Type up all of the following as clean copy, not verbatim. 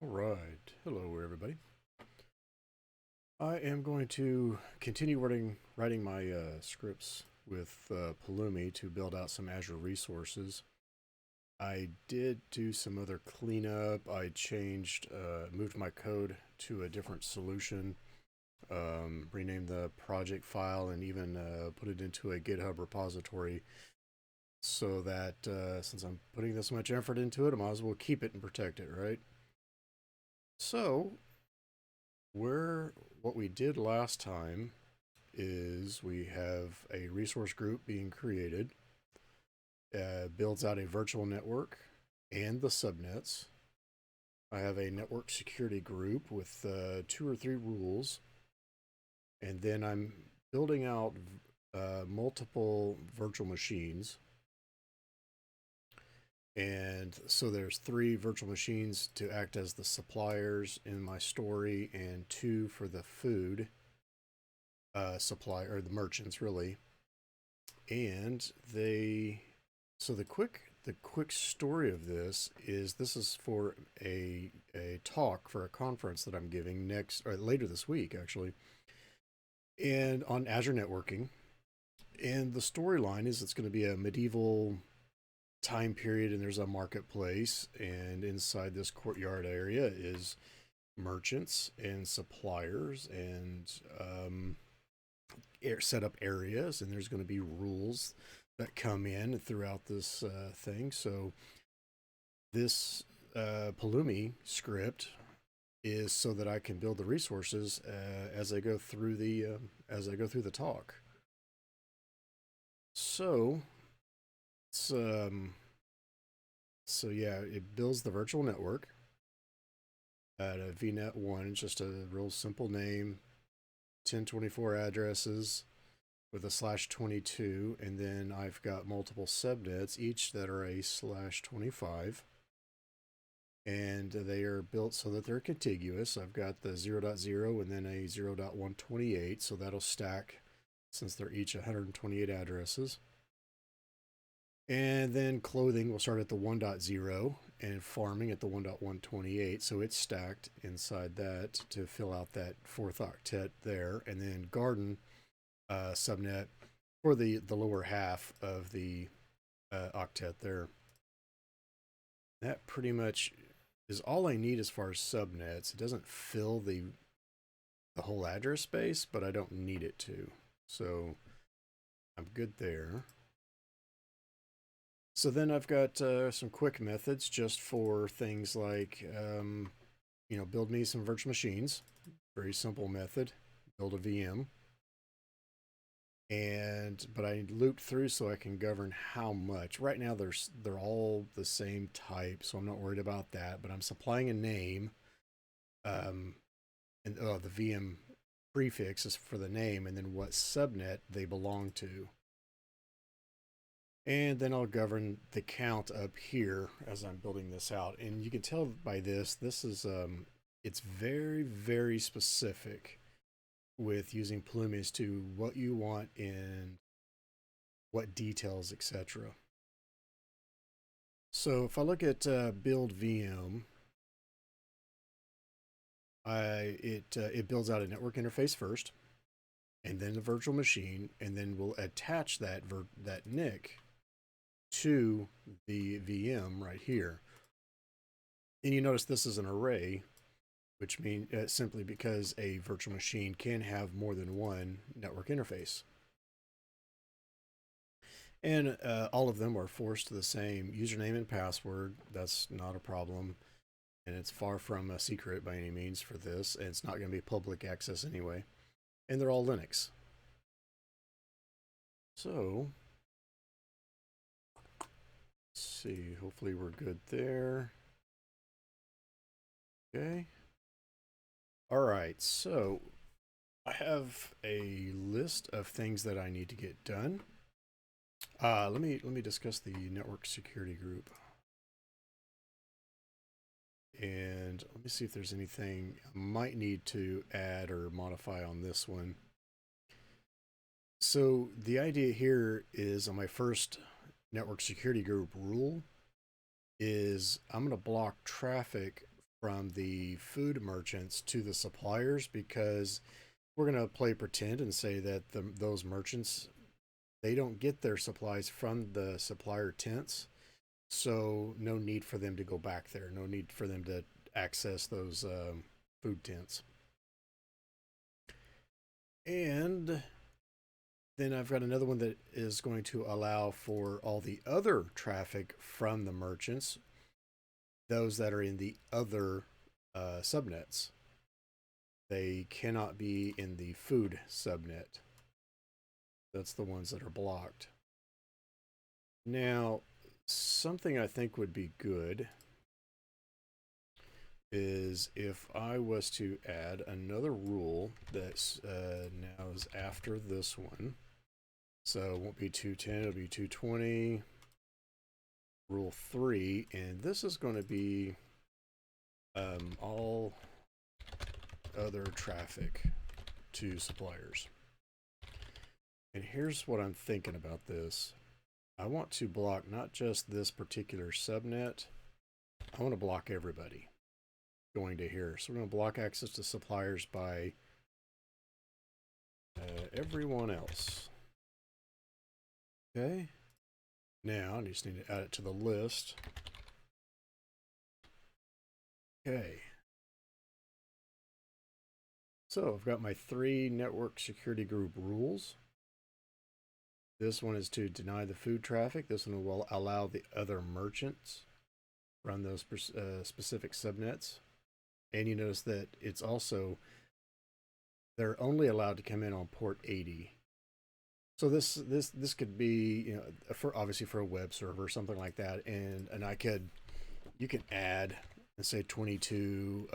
All right. Hello, everybody. I am going to continue writing my scripts with Pulumi to build out some Azure resources. I did do some other cleanup. I moved my code to a different solution, renamed the project file, and even put it into a GitHub repository so that since I'm putting this much effort into it, I might as well keep it and protect it, right? So, what we did last time is we have a resource group being created, builds out a virtual network and the subnets. I have a network security group with 2 or 3 rules, and then I'm building out multiple virtual machines. And so there's 3 virtual machines to act as the suppliers in my story, and 2 for the food supply, or the merchants really. And the quick story of this is for a talk for a conference that I'm giving next or later this week actually, and on Azure networking. And the storyline is it's going to be a medieval time period, and there's a marketplace, and inside this courtyard area is merchants and suppliers and set up areas, and there's going to be rules that come in throughout this thing. So this Pulumi script is so that I can build the resources as I go through the talk. So it's so yeah, it builds the virtual network at a VNet 1. It's just a real simple name, 1024 addresses with a /22, and then I've got multiple subnets, each that are a /25, and they are built so that they're contiguous. I've got the 0.0 and then a 0.128, so that'll stack since they're each 128 addresses. And then clothing will start at the 1.0 and farming at the 1.128, so it's stacked inside that to fill out that 4th octet there. And then garden subnet for the lower half of the octet there. That pretty much is all I need as far as subnets. It doesn't fill the whole address space, but I don't need it to, so I'm good there. So then I've got some quick methods just for things like build me some virtual machines. Very simple method. Build a VM. But I loop through so I can govern how much. Right now they're all the same type, so I'm not worried about that. But I'm supplying a name, and the VM prefix is for the name, and then what subnet they belong to. And then I'll govern the count up here as I'm building this out. And you can tell by this is it's very, very specific with using Pulumi as to what you want in what details, etc. So if I look at build VM, it builds out a network interface first, and then the virtual machine, and then we'll attach that NIC to the VM right here. And you notice this is an array, which means simply because a virtual machine can have more than one network interface. And all of them are forced to the same username and password. That's not a problem. And it's far from a secret by any means for this. And it's not going to be public access anyway. And they're all Linux. So, let's see. Hopefully we're good there. Okay. All right. So, I have a list of things that I need to get done. Let me discuss the network security group. And let me see if there's anything I might need to add or modify on this one. So the idea here is on my first network security group rule is I'm going to block traffic from the food merchants to the suppliers, because we're going to play pretend and say that those merchants, they don't get their supplies from the supplier tents. So no need for them to go back there. No need for them to access those food tents. And then I've got another one that is going to allow for all the other traffic from the merchants, those that are in the other subnets. They cannot be in the food subnet. That's the ones that are blocked. Now, something I think would be good is if I was to add another rule that's now is after this one. So it won't be 210, it'll be 220. Rule 3, and this is going to be all other traffic to suppliers. And here's what I'm thinking about this. I want to block not just this particular subnet, I want to block everybody going to here. So we're going to block access to suppliers by everyone else. Okay. Now I just need to add it to the list. Okay. So I've got my 3 network security group rules. This one is to deny the food traffic. This one will allow the other merchants run those specific subnets. And you notice that it's also, they're only allowed to come in on port 80. So this could be, you know, for obviously for a web server or something like that, and you can add and say 22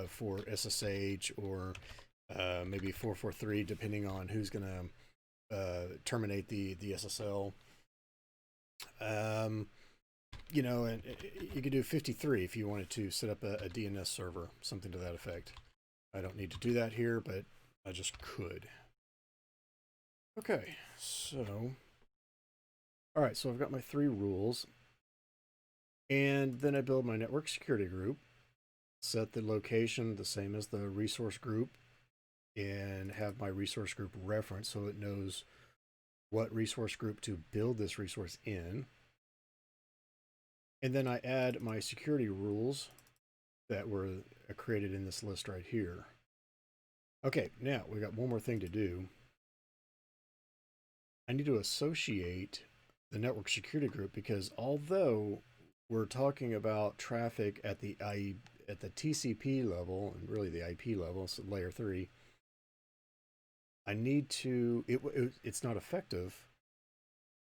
for SSH, or maybe 443 depending on who's going to terminate the SSL. You know, and you could do 53 if you wanted to set up a DNS server, something to that effect. I don't need to do that here, but I just could. Okay, so, all right, so I've got my 3 rules, and then I build my network security group, set the location the same as the resource group, and have my resource group reference so it knows what resource group to build this resource in. And then I add my security rules that were created in this list right here. Okay, now we got one more thing to do. I need to associate the network security group, because although we're talking about traffic at the TCP level, and really the IP level, so layer 3, I need to, it's not effective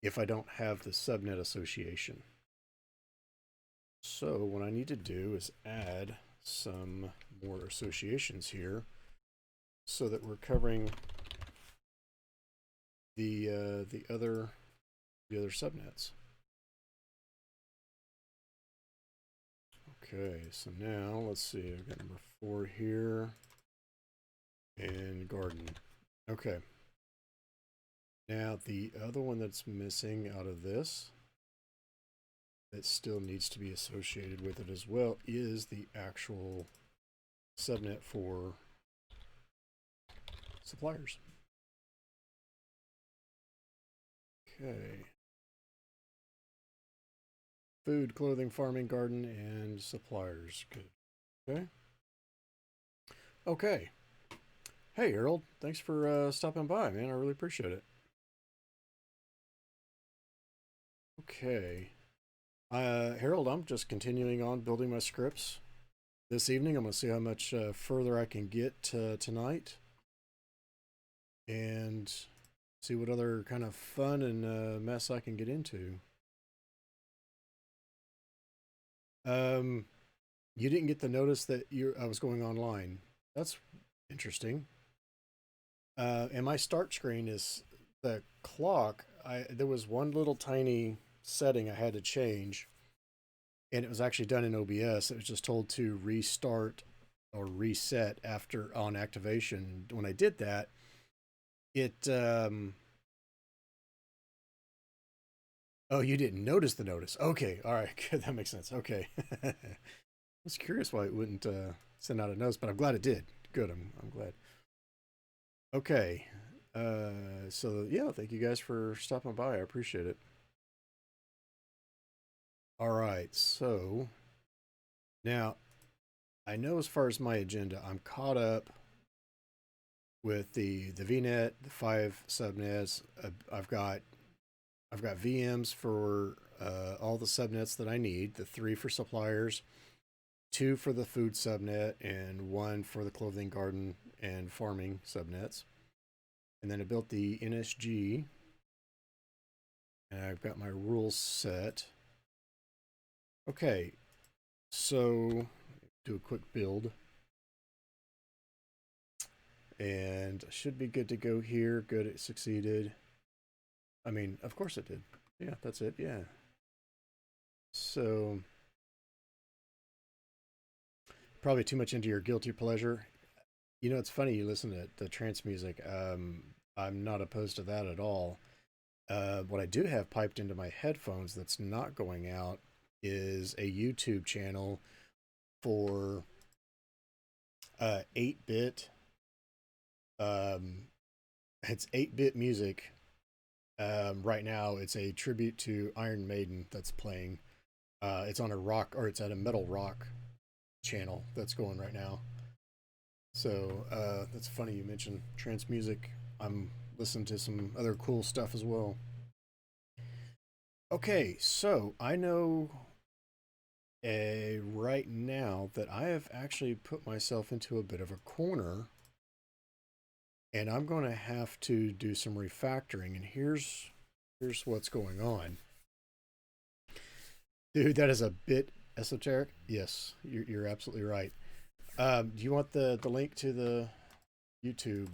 if I don't have the subnet association. So what I need to do is add some more associations here so that we're covering the other subnets. Okay, so now let's see, I've got number 4 here and garden. Okay. Now the other one that's missing out of this, that still needs to be associated with it as well, is the actual subnet for suppliers. Okay. Food, clothing, farming, garden, and suppliers. Good. Okay. Okay. Hey, Harold. Thanks for stopping by, man. I really appreciate it. Okay. Harold, I'm just continuing on building my scripts. This evening, I'm going to see how much further I can get tonight, and see what other kind of fun and mess I can get into. You didn't get the notice that I was going online. That's interesting. And my start screen is the clock. There was one little tiny setting I had to change, and it was actually done in OBS. It was just told to restart or reset after on activation. When I did that, it oh, you didn't notice the notice. Okay, all right, good. That makes sense. Okay. was curious why it wouldn't send out a notice, but I'm glad it did. Good, I'm glad. Okay, so yeah, thank you guys for stopping by. I appreciate it. All right, so now I know as far as my agenda, I'm caught up with the VNet, the 5 subnets. I've got VMs for all the subnets that I need. The 3 for suppliers, 2 for the food subnet, and 1 for the clothing, garden, and farming subnets. And then I built the NSG, and I've got my rules set. Okay, so do a quick build. And should be good to go here. Good, it succeeded. I mean, of course it did. Yeah, that's it. Yeah. So, probably too much into your guilty pleasure. You know, it's funny you listen to the trance music. I'm not opposed to that at all. What I do have piped into my headphones that's not going out is a YouTube channel for 8-bit. It's 8-bit music. Right now, it's a tribute to Iron Maiden that's playing. It's on a rock, or it's at a metal rock channel that's going right now. So that's funny you mentioned trance music. I'm listening to some other cool stuff as well. Okay, so I know right now that I have actually put myself into a bit of a corner, and I'm going to have to do some refactoring. And here's what's going on. Dude, that is a bit esoteric. Yes, you're absolutely right. Do you want the link to the YouTube?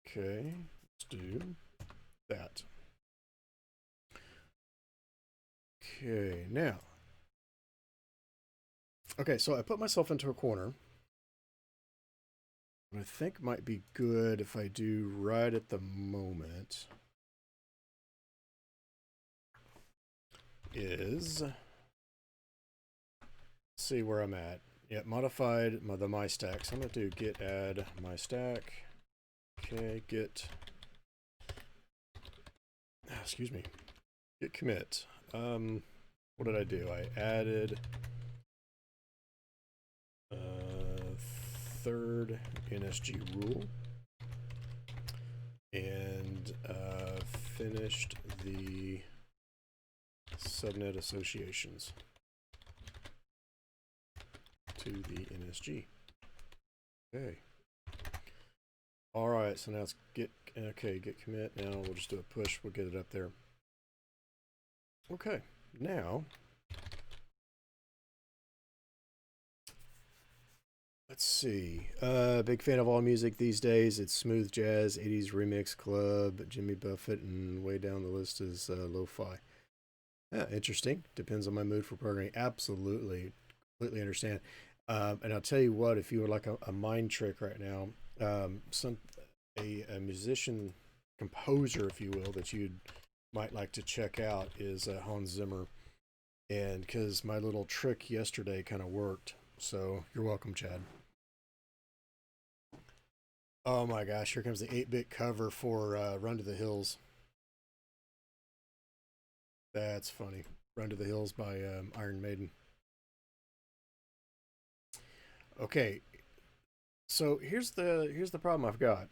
Okay, let's do that. Okay, now. Okay, so I put myself into a corner. What I think might be good if I do right at the moment is see where I'm at. Yeah, modified the my stack. So I'm going to do git add my stack. Okay, git. Excuse me. Git commit. What did I do? I added third NSG rule and finished the subnet associations to the NSG. Okay. All right, so now it's git commit. Now we'll just do a push. We'll get it up there. Okay, now let's see. Big fan of all music these days. It's smooth jazz, 80s remix club, Jimmy Buffett, and way down the list is lo-fi. Yeah, interesting. Depends on my mood for programming. Absolutely, completely understand. And I'll tell you what, if you were like a mind trick right now, a musician composer, if you will, that you might like to check out is Hans Zimmer. And because my little trick yesterday kind of worked. So you're welcome, Chad. Oh my gosh, here comes the 8-bit cover for Run to the Hills. That's funny. Run to the Hills by Iron Maiden. Okay, so here's the problem I've got.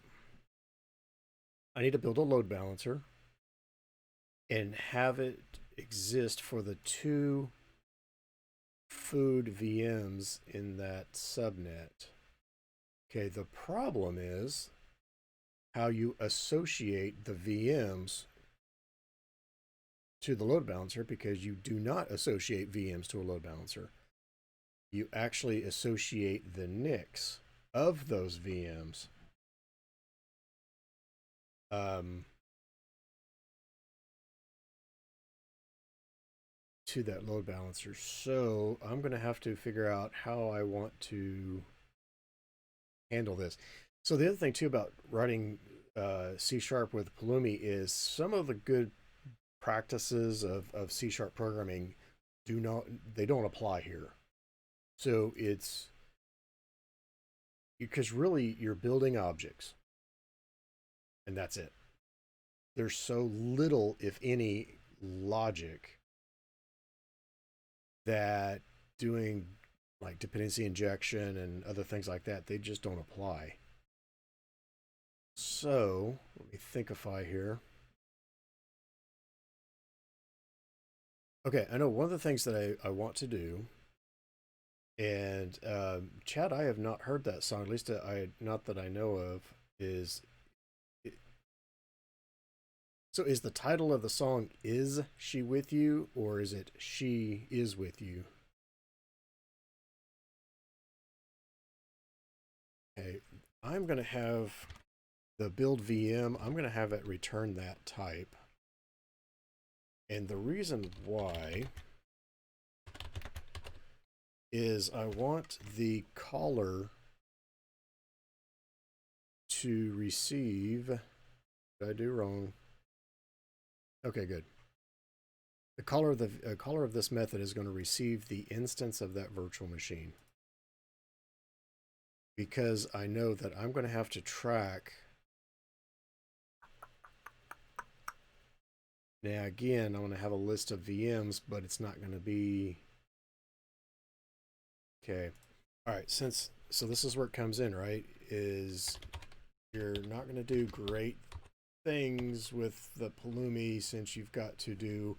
I need to build a load balancer and have it exist for the 2 food VMs in that subnet. Okay, the problem is how you associate the VMs to the load balancer, because you do not associate VMs to a load balancer. You actually associate the NICs of those VMs to that load balancer. So I'm going to have to figure out how I want to handle this. So the other thing too about writing C# with Pulumi is some of the good practices of C# programming they don't apply here. So it's because really you're building objects and that's it. There's so little, if any, logic that doing like dependency injection and other things like that, they just don't apply. So let me thinkify here. Okay, I know one of the things that I want to do, and Chad, I have not heard that song, at least not that I know of, is so is the title of the song Is She With You, or is it She Is With You? Okay, I'm going to have the build VM, I'm going to have it return that type. And the reason why is I want the caller to receive. Did I do wrong? Okay, good. The caller of this method is going to receive the instance of that virtual machine, because I know that I'm going to have to track. Now again, I'm going to have a list of VMs, but it's not going to be okay. All right, so this is where it comes in, right? Is you're not going to do great things with the Pulumi since you've got to do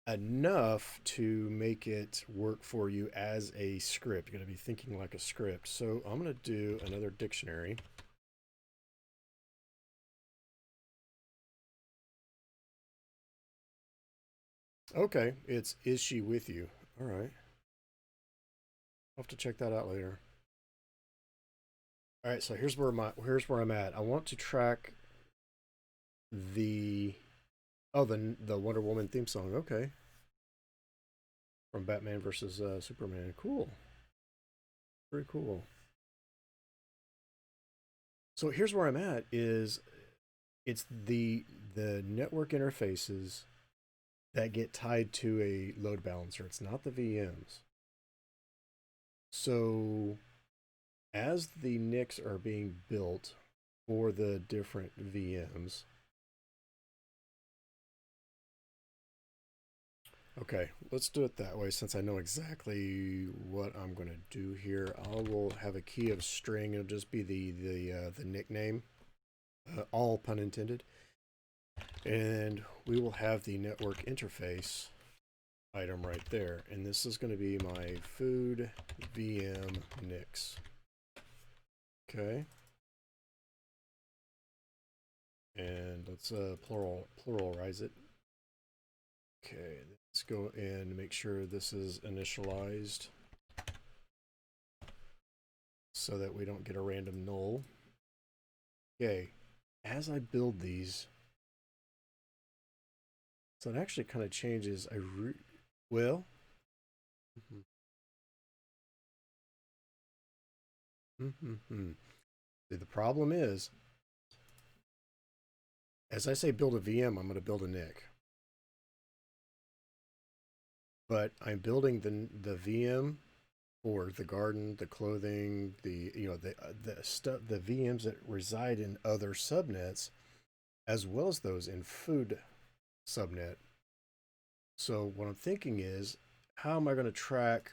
enough to make it work for you as a script. You're going to be thinking like a script. So I'm going to do another dictionary. Okay, it's Is She With You? All right. I'll have to check that out later. All right, so here's where I'm at. I want to track the the Wonder Woman theme song. Okay. From Batman versus Superman. Cool. Very cool. So here's where I'm at is it's the network interfaces that get tied to a load balancer. It's not the VMs. So as the NICs are being built for the different VMs, okay, let's do it that way since I know exactly what I'm going to do here. I will have a key of string. It'll just be the nickname, all pun intended. And we will have the network interface item right there. And this is going to be my food VM NICs. Okay. And let's pluralize it. Okay, let's go and make sure this is initialized so that we don't get a random null. Okay, as I build these, so it actually kind of changes. Well, the problem is, as I say build a VM, I'm going to build a NIC. But I'm building the VM for the garden, the clothing, the stuff, the VMs that reside in other subnets, as well as those in food subnet. So what I'm thinking is, how am I going to track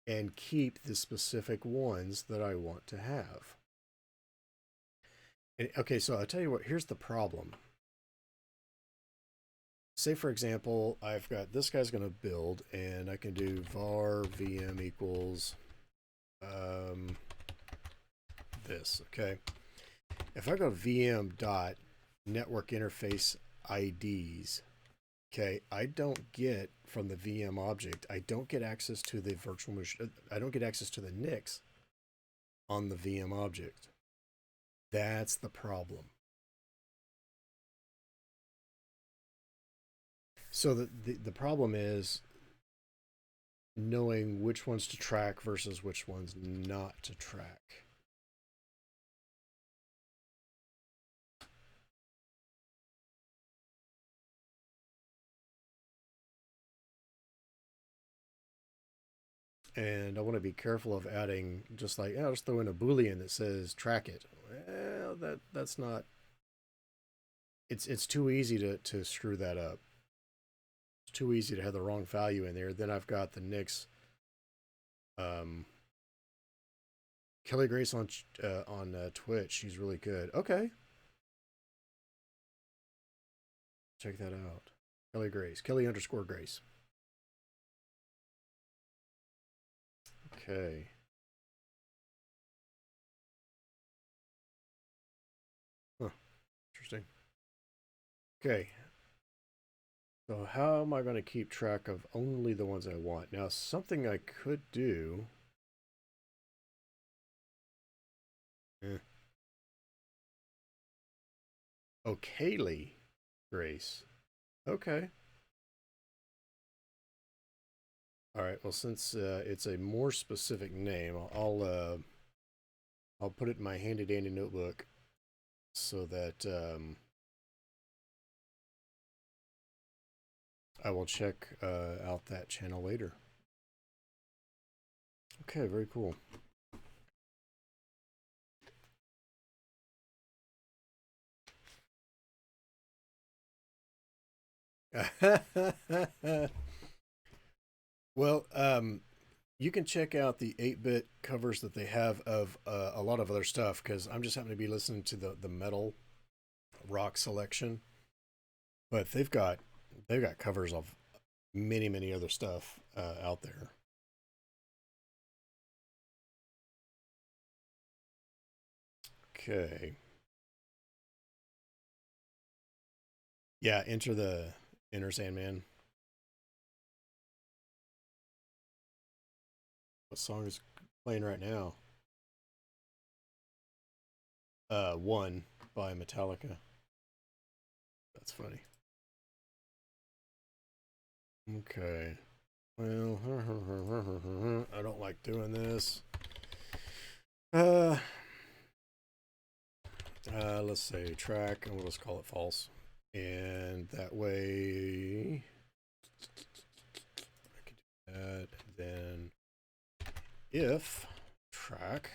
and keep the specific ones that I want to have? And, okay, so I'll tell you what, here's the problem. Say, for example, I've got this guy's going to build, and I can do var VM equals this, okay? If I go VM dot network interface IDs, okay, I don't get from the VM object, I don't get access to the virtual machine, I don't get access to the NICs on the VM object. That's the problem. So the problem is knowing which ones to track versus which ones not to track. And I want to be careful of adding just like, I'll just throw in a Boolean that says track it. Well, that's not, it's too easy to screw that up. It's too easy to have the wrong value in there. Then I've got the Nix, um, Kelly Grace on Twitch. She's really good. Okay, check that out. Kelly Grace, Kelly_Grace. Okay. Huh. Interesting. Okay. So how am I going to keep track of only the ones I want? Now, something I could do. Eh. Oh, Kaylee Grace. Okay. All right. Well, since it's a more specific name, I'll put it in my handy dandy notebook so that I will check out that channel later. Okay. Very cool. Well, you can check out the 8-bit covers that they have of a lot of other stuff because I'm just happening to be listening to the metal rock selection, but they've got covers of many other stuff out there. Okay, yeah, enter the Inner Sandman. What song is playing right now? One by Metallica. That's funny. Okay. Well, I don't like doing this. Let's say track, and we'll just call it false. And that way, I can do that. Then, if track,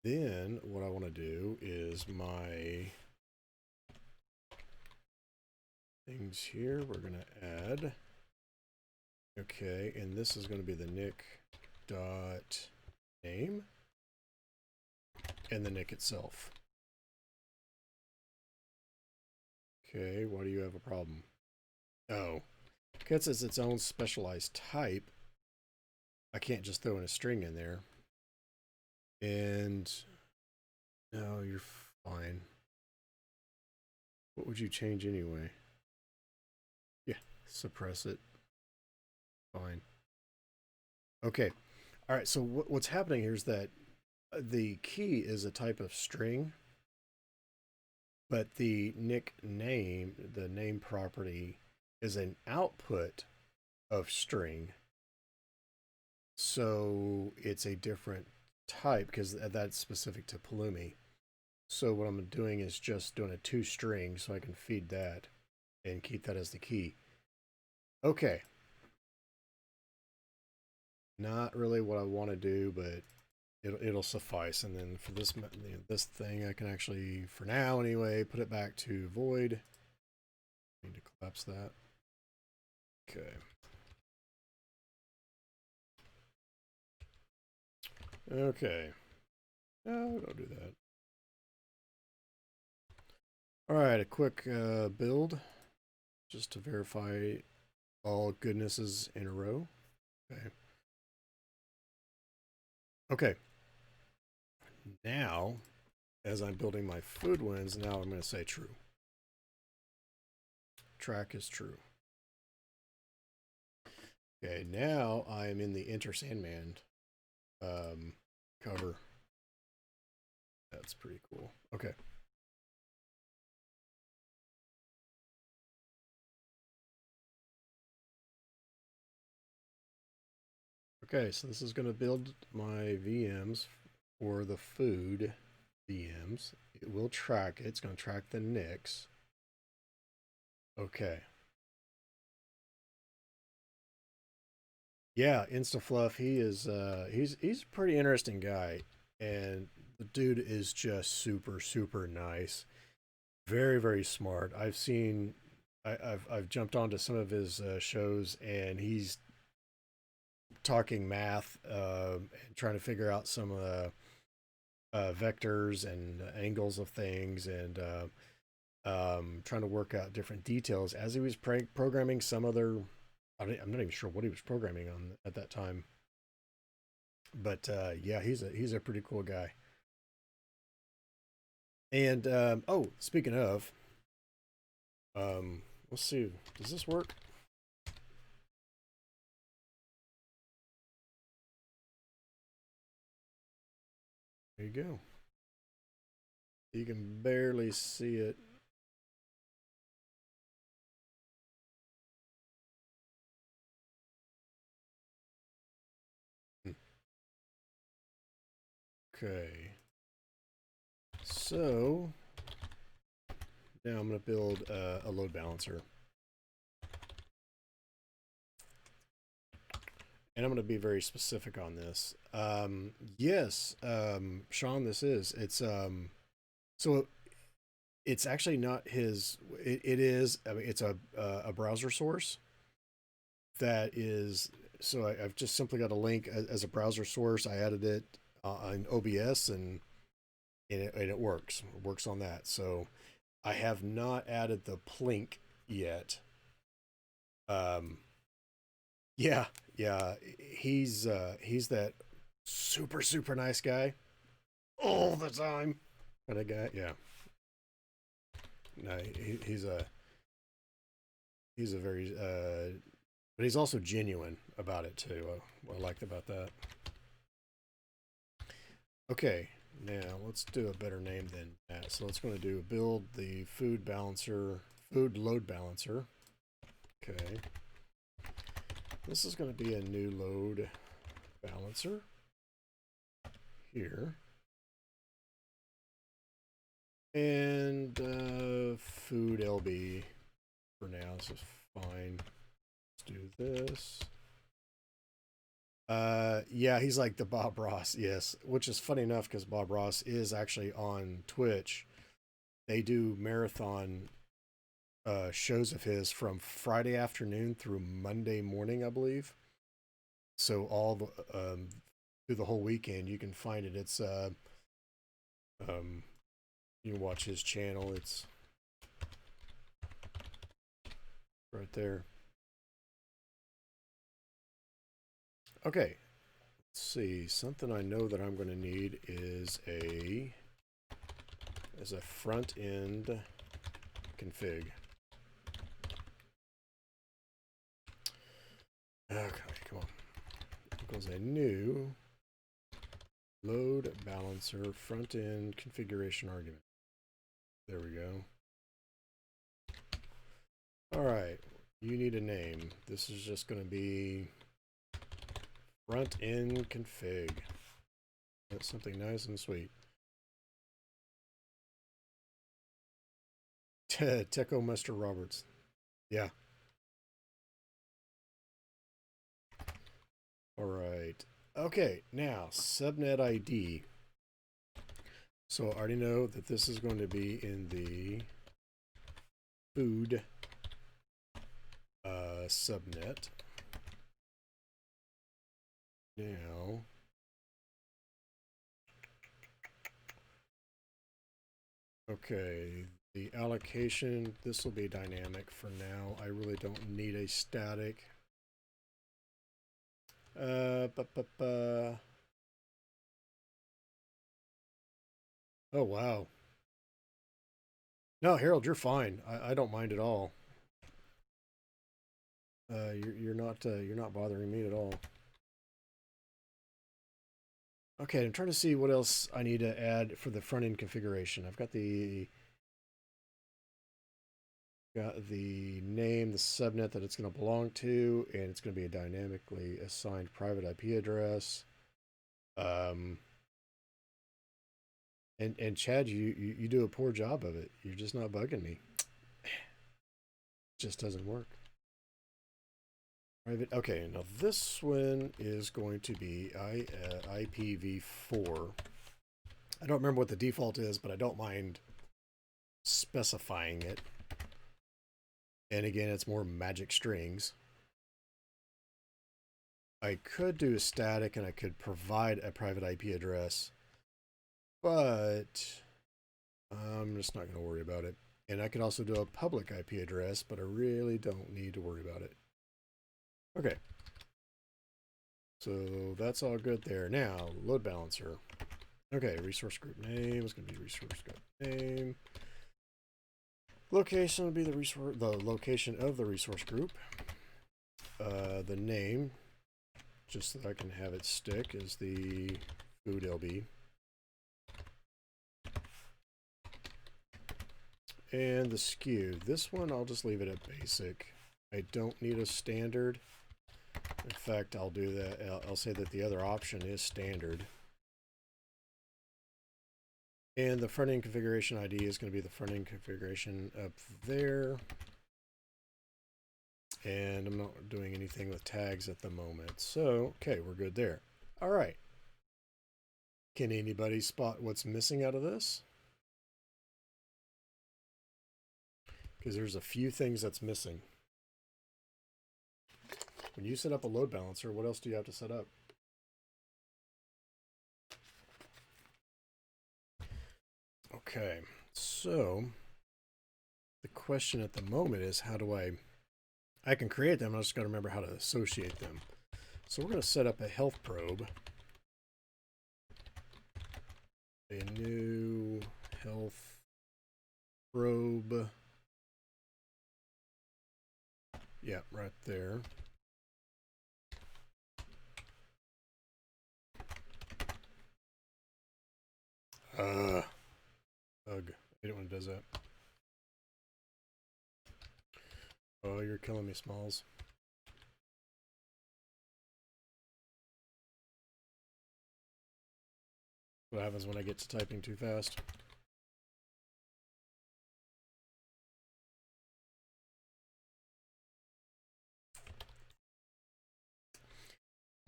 then what I want to do is my things here. We're going to add. Okay, and this is going to be the nick dot name and the nick itself. Okay, why do you have a problem? Oh, because it's its own specialized type. I can't just throw in a string in there. And no, you're fine. What would you change anyway? Yeah, suppress it. Fine. Okay. All right. So what's happening here is that the key is a type of string, but the nickname, the name property, is an output of string. So it's a different type because that's specific to Pulumi. So what I'm doing is just doing a toString so I can feed that and keep that as the key. Okay. Not really what I want to do, but it'll suffice. And then for this thing, I can actually, for now anyway, put it back to void. Need to collapse that. Okay. Okay. No, don't do that. All right, a quick build just to verify all goodnesses in a row. Okay. Okay. Now, as I'm building my food winds, now I'm going to say true. Track is true. Okay, now I am in the Enter Sandman cover. That's pretty cool. Okay. Okay, so this is going to build my VMs for the food VMs. It will track it. It's going to track the NICs. Okay. Yeah, InstaFluff. He's a pretty interesting guy, and the dude is just super nice. Very very smart. I've jumped onto some of his shows, and he's talking math and trying to figure out some vectors and angles of things, and trying to work out different details as he was programming some other. I'm not even sure what he was programming on at that time, but yeah, he's a pretty cool guy. And oh, speaking of, let's see, does this work? There you go. You can barely see it. Okay, so now I'm going to build a load balancer. And I'm going to be very specific on this. Yes, Sean, this is. So it's actually not his. It is. I mean, it's a browser source that is. So I've just simply got a link as a browser source. I added it on OBS, and it works. It works on that. So I have not added the plink yet. Um, yeah, yeah. He's that super nice guy all the time kind of guy. Yeah. No, he's a very but he's also genuine about it too. What I liked about that. Okay, now let's do a better name than that. So let's going to do build the food balancer, food load balancer. Okay, this is going to be a new load balancer here, and food LB for now. This is fine. Let's do this. Yeah, he's like the Bob Ross, yes, which is funny enough because Bob Ross is actually on Twitch. They do marathon shows of his from Friday afternoon through Monday morning, I believe. So all the through the whole weekend, you can find it. It's um, you can watch his channel. It's right there. Okay, let's see. Something I know that I'm going to need is a front end config. Okay, come on. Equals a new load balancer front end configuration argument. There we go. All right, you need a name. This is just going to be front end config. That's something nice and sweet. Techo Mester Roberts. Yeah. All right. Okay, now subnet ID. So I already know that this is going to be in the food subnet. Now, okay, the allocation, this will be dynamic for now. I really don't need a static. Uh, bu- bu- bu- oh wow. No, Harold, you're fine. I don't mind at all. You're not bothering me at all. Okay, I'm trying to see what else I need to add for the front end configuration. I've got the name, the subnet that it's going to belong to, and it's going to be a dynamically assigned private IP address. And Chad, you do a poor job of it. You're just not bugging me. It just doesn't work. Private. Okay, now this one is going to be IPv4. I don't remember what the default is, but I don't mind specifying it. And again, it's more magic strings. I could do a static and I could provide a private IP address, but I'm just not going to worry about it. And I could also do a public IP address, but I really don't need to worry about it. Okay. So that's all good there. Now, load balancer. Okay, resource group name is going to be resource group name. Location will be the location of the resource group. The name, just so that I can have it stick, is the food LB. And the SKU. This one I'll just leave it at basic. I don't need a standard. In fact, I'll do that. I'll say that the other option is standard. And the front end configuration ID is going to be the front end configuration up there. And I'm not doing anything with tags at the moment. So, okay, we're good there. All right. Can anybody spot what's missing out of this? Because there's a few things that's missing. When you set up a load balancer, what else do you have to set up? Okay, so the question at the moment is how do I can create them, I just got to remember how to associate them. So we're going to set up a health probe. A new health probe. Yeah, right there. Ugh. I hate it when it does that. Oh, you're killing me, Smalls. What happens when I get to typing too fast?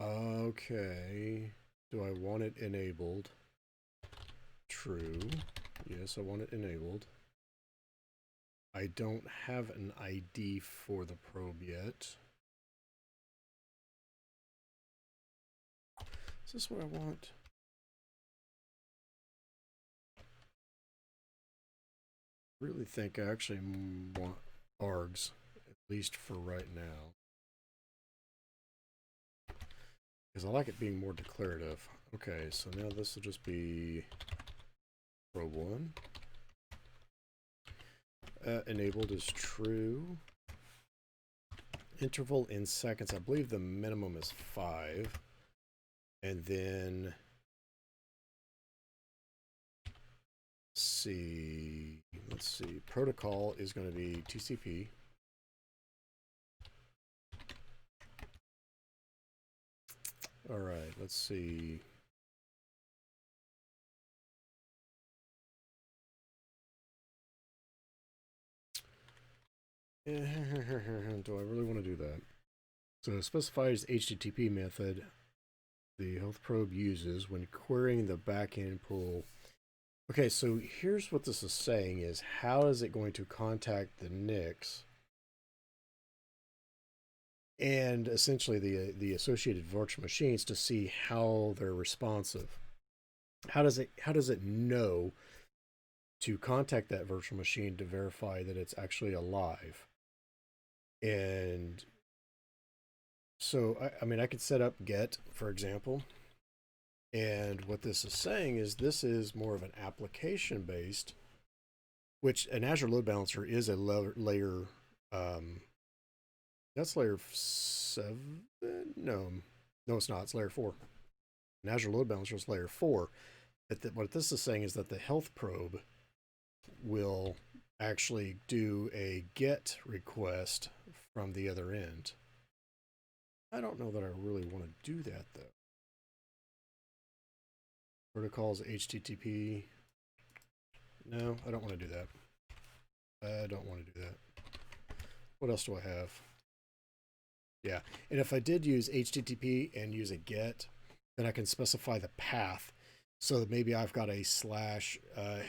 Okay. Do I want it enabled? True. Yes, I want it enabled. I don't have an ID for the probe yet. Is this what I want? I really think I actually want args, at least for right now. Because I like it being more declarative. Okay, so now this will just be probe 1. Enabled is true. Interval in seconds. I believe the minimum is 5. And then let's see. Protocol is going to be TCP. All right, let's see. Do I really want to do that? So specifies HTTP method the health probe uses when querying the backend pool. Okay, so here's what this is saying is how is it going to contact the NICs and essentially the associated virtual machines to see how they're responsive. How does it know to contact that virtual machine to verify that it's actually alive? And so, I mean, I could set up get, for example. And what this is saying is this is more of an application based, which an Azure Load Balancer is a layer, that's layer 7? No, it's not. It's layer 4. An Azure Load Balancer is layer 4. What this is saying is that the health probe will actually do a get request from the other end. I don't know that I really want to do that though. Protocols HTTP. No, I don't want to do that. I don't want to do that. What else do I have? Yeah, and if I did use HTTP and use a GET, then I can specify the path so that maybe I've got a slash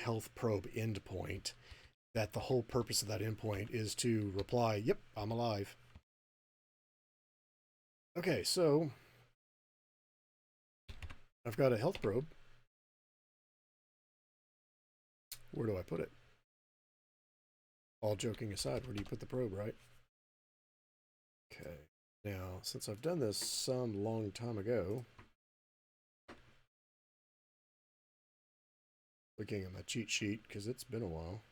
health probe endpoint, that the whole purpose of that endpoint is to reply, yep, I'm alive. Okay, so I've got a health probe. Where do I put it? All joking aside, where do you put the probe, right? Okay, now since I've done this some long time ago, looking at my cheat sheet because it's been a while.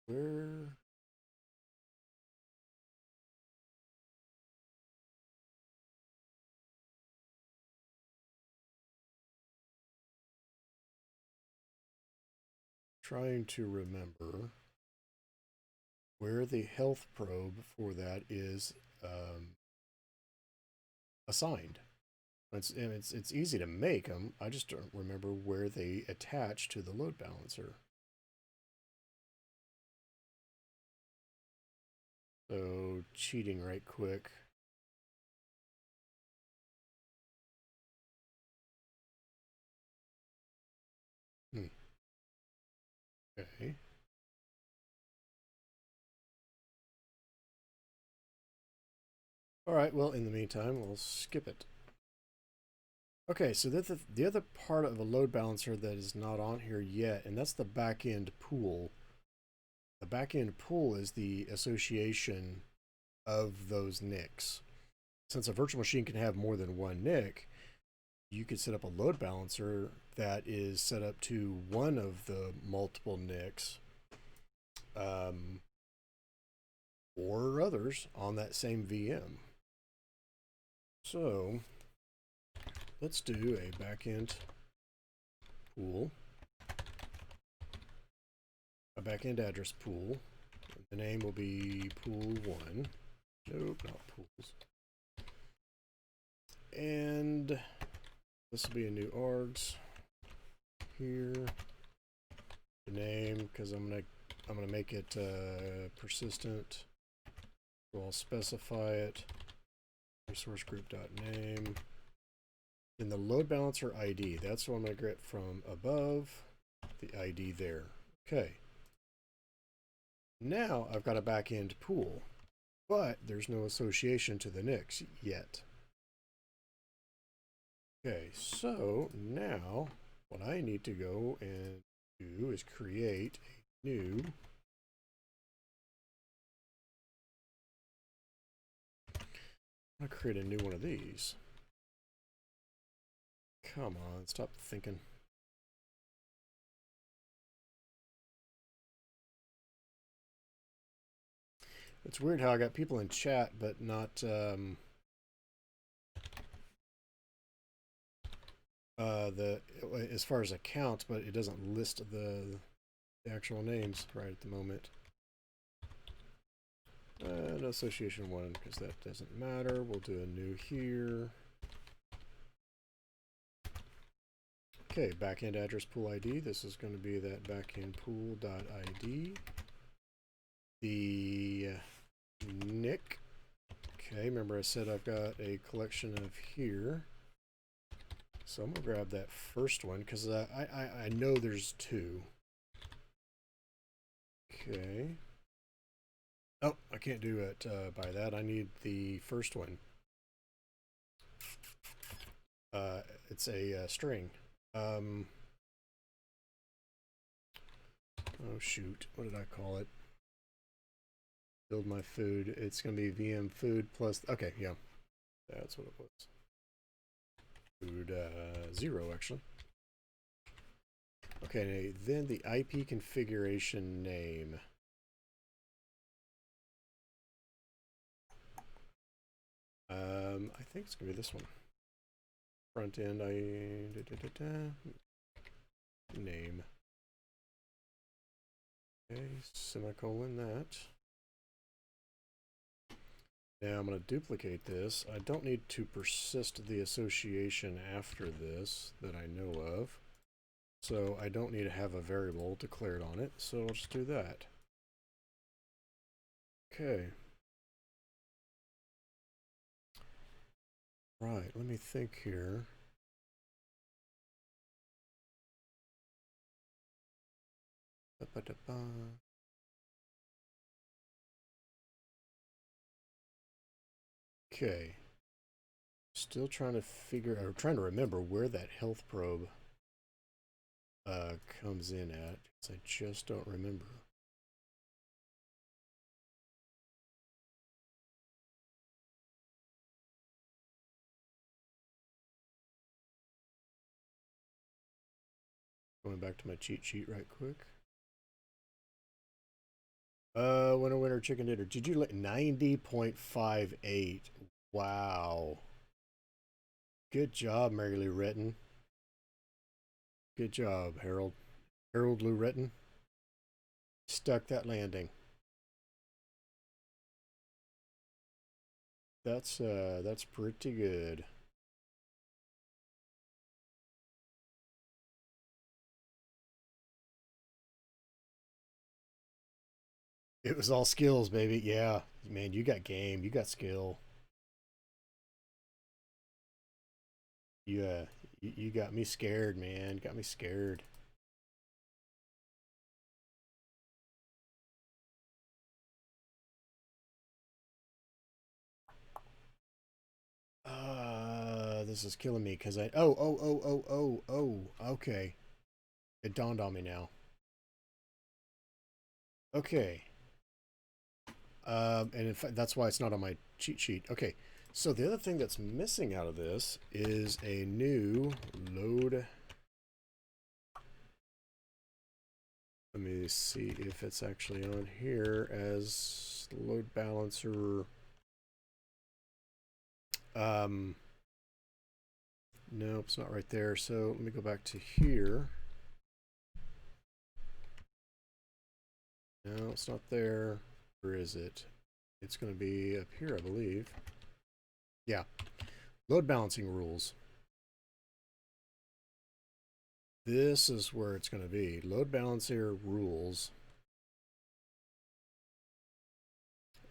Where? Trying to remember where the health probe for that is assigned. It's easy to make them. I just don't remember where they attach to the load balancer. So cheating right quick. Okay. All right, well, in the meantime, we'll skip it. Okay, so the other part of a load balancer that is not on here yet, and that's the back-end pool. The back-end pool is the association of those NICs. Since a virtual machine can have more than one NIC, you could set up a load balancer that is set up to one of the multiple NICs, or others on that same VM. So let's do a backend pool, a backend address pool. The name will be pool1. Nope, not pools. And this will be a new args here. The name, because I'm gonna make it persistent. So I'll specify it. Resource group.name. Then the load balancer ID. That's what I'm gonna get from above. The ID there. Okay. Now I've got a backend pool, but there's no association to the NICs yet. Okay, so now what I need to go and do is create a new I'm gonna create a new one of these. Come on, stop thinking. It's weird how I got people in chat, but not as far as accounts, but it doesn't list the actual names right at the moment. No association one, because that doesn't matter. We'll do a new here. Okay, backend address pool ID. This is going to be that backend pool.id. The NIC. Okay, remember I said I've got a collection of here. So I'm going to grab that first one because I know there's two. Okay. Oh, I can't do it by that. I need the first one. It's a string. Oh shoot, what did I call it? Build my food. It's going to be VM food plus, okay, yeah. That's what it was. Food 0, actually. Okay, then the IP configuration name. I think it's going to be this one. Front end, name. Okay, semicolon that. Now I'm going to duplicate this. I don't need to persist the association after this that I know of. So I don't need to have a variable declared on it, so I'll just do that. Okay. Right, let me think here. Okay. Still trying to trying to remember where that health probe comes in at, because I just don't remember. Going back to my cheat sheet right quick. Winner, chicken dinner. Did you let 90.58? Wow. Good job, Mary Lou Retton. Good job, Harold. Harold Lou Retton. Stuck that landing. That's pretty good. It was all skills, baby. Yeah, man, you got game. You got skill. You got me scared, man. Got me scared. This is killing me because okay. It dawned on me now. Okay. And in fact, that's why it's not on my cheat sheet. Okay. So the other thing that's missing out of this is a new load. Let me see if it's actually on here as load balancer. Nope, it's not right there. So let me go back to here. No, it's not there. Where is it? It's going to be up here, I believe. Yeah. Load balancing rules. This is where it's going to be. Load balancer rules.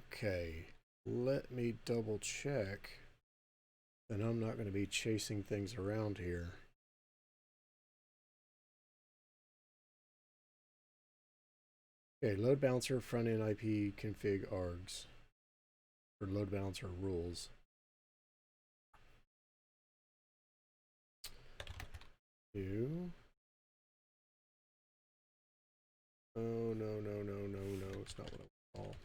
Okay. Let me double check. Then I'm not going to be chasing things around here. Okay, load balancer front end IP config args. Or load balancer rules. New. Oh, no, no, no, no, no. It's not what I want.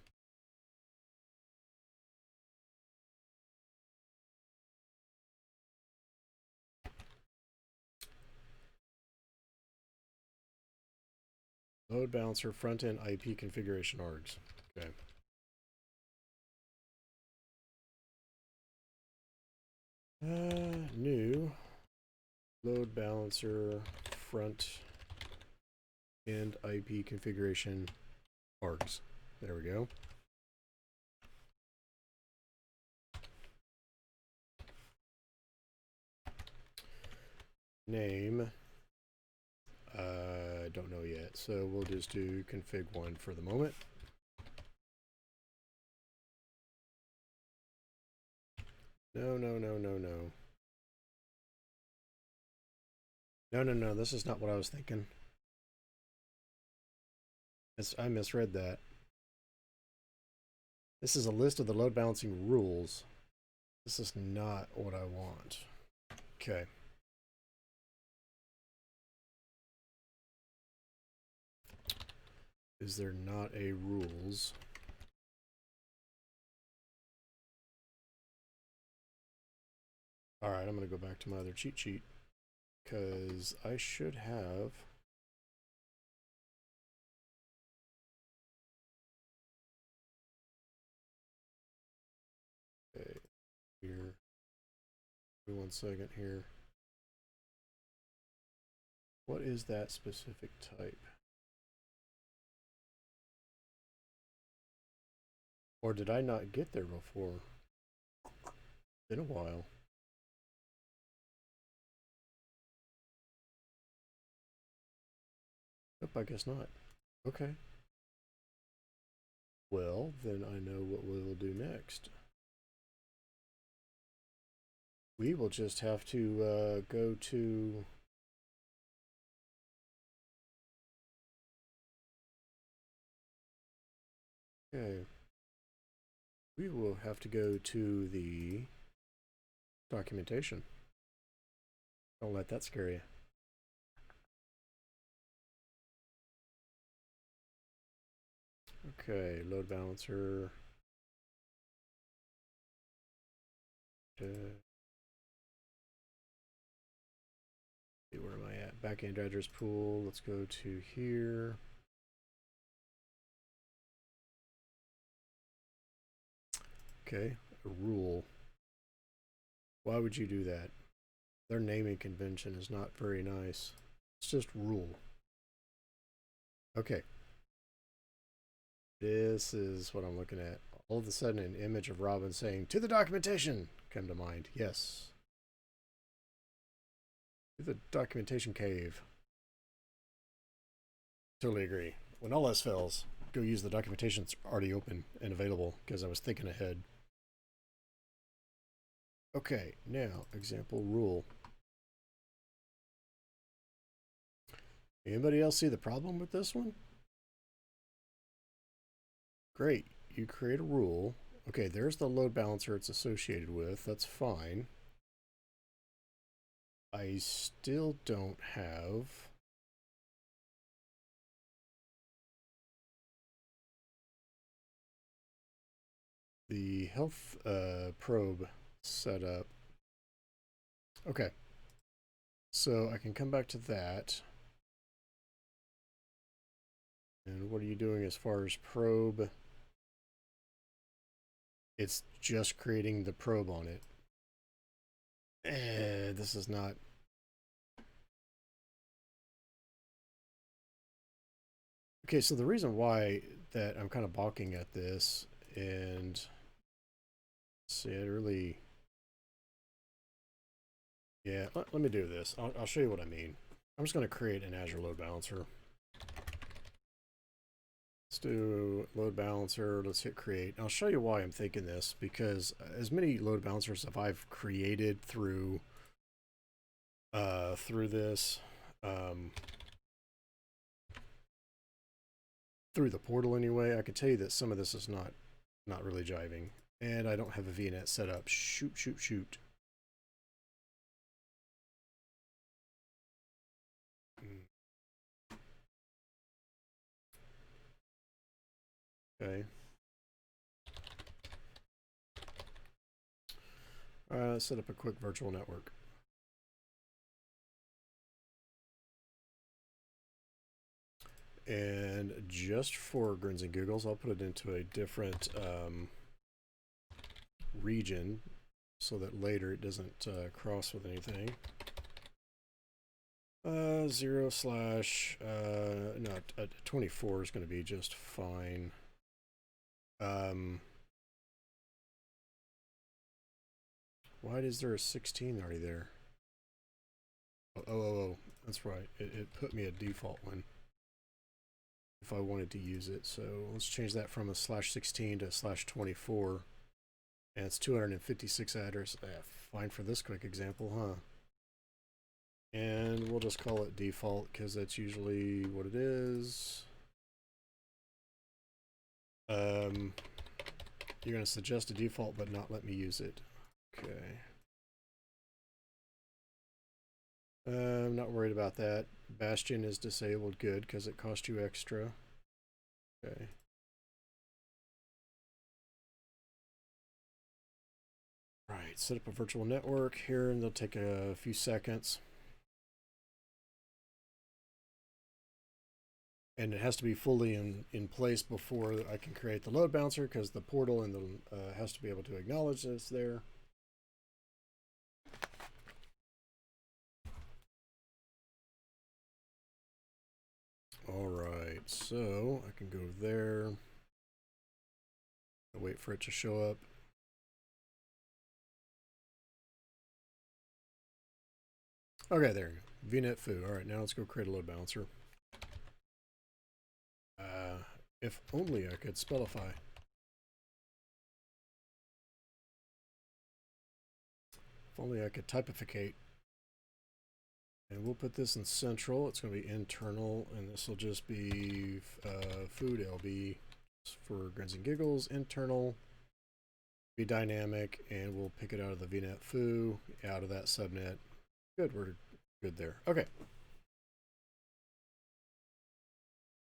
Load balancer front end IP configuration args. Okay. New load balancer front end IP configuration args. There we go. Name. Don't know yet, so we'll just do config1 for the moment. No, no, no, no, no. No, no, no, this is not what I was thinking. I misread that. This is a list of the load balancing rules. This is not what I want. Okay. Is there not a rules? All right, I'm going to go back to my other cheat sheet because I should have. Okay, here. Give me 1 second here. What is that specific type? Or did I not get there before? Been a while. Nope, I guess not. Okay. Well, then I know what we will do next. We will just have to go to... Okay. We will have to go to the documentation. Don't let that scare you. Okay, load balancer. Where am I at? Backend address pool. Let's go to here. Okay, a rule. Why would you do that? Their naming convention is not very nice. It's just rule. Okay. This is what I'm looking at. All of a sudden, an image of Robin saying, "To the documentation," come to mind. Yes. To the documentation cave. Totally agree. When all else fails, go use the documentation that's already open and available, because I was thinking ahead. Okay, now, example rule. Anybody else see the problem with this one? Great. You create a rule. Okay, there's the load balancer it's associated with. That's fine. I still don't have the health probe set up. Okay. So I can come back to that. And what are you doing as far as probe? It's just creating the probe on it. This is not... Okay, so the reason why that I'm kind of balking at this, and see, it really... Yeah, let me do this. I'll show you what I mean. I'm just going to create an Azure load balancer. Let's do load balancer. Let's hit create. I'll show you why I'm thinking this, because as many load balancers as I've created through this, through the portal anyway, I can tell you that some of this is not really jiving, and I don't have a VNet set up. Shoot. Okay. Let's set up a quick virtual network. And just for grins and giggles, I'll put it into a different region so that later it doesn't cross with anything. 0 slash, no, 24 is going to be just fine. Why is there a 16 already there? Oh, that's right. It put me a default one if I wanted to use it. So let's change that from a /16 to /24. And it's 256 address. Fine for this quick example, huh? And we'll just call it default because that's usually what it is. You're going to suggest a default but not let me use it. Okay. I'm not worried about that. Bastion is disabled. Good, because it cost you extra. Okay. Right, set up a virtual network here, and they'll take a few seconds. And it has to be fully in place before I can create the load balancer, because the portal and the has to be able to acknowledge that it's there. All right, so I can go there. Wait for it to show up. Okay, there you go. VNet foo. All right, now let's go create a load balancer. If only I could spellify. If only I could typificate. And we'll put this in central. It's going to be internal, and this will just be food LB for grins and giggles. Internal, be dynamic, and we'll pick it out of the VNet foo, out of that subnet. Good, we're good there. Okay.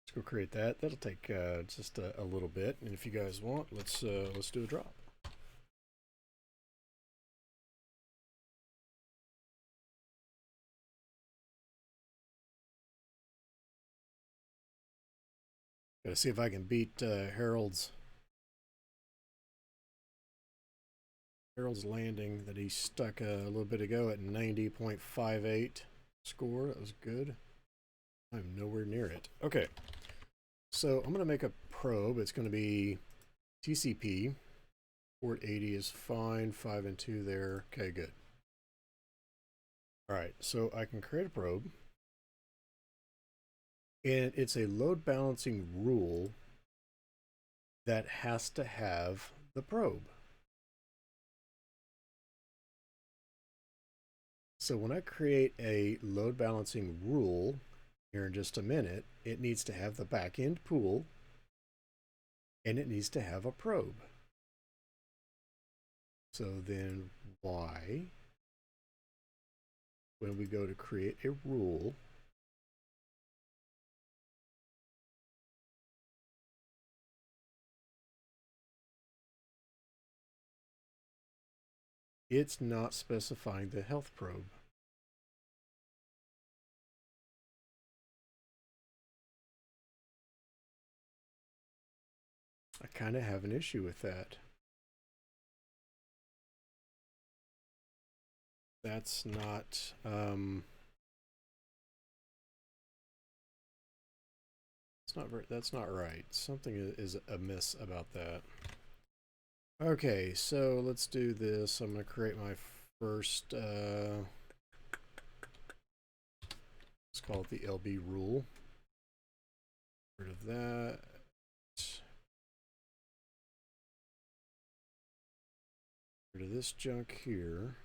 Let's go create that. That'll take just a little bit, and if you guys want, let's do a drop. Gotta see if I can beat Harold's landing that he stuck a little bit ago at 90.58 score. That was good. I'm nowhere near it. Okay, so I'm gonna make a probe. It's gonna be TCP. Port 80 is fine. 5 and 2 there. Okay, good. All right, so I can create a probe. And it's a load balancing rule that has to have the probe. So when I create a load balancing rule here in just a minute, it needs to have the backend pool and it needs to have a probe. So then why, when we go to create a rule, it's not specifying the health probe? I kind of have an issue with that. That's not that's not right. Something is amiss about that. Okay, so let's do this. I'm going to create my first let's call it the LB rule. Get rid of that. Get rid of this junk here.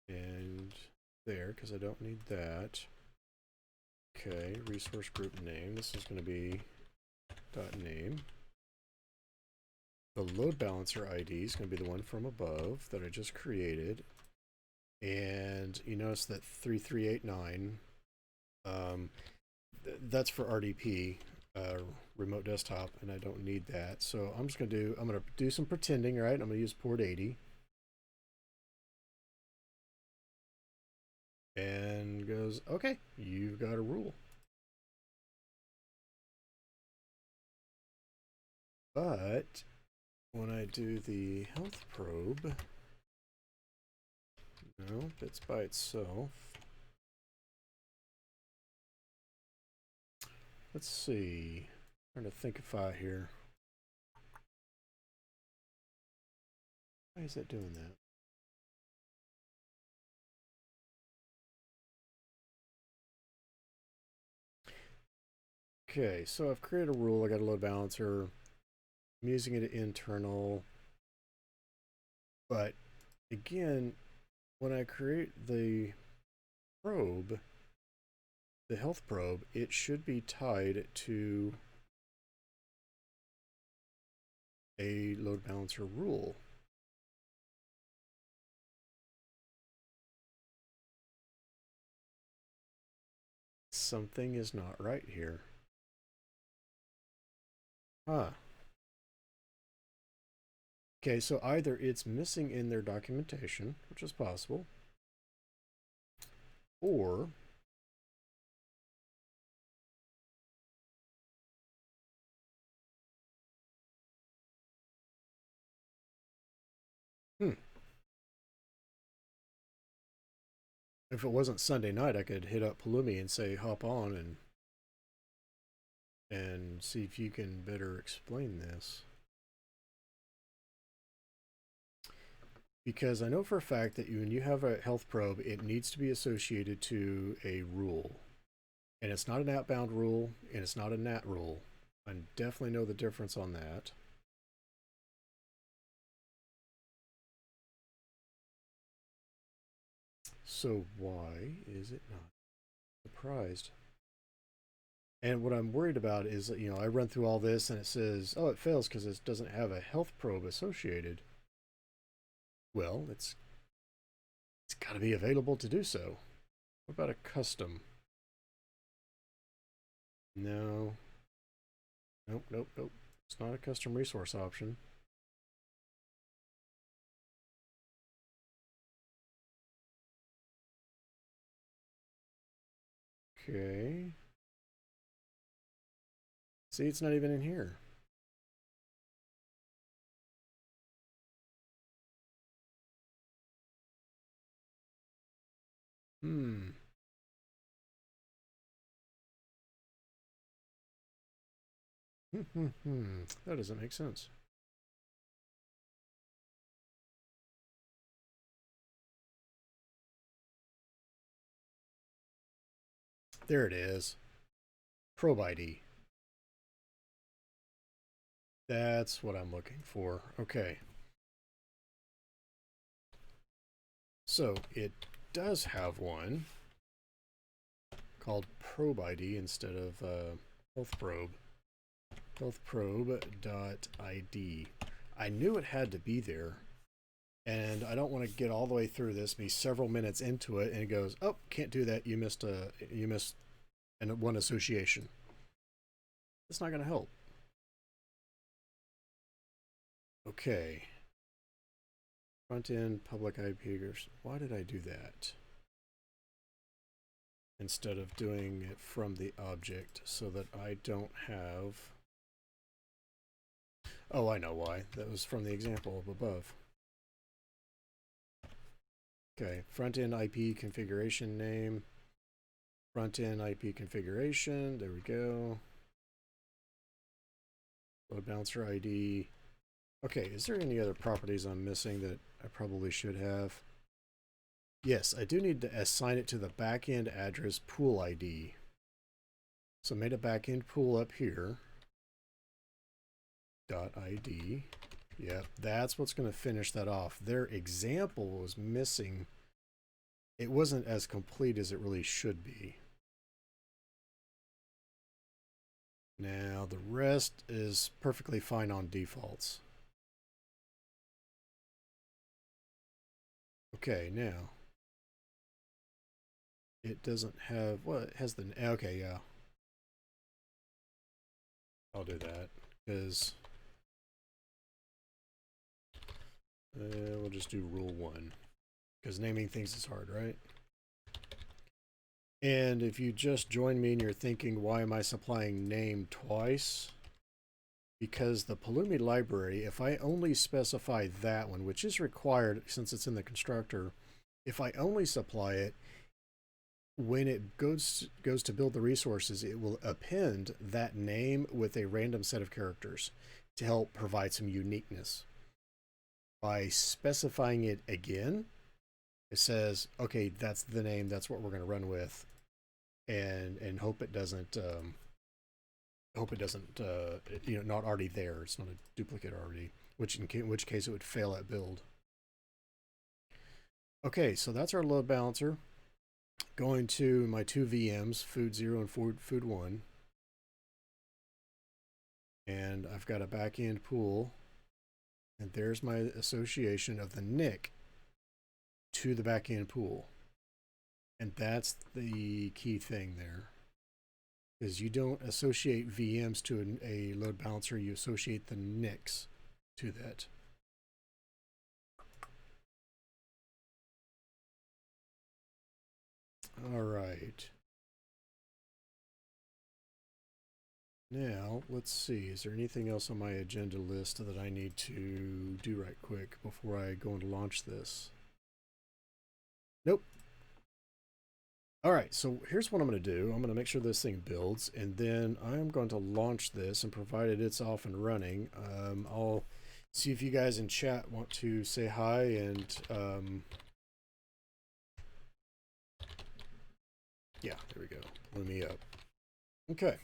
And there, because I don't need that. Okay, resource group name. This is going to be .name. The load balancer ID is going to be the one from above that I just created. And you notice that 3389, that's for RDP, remote desktop, and I don't need that. So I'm just going to do some pretending, right? I'm going to use port 80. And goes, okay, you've got a rule. But when I do the health probe, no, it's by itself. Let's see. I'm trying to think if I here. Why is that doing that? Okay, so I've created a rule. I got a load balancer. I'm using it internal. But again, when I create the probe, the health probe, it should be tied to a load balancer rule. Something is not right here. Huh. Okay, so either it's missing in their documentation, which is possible, or if it wasn't Sunday night, I could hit up Pulumi and say, hop on and see if you can better explain this. Because I know for a fact that when you have a health probe, it needs to be associated to a rule. And it's not an outbound rule, and it's not a NAT rule. I definitely know the difference on that. So why is it not surprised? And what I'm worried about is that, I run through all this and it says, oh, it fails because it doesn't have a health probe associated. Well, it's got to be available to do so. What about a custom? No. Nope, nope, nope. It's not a custom resource option. Okay. See, it's not even in here. Hmm. That doesn't make sense. There it is. Probe ID. That's what I'm looking for. Okay. So it does have one called probe ID instead of health probe. Health probe.id. I knew it had to be there, and I don't want to get all the way through this, be several minutes into it, and it goes, oh, can't do that. You missed one association. It's not going to help. Okay. Front end public IP address. Why did I do that? Instead of doing it from the object so that I don't have... Oh, I know why. That was from the example of above. Okay, front end IP configuration name. Front end IP configuration. There we go. Load balancer ID. Okay, is there any other properties I'm missing that I probably should have? Yes, I do need to assign it to the backend address pool ID. So I made a backend pool up here. .id. Yep, that's what's going to finish that off. Their example was missing. It wasn't as complete as it really should be. Now the rest is perfectly fine on defaults. Okay, now it doesn't have, well, it has the, okay, yeah. I'll do that because we'll just do rule 1 because naming things is hard, right? And if you just join me and you're thinking, why am I supplying name twice? Because the Pulumi library, if I only specify that one, which is required since it's in the constructor, if I only supply it, when it goes to build the resources, it will append that name with a random set of characters to help provide some uniqueness. By specifying it again, it says, okay, that's the name, that's what we're going to run with, and hope it doesn't not already there. It's not a duplicate already, in which case it would fail at build. Okay, so that's our load balancer. Going to my 2 VMs, food 0 and food 1. And I've got a backend pool. And there's my association of the NIC to the backend pool. And that's the key thing there. Is you don't associate VMs to a load balancer, you associate the NICs to that. All right. Now, let's see. Is there anything else on my agenda list that I need to do right quick before I go and launch this? Nope. All right, so here's what I'm going to do. I'm going to make sure this thing builds, and then I'm going to launch this, and provided it's off and running, I'll see if you guys in chat want to say hi and yeah, there we go. Let me up. Okay.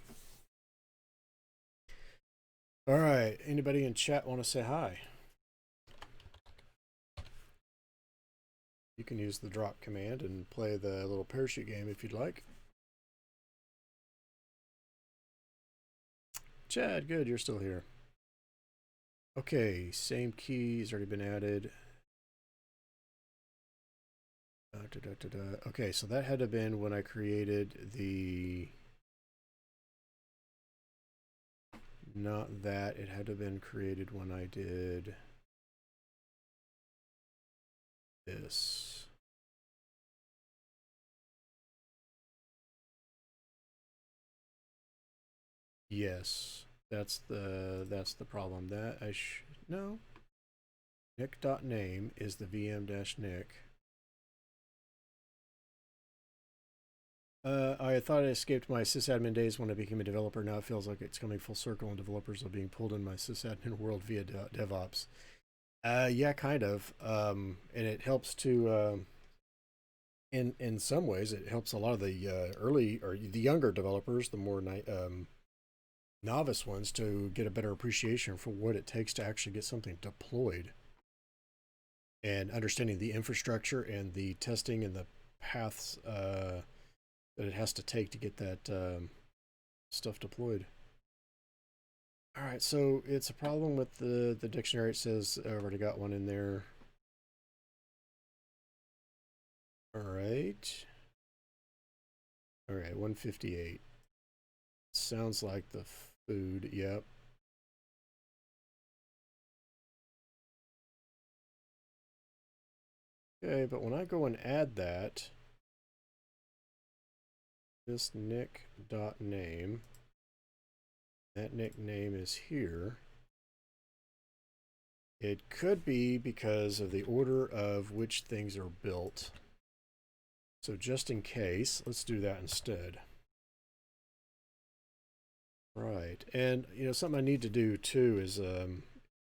All right. Anybody in chat want to say hi? You can use the drop command and play the little parachute game if you'd like. Chad, good, you're still here. Okay, same key has already been added. Okay, so that had to have been when I created the... Not that, it had to have been created when I did this. Yes, that's the problem. That I no. Nick.name is the VM-nick. I thought I escaped my sysadmin days when I became a developer. Now it feels like it's coming full circle and developers are being pulled in my sysadmin world via DevOps. Yeah, kind of. And it helps to, in some ways, it helps a lot of the early or the younger developers, the more novice ones, to get a better appreciation for what it takes to actually get something deployed. And understanding the infrastructure and the testing and the paths that it has to take to get that stuff deployed. All right, so it's a problem with the dictionary. It says I already got one in there. All right. All right, 158. Sounds like the food, yep. Okay, but when I go and add that, this nick.name, that nickname is here. It could be because of the order of which things are built. So just in case, let's do that instead. Right, and you know, something I need to do too is,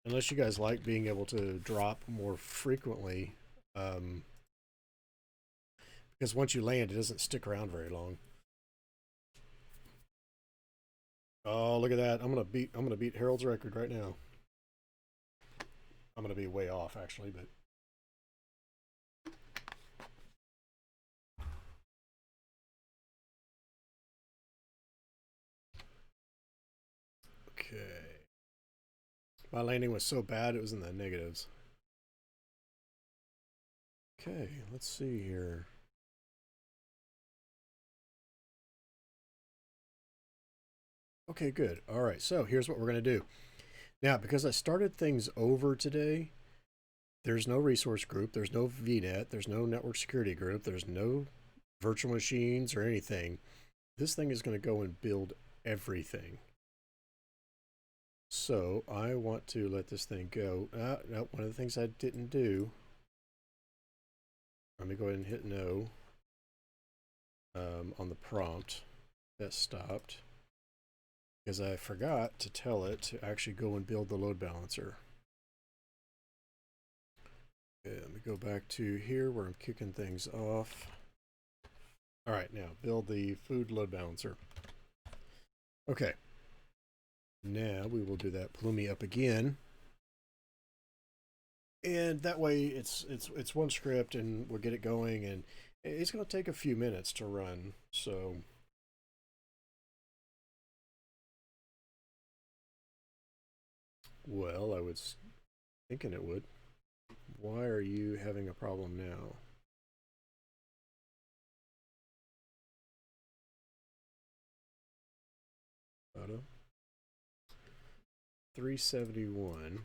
unless you guys like being able to drop more frequently, because once you land, it doesn't stick around very long. Oh, look at that! I'm gonna beat Harold's record right now. I'm gonna be way off actually, but okay. My landing was so bad it was in the negatives. Okay, let's see here. Okay, good. All right, so here's what we're gonna do. Now, because I started things over today, there's no resource group, there's no VNet, there's no network security group, there's no virtual machines or anything. This thing is going to go and build everything. So I want to let this thing go. No, one of the things I didn't do, let me go ahead and hit no on the prompt. That stopped because I forgot to tell it to actually go and build the load balancer. Okay, let me go back to here where I'm kicking things off. All right, now build the food load balancer. Okay. Now we will do that Pulumi up again. And that way it's one script and we'll get it going, and it's going to take a few minutes to run. So well, I was thinking it would. Why are you having a problem now? Auto 371.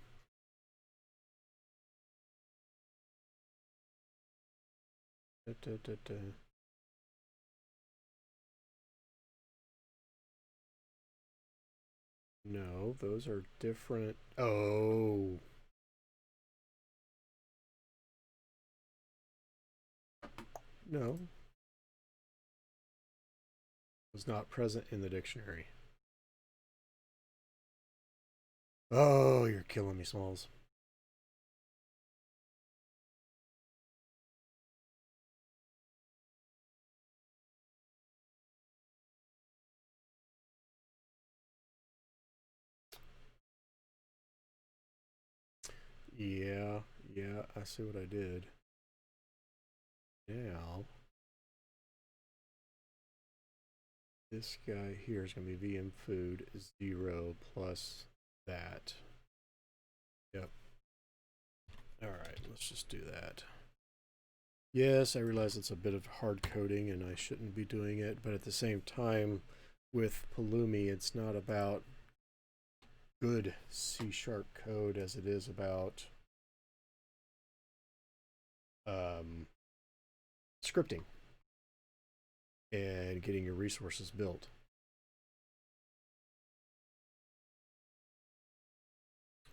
Da, da, da, da. No, those are different. Oh. No. Was not present in the dictionary. Oh, you're killing me, Smalls. Yeah, yeah, I see what I did. Now, this guy here is going to be VM food 0 plus that. Yep. All right, let's just do that. Yes, I realize it's a bit of hard coding and I shouldn't be doing it, but at the same time, with Pulumi, it's not about good C# code as it is about scripting and getting your resources built.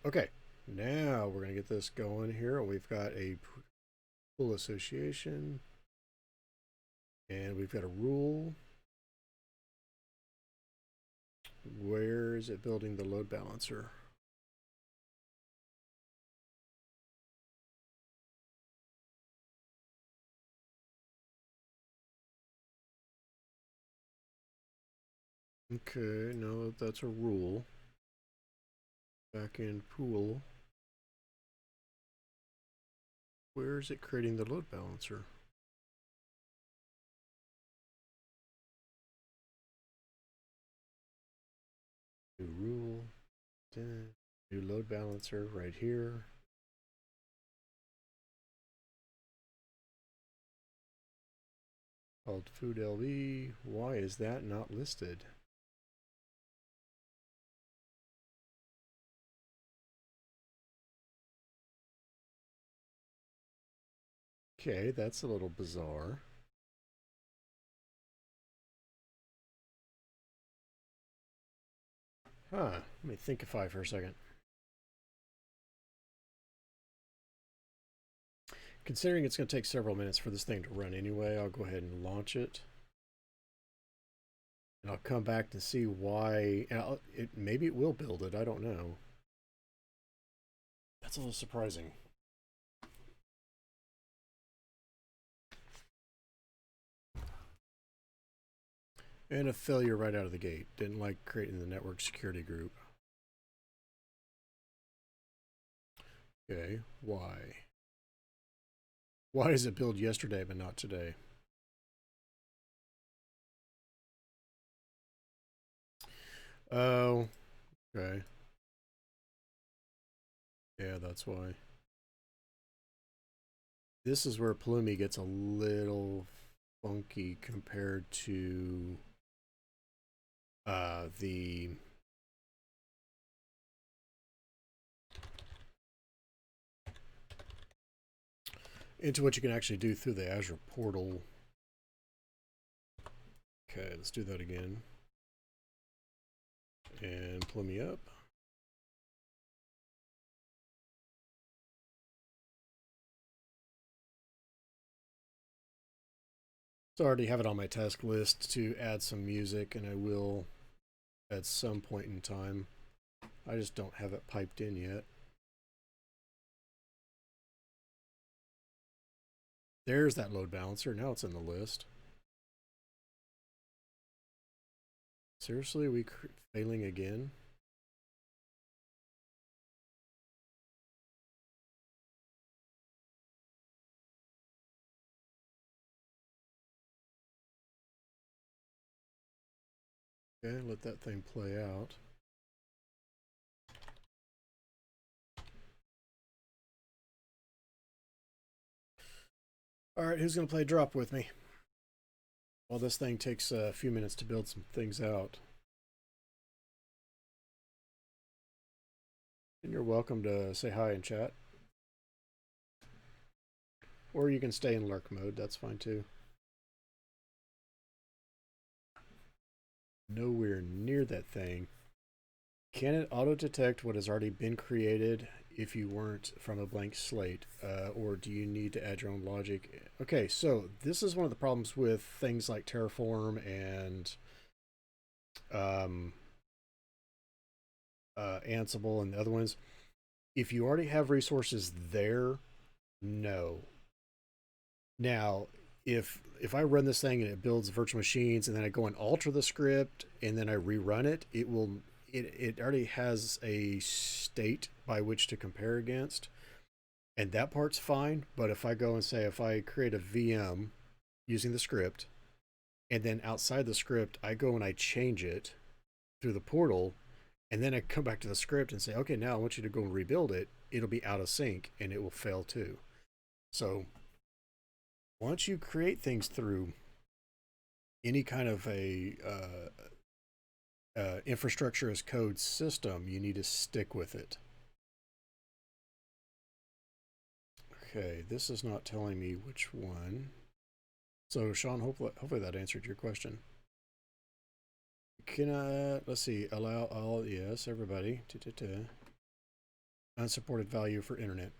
Okay, now we're going to get this going here. We've got a pool association and we've got a rule. Where is it building the load balancer? Okay, now that's a rule. Back in pool. Where is it creating the load balancer? New rule. New load balancer right here. Called food LV. Why is that not listed? Okay, that's a little bizarre. Huh, let me thinkify for a second. Considering it's going to take several minutes for this thing to run anyway, I'll go ahead and launch it. And I'll come back to see why. Maybe it will build it, I don't know. That's a little surprising. And a failure right out of the gate. Didn't like creating the network security group. Okay, why? Why does it build yesterday but not today? Oh, okay. Yeah, that's why. This is where Pulumi gets a little funky compared to the into what you can actually do through the Azure portal. Okay, let's do that again. And Pulumi up. So I already have it on my task list to add some music, and I will at some point in time. I just don't have it piped in yet. There's that load balancer. Now it's in the list. Seriously, are we failing again? Okay, let that thing play out. All right, who's going to play drop with me? Well, this thing takes a few minutes to build some things out. And you're welcome to say hi in chat. Or you can stay in lurk mode, that's fine too. Nowhere near that thing. Can it auto-detect what has already been created if you weren't from a blank slate? Or do you need to add your own logic? Okay, so this is one of the problems with things like Terraform and Ansible and the other ones. If you already have resources there, no. Now, if I run this thing and it builds virtual machines and then I go and alter the script and then I rerun it, it already has a state by which to compare against. And that part's fine, but if I go and say, if I create a VM using the script, and then outside the script, I go and I change it through the portal, and then I come back to the script and say, okay, now I want you to go and rebuild it, it'll be out of sync and it will fail too. So once you create things through any kind of a infrastructure as code system, you need to stick with it. Okay, this is not telling me which one. So Sean, hopefully that answered your question. Can I, let's see, allow all, yes, everybody. Unsupported value for internet.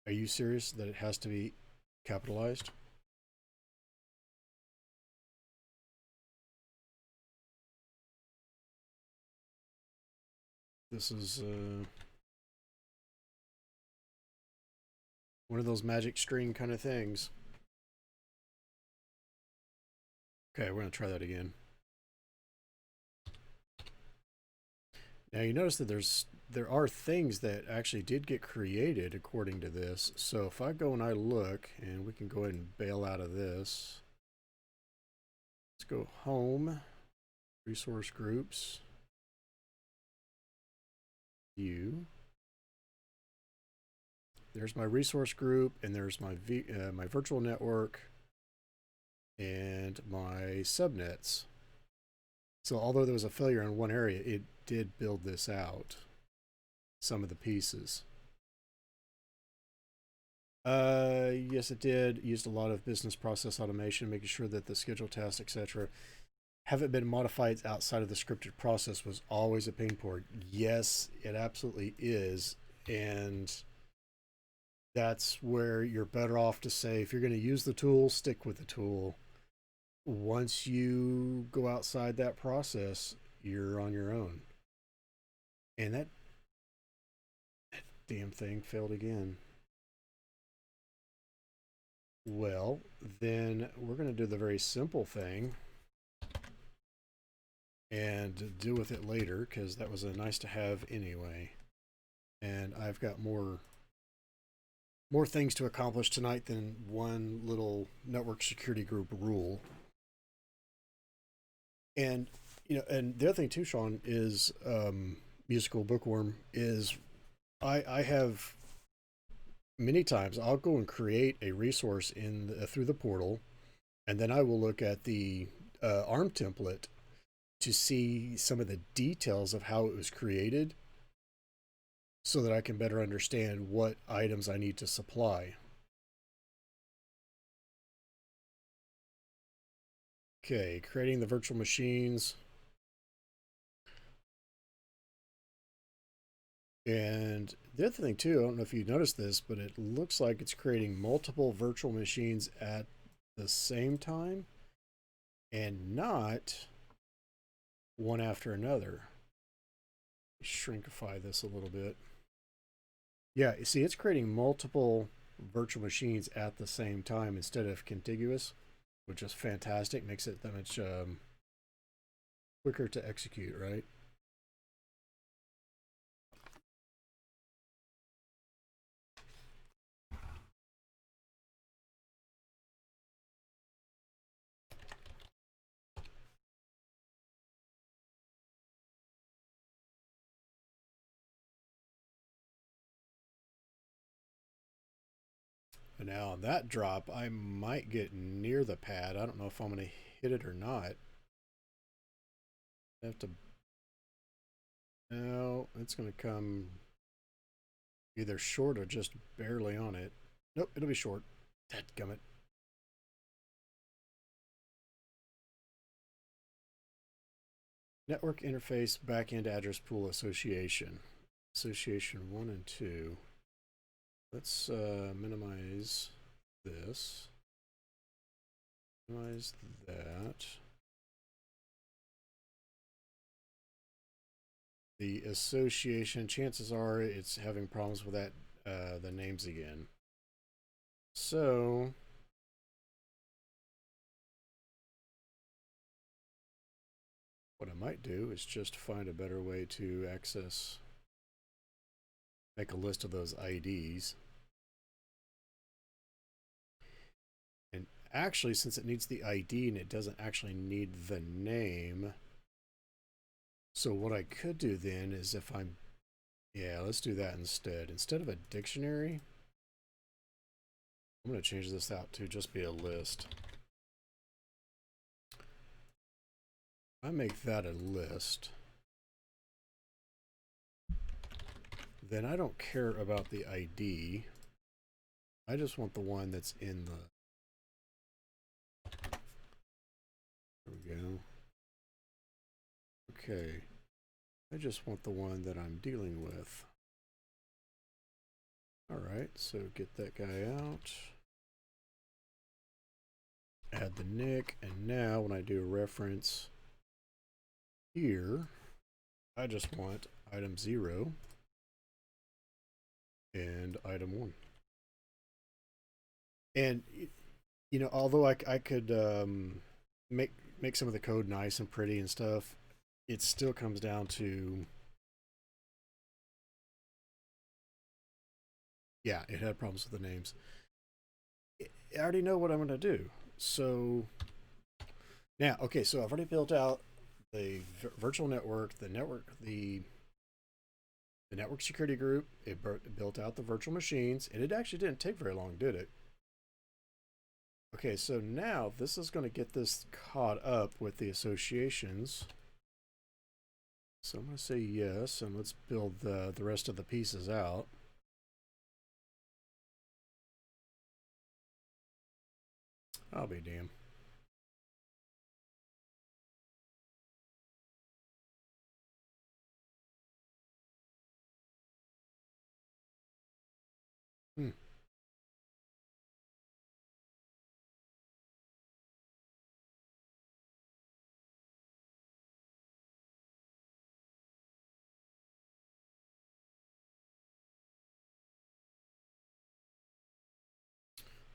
Are you serious that it has to be capitalized? This is one of those magic string kind of things. Okay, we're going to try that again. Now you notice that there are things that actually did get created according to this. So if I go and I look, and we can go ahead and bail out of this. Let's go home, resource groups, view. There's my resource group, and there's my my virtual network and my subnets. So although there was a failure in one area, it did build this out, some of the pieces. Yes, it did. Used a lot of business process automation, making sure that the schedule tasks, etc., haven't been modified outside of the scripted process was always a pain point. Yes, it absolutely is. And that's where you're better off to say, if you're going to use the tool, stick with the tool. Once you go outside that process, you're on your own. And that damn thing failed again. Well, then we're going to do the very simple thing and deal with it later, because that was a nice to have anyway. And I've got more things to accomplish tonight than one little network security group rule. And and the other thing too, Sean, is musical bookworm is I have many times I'll go and create a resource in through the portal, and then I will look at the ARM template to see some of the details of how it was created, so that I can better understand what items I need to supply. Okay, creating the virtual machines. And the other thing too, I don't know if you noticed this, but it looks like it's creating multiple virtual machines at the same time and not one after another. Shrinkify this a little bit. Yeah, you see, it's creating multiple virtual machines at the same time instead of contiguous, which is fantastic. Makes it that much quicker to execute, right? And now on that drop, I might get near the pad. I don't know if I'm going to hit it or not. I have to. No, it's going to come either short or just barely on it. Nope, it'll be short. Dadgummit. Network interface backend address pool association. Association 1 and 2. Let's minimize this. Minimize that. The association, chances are it's having problems with that, the names again. So what I might do is just find a better way to access, make a list of those IDs. actually, since it needs the ID and it doesn't actually need the name, so what I could do then is if I'm, yeah, let's do that instead. Instead of a dictionary, I'm going to change this out to just be a list. I make that a list. Then I don't care about the ID. I just want the one that's in the... There we go. Okay. I just want the one that I'm dealing with. Alright, so get that guy out. Add the nick, and now when I do a reference here, I just want item 0 and item 1. And, you know, although I could make some of the code nice and pretty and stuff, it still comes down to, yeah, it had problems with the names. I already know what I'm going to do. So now, okay, so I've already built out the virtual network, the network security group. It built out the virtual machines, and it actually didn't take very long, did it? Okay, so now this is going to get this caught up with the associations. So I'm going to say yes, and let's build the rest of the pieces out. I'll be damned.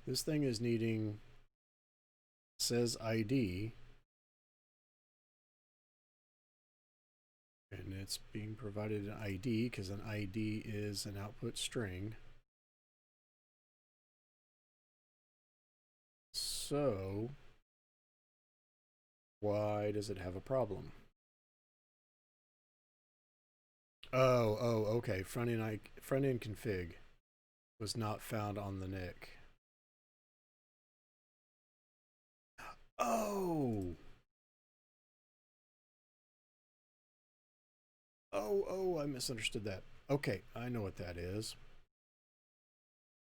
This thing is needing, says ID, and it's being provided an ID because an ID is an output string. So why does it have a problem? Oh, okay. Front end config was not found on the NIC. Oh. Oh, I misunderstood that. Okay, I know what that is.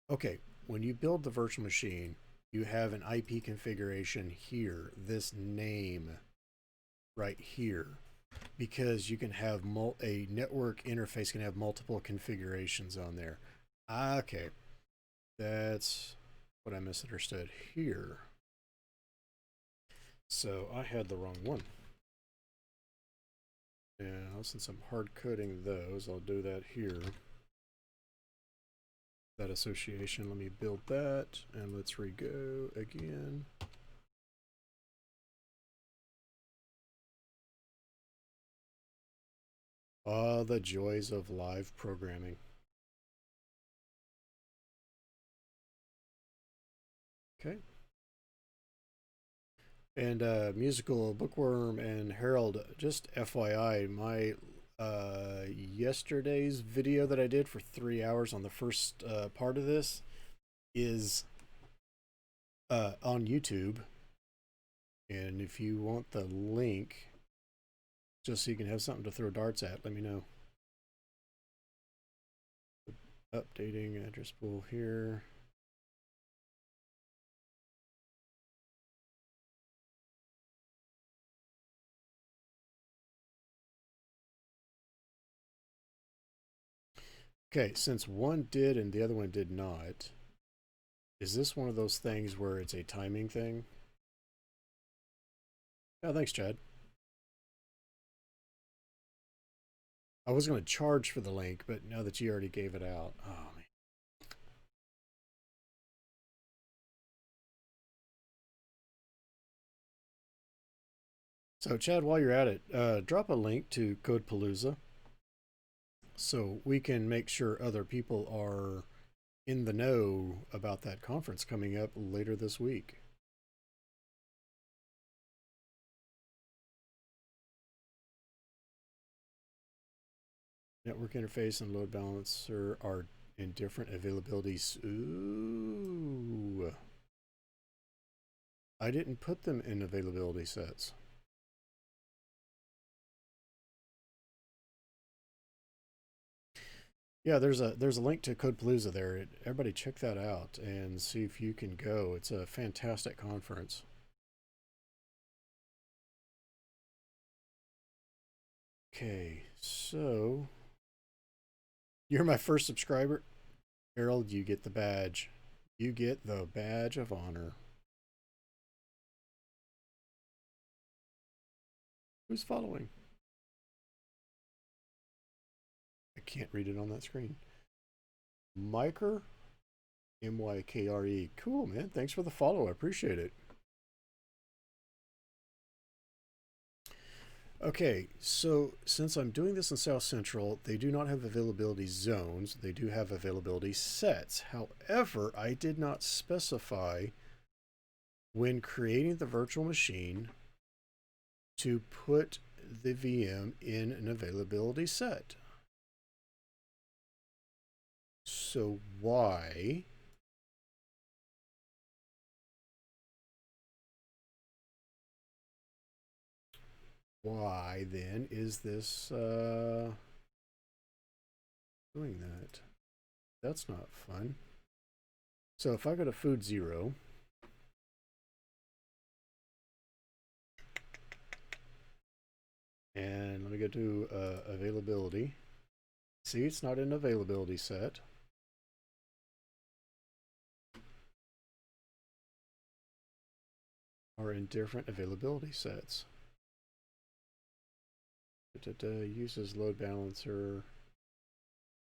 Okay, when you build the virtual machine, you have an IP configuration here, this name right here, because you can have a network interface can have multiple configurations on there. Okay, that's what I misunderstood here. So I had the wrong one. Now, since I'm hard coding those, I'll do that here. That association, let me build that, and let's re-go again. Ah, the joys of live programming. Okay. And Musical Bookworm and Harold, just FYI, my yesterday's video that I did for 3 hours on the first part of this is on YouTube. And if you want the link, just so you can have something to throw darts at, let me know. Updating address pool here. Okay, since one did and the other one did not, is this one of those things where it's a timing thing? Oh, thanks, Chad. I was going to charge for the link, but now that you already gave it out, oh man. So, Chad, while you're at it, drop a link to Codepalooza so we can make sure other people are in the know about that conference coming up later this week. Network interface and load balancer are in different availabilities. Ooh. I didn't put them in availability sets. Yeah, there's a link to CodePalooza there. Everybody check that out and see if you can go. It's a fantastic conference. Okay, so you're my first subscriber. Harold, you get the badge. You get the badge of honor. Who's following? I can't read it on that screen. Myker? M-Y-K-R-E. Cool, man. Thanks for the follow. I appreciate it. Okay, so since I'm doing this in South Central, they do not have availability zones. They do have availability sets. However, I did not specify when creating the virtual machine to put the VM in an availability set. So why then is this doing that? That's not fun. So if I go to food 0, and let me go to availability. See, it's not an availability set. Are in different availability sets. It uses load balancer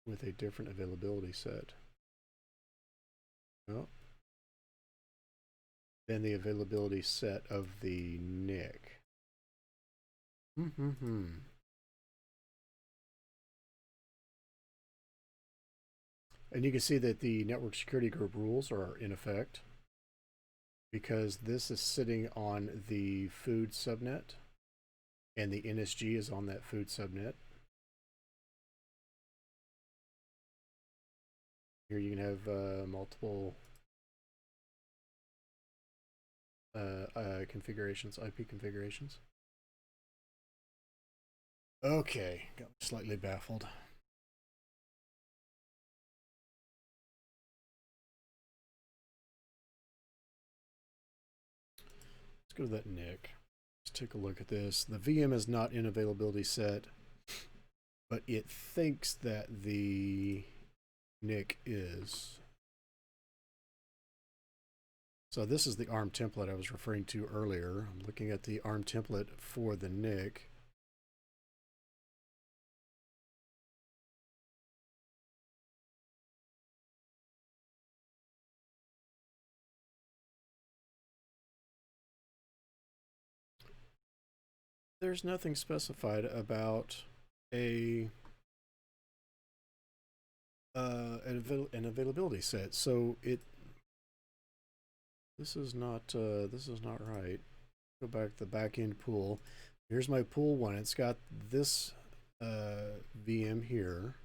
with a different availability set. Well, then the availability set of the NIC. And you can see that the network security group rules are in effect because this is sitting on the food subnet and the NSG is on that food subnet. Here you can have multiple configurations, IP configurations. Okay, got slightly baffled. Let's go to that NIC. Let's take a look at this. The VM is not in availability set, but it thinks that the NIC is. So this is the ARM template I was referring to earlier. I'm looking at the ARM template for the NIC. There's nothing specified about an availability set, so this is not right. Go back to the backend pool. Here's my pool one. It's got this VM here,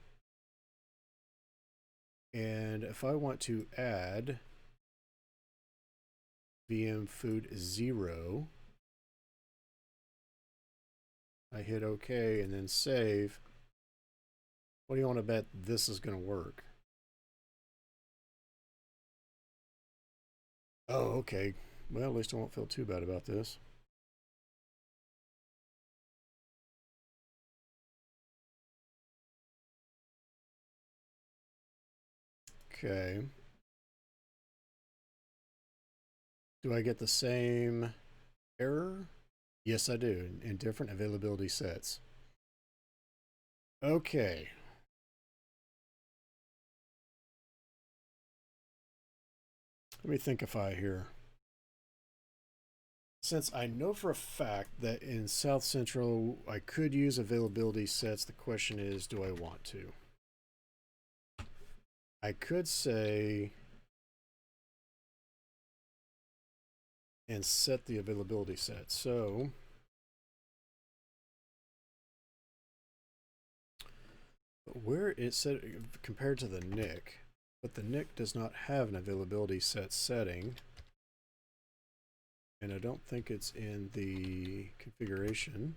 and if I want to add VM food 0, I hit OK and then save. What do you want to bet this is going to work? Oh, okay. Well, at least I won't feel too bad about this. Okay. Do I get the same error? Yes, I do, in different availability sets. Okay. Let me thinkify here. Since I know for a fact that in South Central I could use availability sets, the question is, do I want to? I could say and set the availability set. So Where it said compared to the NIC, but the NIC does not have an availability set setting, and I don't think it's in the configuration.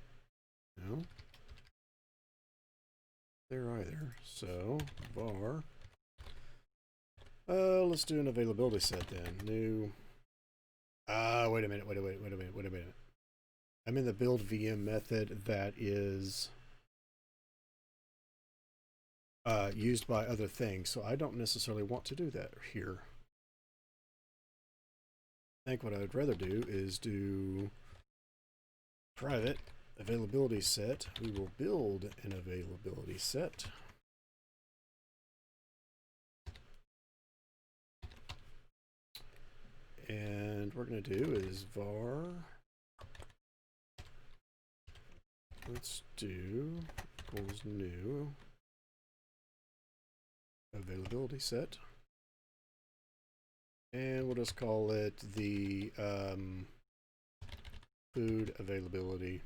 No, there either. So var. Let's do an availability set then. New. Wait a minute. Wait a minute. I'm in the build VM method that is used by other things, so I don't necessarily want to do that here. I think what I would rather do is do private availability set. We will build an availability set. And what we're going to do is var. Let's do equals new availability set. And we'll just call it the food availability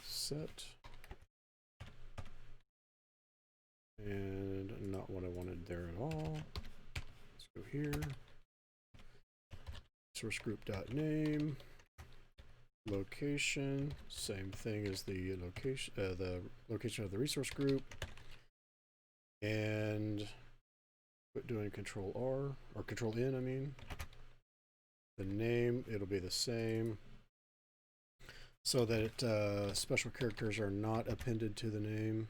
set. And not what I wanted there at all. Let's go here. Source group.name. Location. Same thing as the location of the resource group. And quit doing Control R or Control N, I mean. The name, it'll be the same. So that special characters are not appended to the name.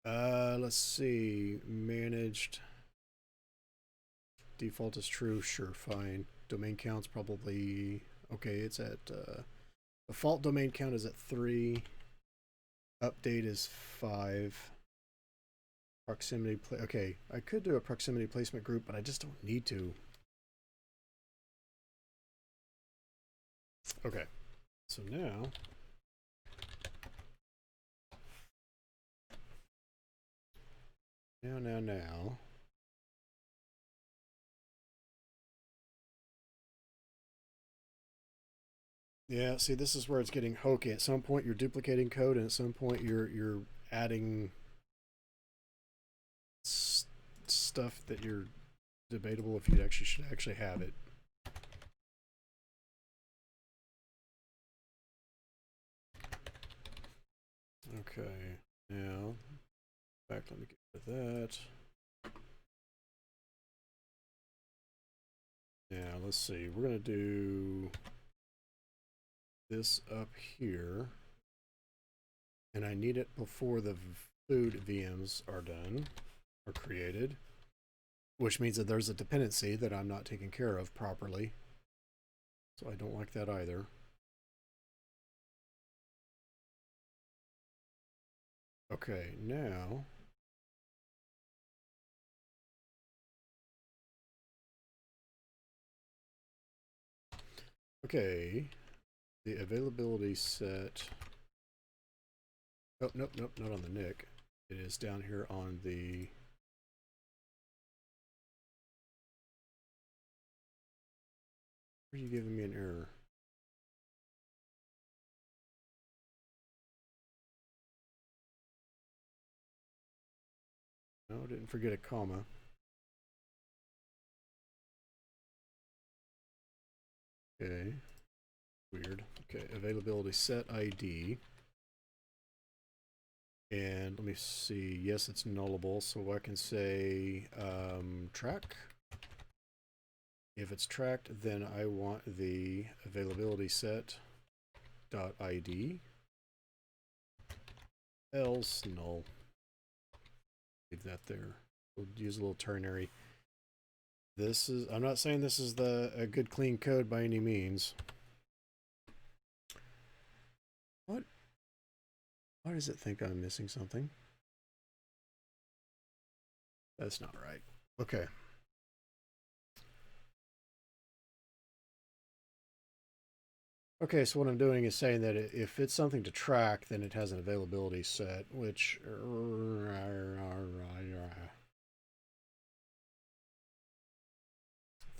Let's see. Managed. Default is true. Sure, fine. Domain count's probably okay. It's at default domain count is at 3. Update is 5. Proximity play. Okay, I could do a proximity placement group, but I just don't need to. Okay, so now. Now. Yeah, see, this is where it's getting hokey. At some point, you're duplicating code, and at some point, you're adding stuff that you're debatable if you actually should actually have it. Okay, now back. Let me get rid of that. Yeah, let's see. We're gonna do this up here, and I need it before the food VMs are done or created, which means that there's a dependency that I'm not taking care of properly, so I don't like that either. Okay, now okay, the availability set. Oh, nope, not on the NIC. It is down here on the. Are you giving me an error? No, I didn't forget a comma. Okay. Weird. Okay, availability set ID. And let me see. Yes, it's nullable, so I can say track. If it's tracked, then I want the availability set dot ID. Else null. Leave that there. We'll use a little ternary. This is. I'm not saying this is a good clean code by any means. What? Why does it think I'm missing something? That's not right. Okay. Okay, so what I'm doing is saying that if it's something to track, then it has an availability set, which I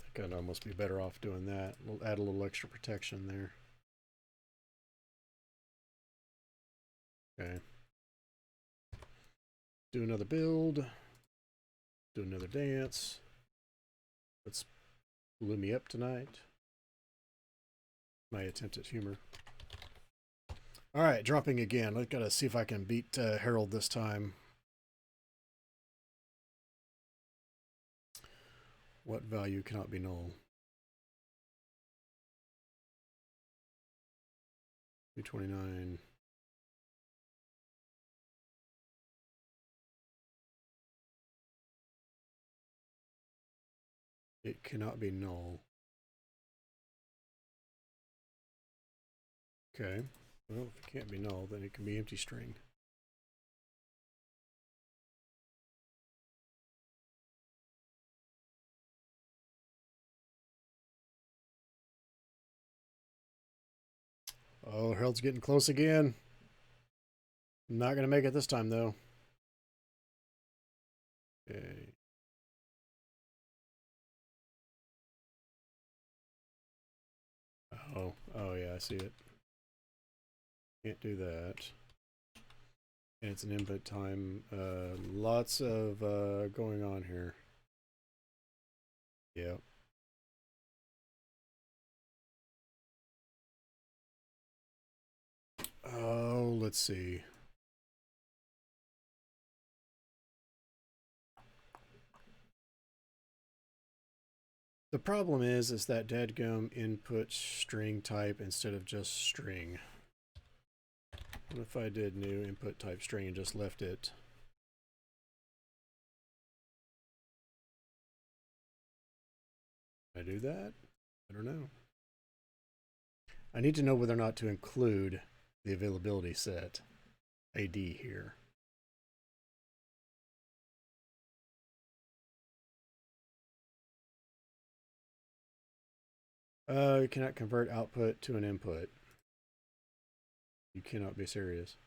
think I'd almost be better off doing that. We'll add a little extra protection there. Okay. Do another build. Do another dance. Let's Pulumi up tonight. My attempt at humor. All right, dropping again. I've got to see if I can beat Harold this time. What value cannot be null? 229. It cannot be null. Okay. Well, if it can't be null, then it can be empty string. Oh, Harold's getting close again. Not going to make it this time, though. Okay. Oh yeah, I see it. Can't do that. And it's an input time. Lots of going on here. Yep. Oh, let's see. The problem is that dadgum input string type instead of just string. What if I did new input type string and just left it? Can I do that? I don't know. I need to know whether or not to include the availability set ID here. You cannot convert output to an input. You cannot be serious.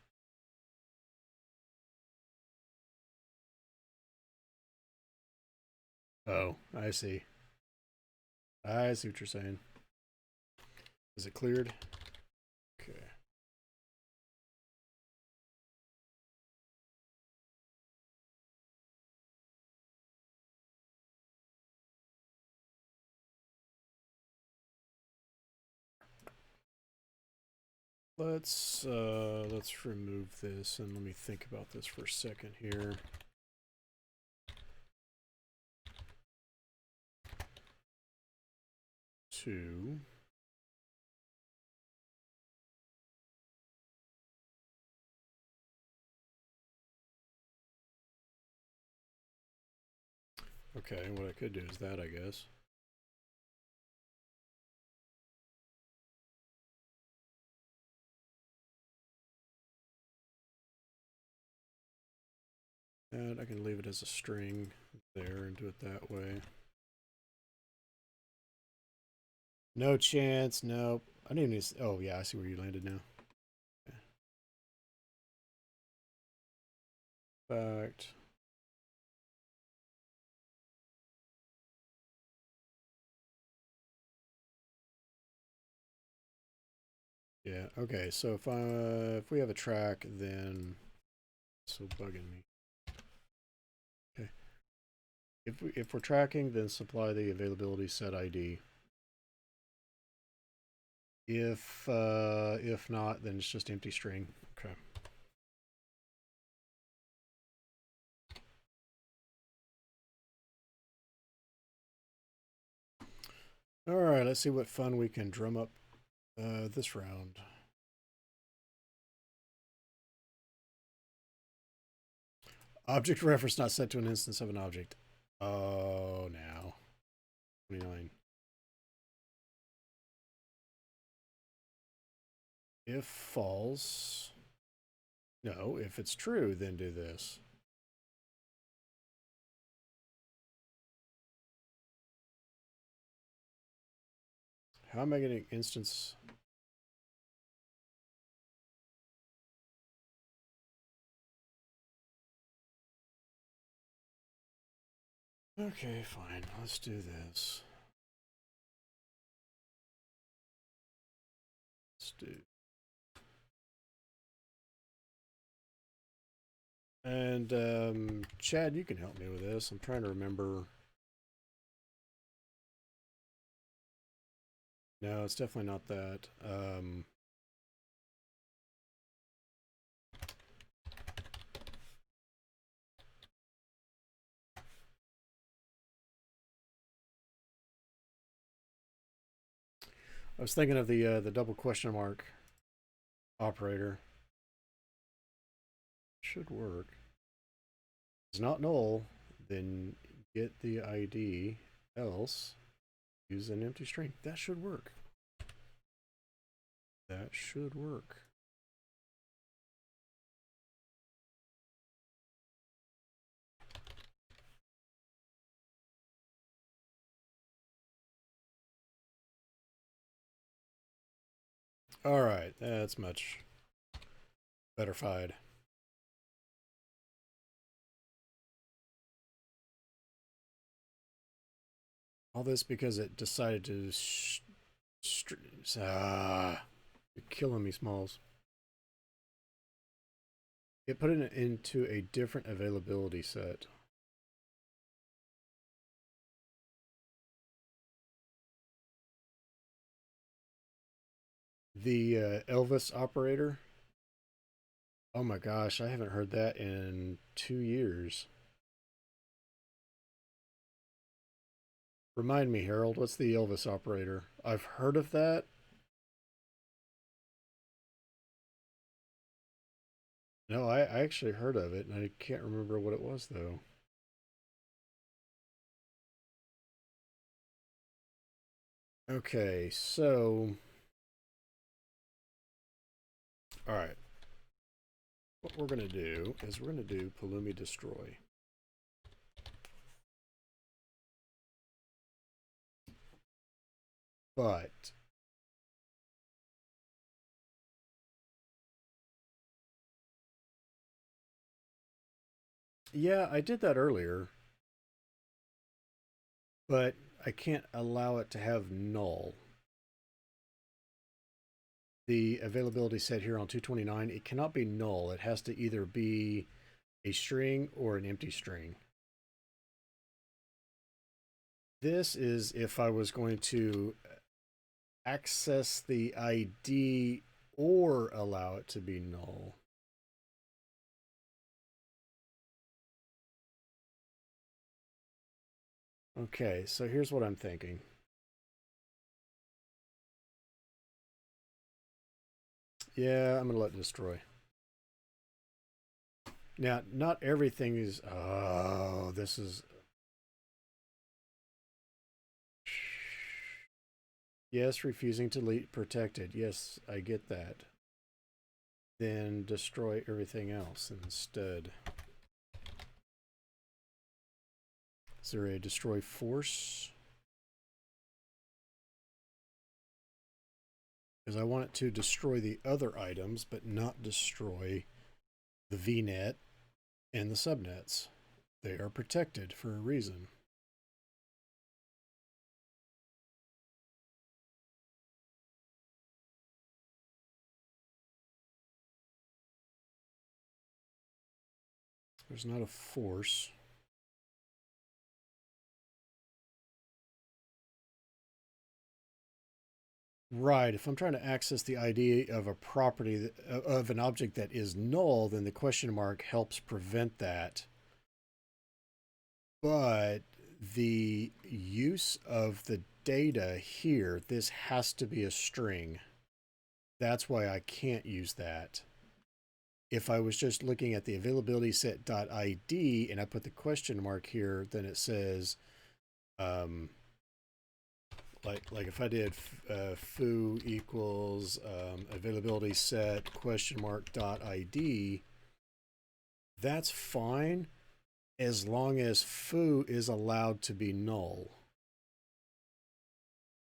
Oh, I see. I see what you're saying. Is it cleared? Okay. Let's remove this and let me think about this for a second here. Two. Okay, what I could do is that, I guess. And I can leave it as a string there and do it that way. No chance, nope. I didn't even, oh yeah, I see where you landed now. Okay. Fact. Yeah, okay, so if we have a track, then it's so bugging me. Okay. If we're tracking, then supply the availability set ID. If not, then it's just empty string. Okay. All right, let's see what fun we can drum up this round. Object reference not set to an instance of an object. Oh, now. 29. If false. No, if it's true, then do this. How am I getting instance? Okay, fine. Let's do this. Let's do And Chad, you can help me with this. I'm trying to remember. No, it's definitely not that. I was thinking of the double question mark operator. Should work. If it's not null, then get the ID, else use an empty string. That should work. That should work. All right, that's much betterfied. All this because it decided to you're killing me, Smalls. It put it into a different availability set. The Elvis operator. Oh my gosh, I haven't heard that in 2 years. Remind me, Harold, what's the Elvis operator? I've heard of that. No, I actually heard of it, and I can't remember what it was, though. Okay, so... Alright. What we're going to do is we're going to do Pulumi destroy. But... yeah, I did that earlier. But I can't allow it to have null. The availability set here on 229, it cannot be null. It has to either be a string or an empty string. This is if I was going to access the ID or allow it to be null. Okay, so here's what I'm thinking. Yeah, I'm going to let it destroy. Now, not everything is... oh, this is... yes, refusing to delete protected. Yes, I get that. Then destroy everything else instead. Is there a destroy force? Because I want it to destroy the other items, but not destroy the VNet and the subnets. They are protected for a reason. There's not a force. Right, if I'm trying to access the ID of a property, of an object that is null, then the question mark helps prevent that. But the use of the data here, this has to be a string. That's why I can't use that. If I was just looking at the availability set.id and I put the question mark here, then it says, like if I did foo equals availability set question mark dot ID, that's fine as long as foo is allowed to be null.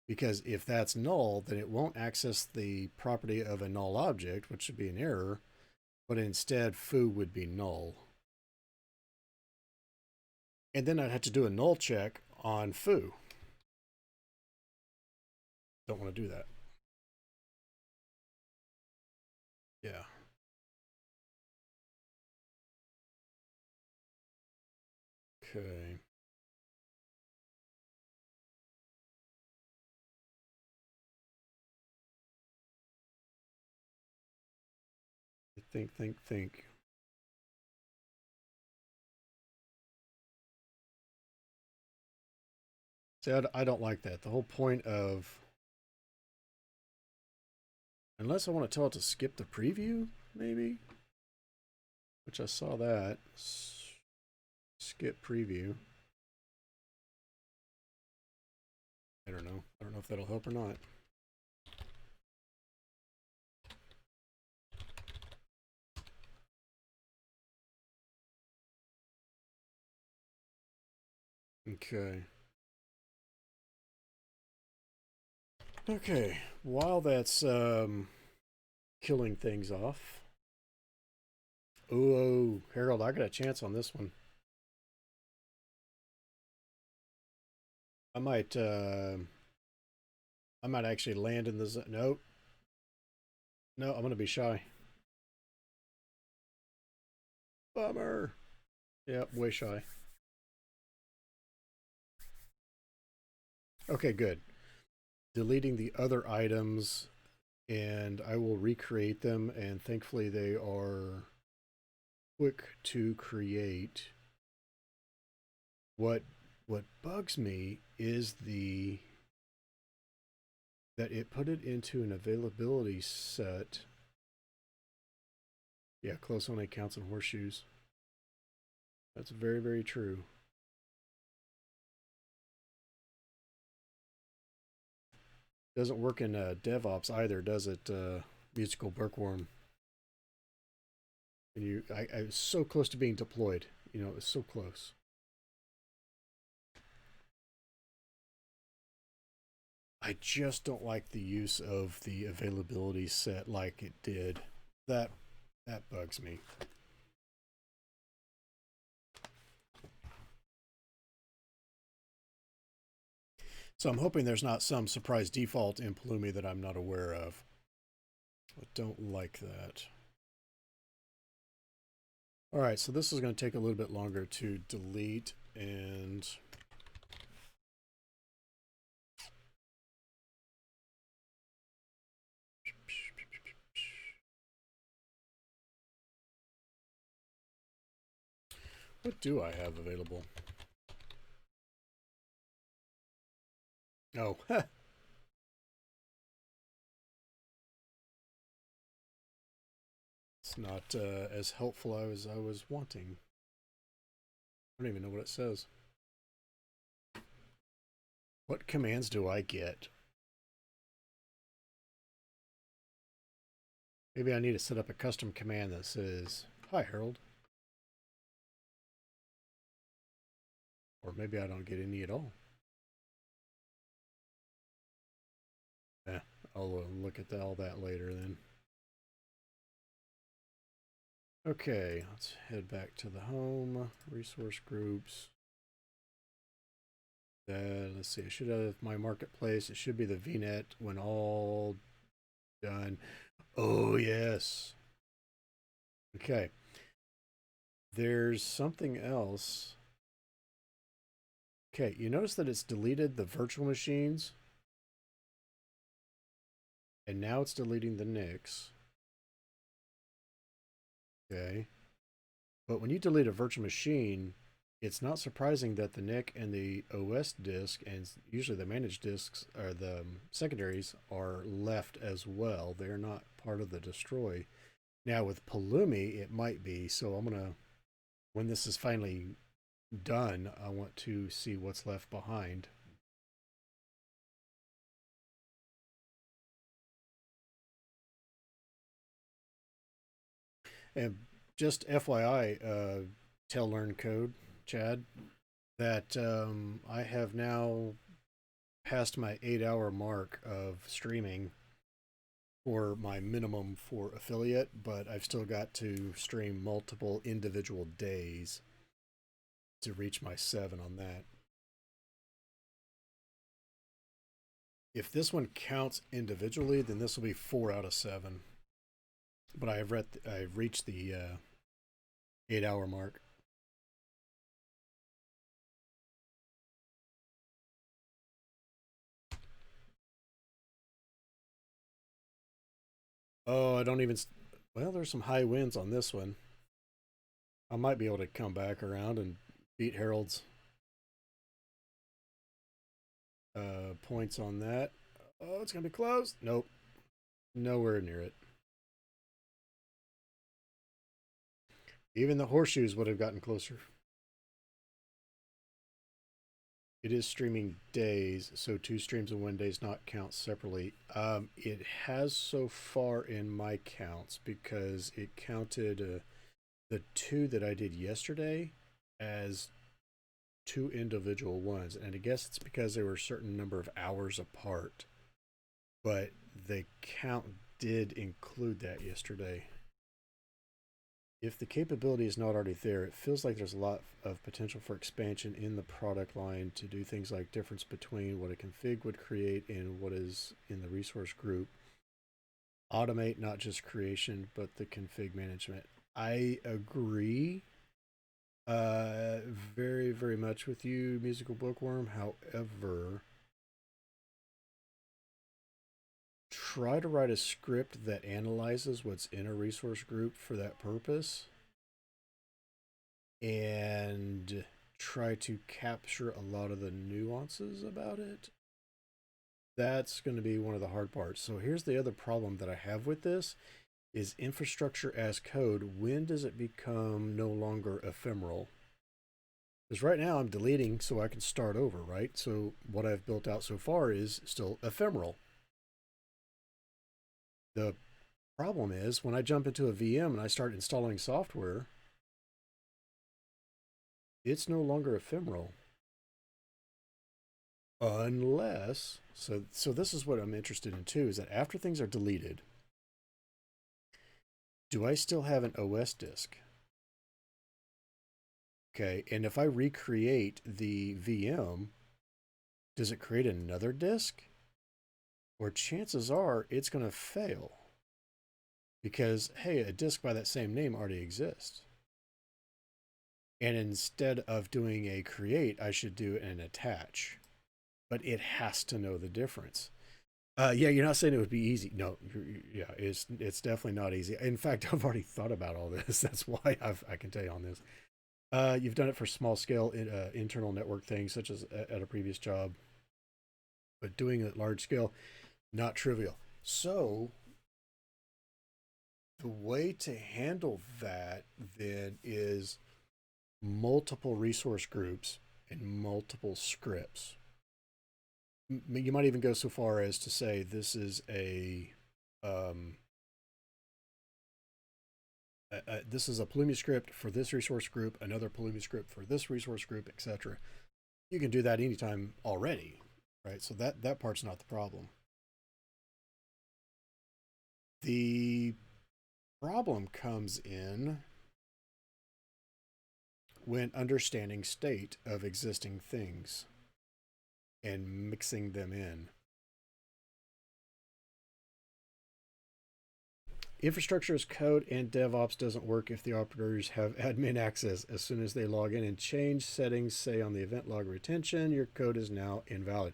Because if that's null, then it won't access the property of a null object, which should be an error, but instead foo would be null. And then I'd have to do a null check on foo. Don't want to do that. Yeah. Okay. Think. See, I don't like that. The whole point of, unless I want to tell it to skip the preview, maybe, which I saw that. Skip preview. I don't know. I don't know if that'll help or not. Okay. Okay. While that's killing things off. Oh, Harold, I got a chance on this one. I might actually land in the zone. Nope. No, I'm gonna be shy. Bummer. Yep, way shy. Okay, good. Deleting the other items, and I will recreate them, and thankfully they are quick to create. What bugs me is that it put it into an availability set. Yeah, close only counts in horseshoes. That's very, very true. Doesn't work in DevOps either, does it? Musical Bookworm. And I was so close to being deployed. You know, it was so close. I just don't like the use of the availability set like it did. That bugs me. So I'm hoping there's not some surprise default in Pulumi that I'm not aware of. I don't like that. All right, so this is going to take a little bit longer to delete, and what do I have available? Oh, it's not as helpful as I was wanting. I don't even know what it says. What commands do I get? Maybe I need to set up a custom command that says, "Hi, Harold." Or maybe I don't get any at all. Yeah, I'll look at all that later then. Okay, let's head back to the home, resource groups. Let's see, I should have my marketplace. It should be the VNet when all done. Oh, yes. Okay. There's something else. Okay, you notice that it's deleted the virtual machines, and now it's deleting the NICs. Okay. But when you delete a virtual machine, it's not surprising that the NIC and the OS disk, and usually the managed disks or the secondaries, are left as well. They're not part of the destroy. Now with Pulumi, it might be. So I'm gonna, when this is finally done, I want to see what's left behind. And just FYI, tell learn code, Chad, that I have now passed my 8-hour mark of streaming for my minimum for affiliate, but I've still got to stream multiple individual days to reach my 7 on that. If this one counts individually, then this will be 4 out of 7. But I've reached the 8-hour mark. Oh, I don't even. Well, there's some high winds on this one. I might be able to come back around and beat Harold's points on that. Oh, it's gonna be close. Nope, nowhere near it. Even the horseshoes would have gotten closer. It is streaming days, so two streams in one day does not count separately. It has so far in my counts because it counted the two that I did yesterday as two individual ones, and I guess it's because they were a certain number of hours apart. But the count did include that yesterday. If the capability is not already there, it feels like there's a lot of potential for expansion in the product line to do things like difference between what a config would create and what is in the resource group. Automate not just creation, but the config management. I agree very, very much with you, Musical Bookworm. However, try to write a script that analyzes what's in a resource group for that purpose and try to capture a lot of the nuances about it. That's going to be one of the hard parts. So here's the other problem that I have with this is infrastructure as code. When does it become no longer ephemeral? Because right now I'm deleting so I can start over, right? So what I've built out so far is still ephemeral. The problem is when I jump into a VM and I start installing software, it's no longer ephemeral. Unless, so this is what I'm interested in too, is that after things are deleted, do I still have an OS disk? Okay, and if I recreate the VM, does it create another disk? Or chances are it's going to fail because, hey, a disk by that same name already exists. And instead of doing a create, I should do an attach. But it has to know the difference. Yeah, you're not saying it would be easy. No, yeah, it's definitely not easy. In fact, I've already thought about all this. That's why I can tell you on this. You've done it for small scale internal network things, such as at a previous job, but doing it large scale, not trivial. So the way to handle that then is multiple resource groups and multiple scripts. You might even go so far as to say this is um, this is a Pulumi script for this resource group, another Pulumi script for this resource group, etc. You can do that anytime already, right? So that part's not the problem. The problem comes in when understanding state of existing things and mixing them in. Infrastructure as code and DevOps doesn't work if the operators have admin access. As soon as they log in and change settings, say on the event log retention, your code is now invalid.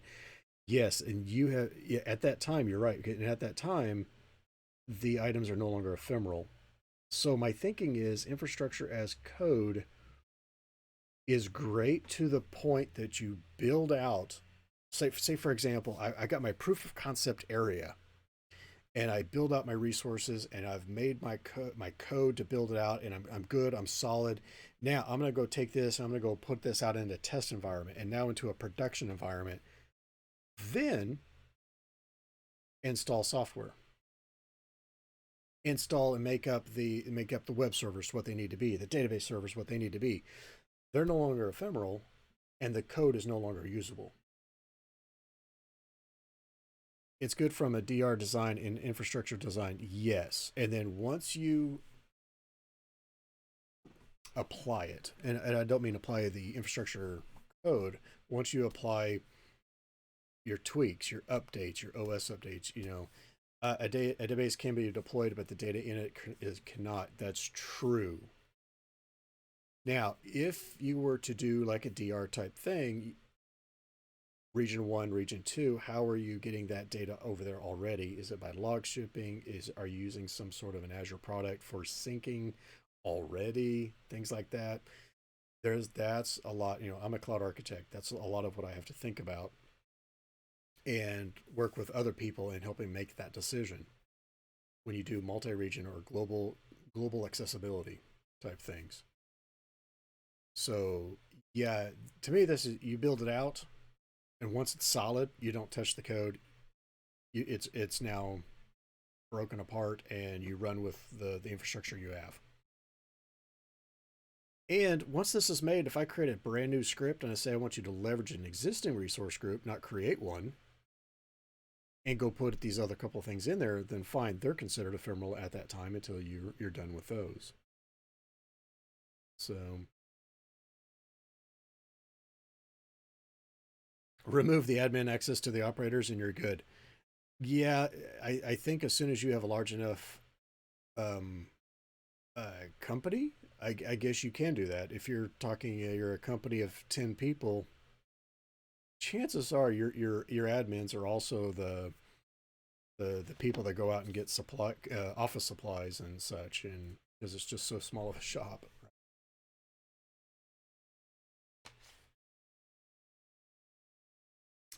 Yes, and you have, yeah, at that time, you're right. And at that time, the items are no longer ephemeral. So my thinking is infrastructure as code is great to the point that you build out. Say for example, I got my proof of concept area and I build out my resources and I've made my code to build it out and I'm good, I'm solid. Now I'm going to go take this and I'm going to go put this out into a test environment and now into a production environment. Then install software. Install and make up the web servers what they need to be, the database servers what they need to be. They're no longer ephemeral and the code is no longer usable. It's good from a DR design and infrastructure design, yes. And then once you apply it, and I don't mean apply the infrastructure code, once you apply your tweaks, your updates, your OS updates, a database can be deployed, but the data in it cannot. That's true. Now, if you were to do like a DR type thing, region 1, region 2, how are you getting that data over there already? Is it by log shipping? Are you using some sort of an Azure product for syncing already? Things like that. That's a lot, I'm a cloud architect. That's a lot of what I have to think about and work with other people in helping make that decision when you do multi-region or global accessibility type things. So yeah, to me, this is, you build it out, and once it's solid, you don't touch the code. It's now broken apart, and you run with the infrastructure you have. And once this is made, if I create a brand new script and I say I want you to leverage an existing resource group, not create one, and go put these other couple of things in there, then fine, they're considered ephemeral at that time until you're done with those. So remove the admin access to the operators and you're good. Yeah, I think as soon as you have a large enough um, company, I guess you can do that. If you're talking, you're a company of 10 people, chances are your admins are also the people that go out and get supply office supplies and such, and because it's just so small of a shop.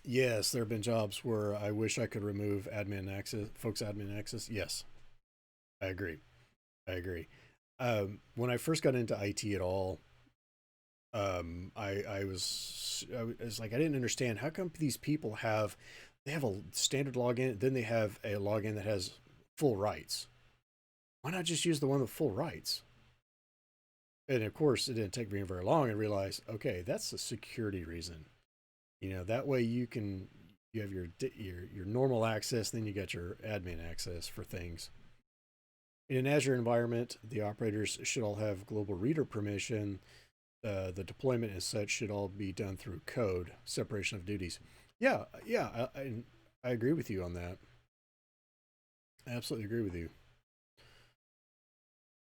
Yes, there have been jobs where I wish I could remove admin access, folks' admin access. Yes, I agree. I agree. When I first got into IT at all, I was like, I didn't understand how come these people they have a standard login, then they have a login that has full rights. Why not just use the one with full rights? And of course, it didn't take me very long and realize, okay, that's a security reason. That way you have your normal access, then you got your admin access for things. In an Azure environment, the operators should all have global reader permission. The deployment and such should all be done through code, separation of duties. Yeah, yeah, I agree with you on that. I absolutely agree with you.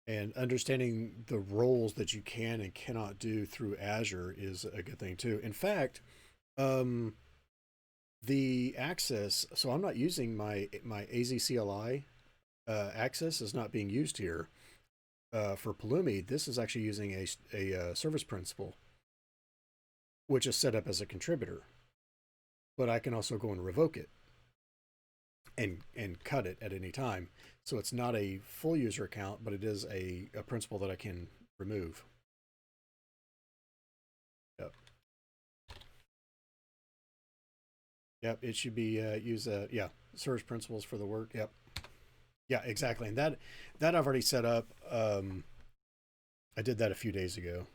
And understanding the roles that you can and cannot do through Azure is a good thing too. In fact, um, the access. So I'm not using my AZCLI access is not being used here for Pulumi. This is actually using a service principal, which is set up as a contributor. But I can also go and revoke it and cut it at any time. So it's not a full user account, but it is a principal that I can remove. Yep. Yep. It should be use yeah, service principals for the work. Yep. Yeah, exactly. And that I've already set up. I did that a few days ago.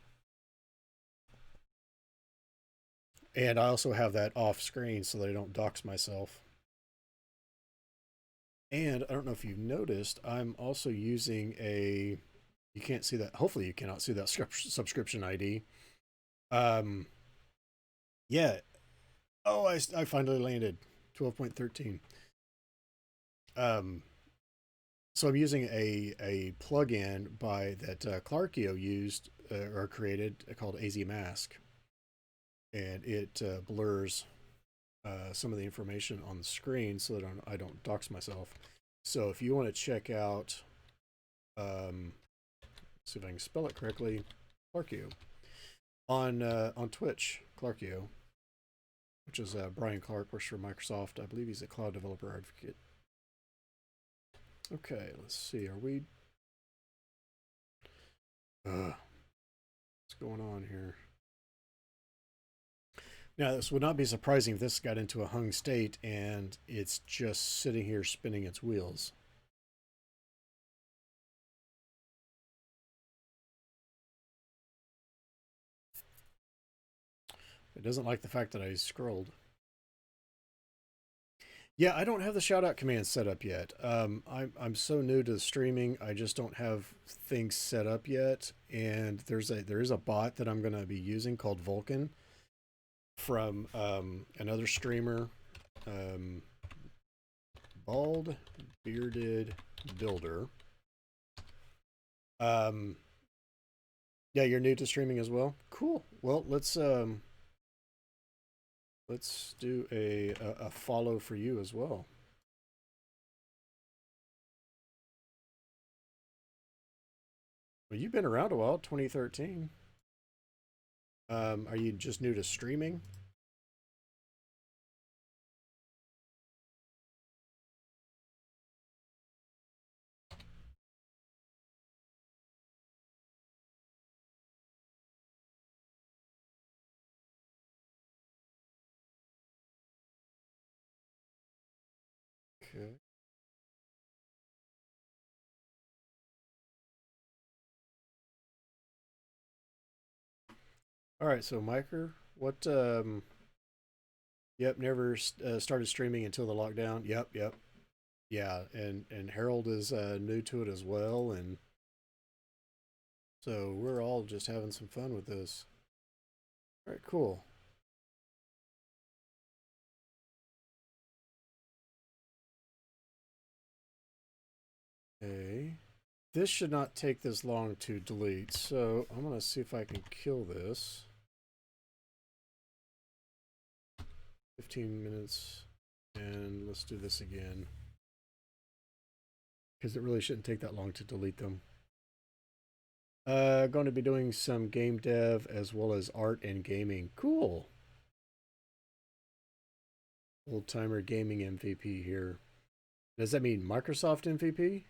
And I also have that off screen so that I don't dox myself. And I don't know if you've noticed, I'm also using you can't see that. Hopefully you cannot see that subscription ID. Um, yeah. Oh, I finally landed 12.13. Um, so I'm using a plugin by that Clarkio used or created called AZ Mask, and it blurs some of the information on the screen so that I don't dox myself. So if you want to check out, see if I can spell it correctly, Clarkio on Twitch, Clarkio, which is Brian Clark, works for Microsoft. I believe he's a cloud developer advocate. Okay, let's see. Are we? What's going on here? Now, this would not be surprising if this got into a hung state and it's just sitting here spinning its wheels. It doesn't like the fact that I scrolled. Yeah, I don't have the shout out command set up yet. I'm so new to the streaming. I just don't have things set up yet. And there is a bot that I'm going to be using called Vulcan from another streamer, um, Bald Bearded Builder. Yeah, you're new to streaming as well. Cool. Well, let's do a follow for you as well. Well, you've been around a while, 2013. Are you just new to streaming? Okay. All right, so Miker, what yep, never started streaming until the lockdown. Yep, yep. Yeah, and Harold is new to it as well, and so we're all just having some fun with this. All right, cool. Okay. This should not take this long to delete, so I'm going to see if I can kill this. 15 minutes, and let's do this again. Because it really shouldn't take that long to delete them. Going to be doing some game dev as well as art and gaming. Cool. Old timer gaming MVP here. Does that mean Microsoft MVP?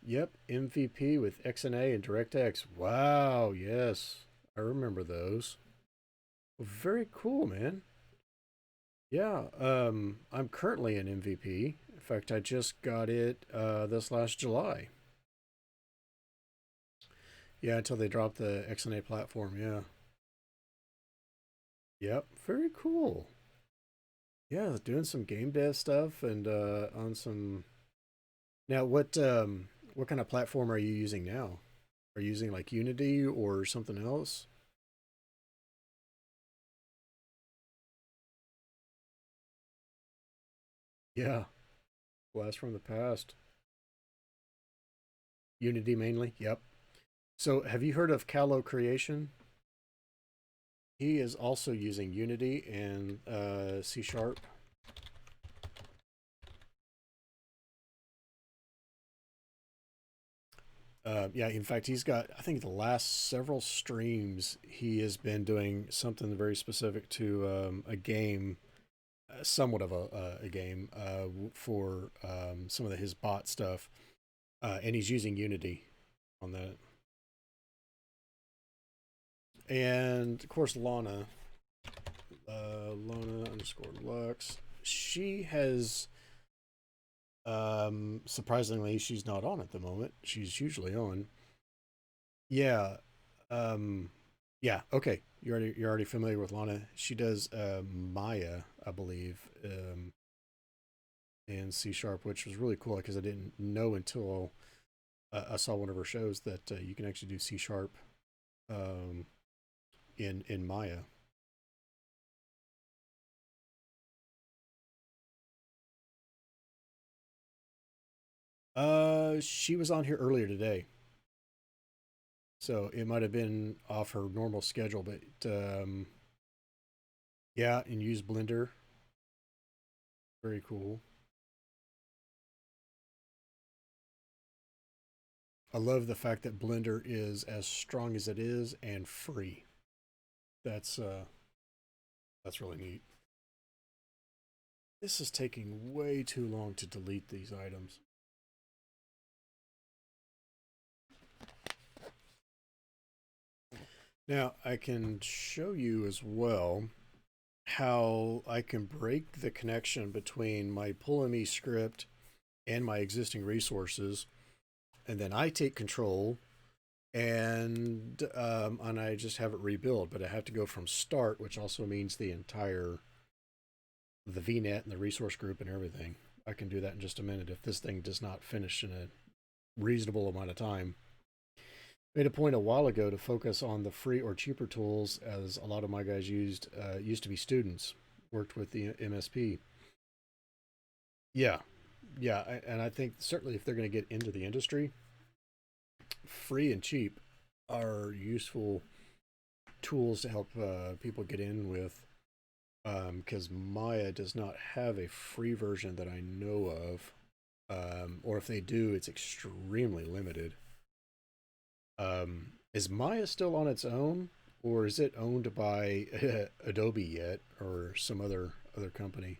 Yep, MVP with XNA and DirectX. Wow, yes. I remember those. Well, very cool, man. Yeah, I'm currently an MVP. In fact, I just got it this last July. Yeah, until they dropped the XNA platform, yeah. Yep, very cool. Yeah, doing some game dev stuff and on some. Now, what kind of platform are you using now? Are you using like Unity or something else? Yeah, blast from the past. Unity mainly. Yep. So, have you heard of Callow Creation? He is also using Unity and C Sharp. Yeah, in fact, he's got, I think the last several streams, he has been doing something very specific to a game, somewhat of a game for some of his bot stuff. And he's using Unity on that. And of course, Lana underscore Lux, she has, surprisingly, she's not on at the moment. She's usually on. Yeah. Um, yeah. Okay. You're already familiar with Lana. She does Maya, I believe, in C Sharp, which was really cool because I didn't know until I saw one of her shows that you can actually do C Sharp um, in Maya. She was on here earlier today, so it might have been off her normal schedule, but yeah, and use Blender. Very cool. I love the fact that Blender is as strong as it is and free. That's uh that's really neat. This is taking way too long to delete these items. Now, I can show you as well how I can break the connection between my Pulumi script and my existing resources, and then I take control and I just have it rebuild. But I have to go from start, which also means the VNet and the resource group and everything. I can do that in just a minute if this thing does not finish in a reasonable amount of time. Made a point a while ago to focus on the free or cheaper tools, as a lot of my guys used to be students, worked with the MSP. Yeah, yeah, and I think certainly if they're going to get into the industry, free and cheap are useful tools to help people get in with. Because Maya does not have a free version that I know of, or if they do, it's extremely limited. Is Maya still on its own, or is it owned by Adobe yet, or some other company?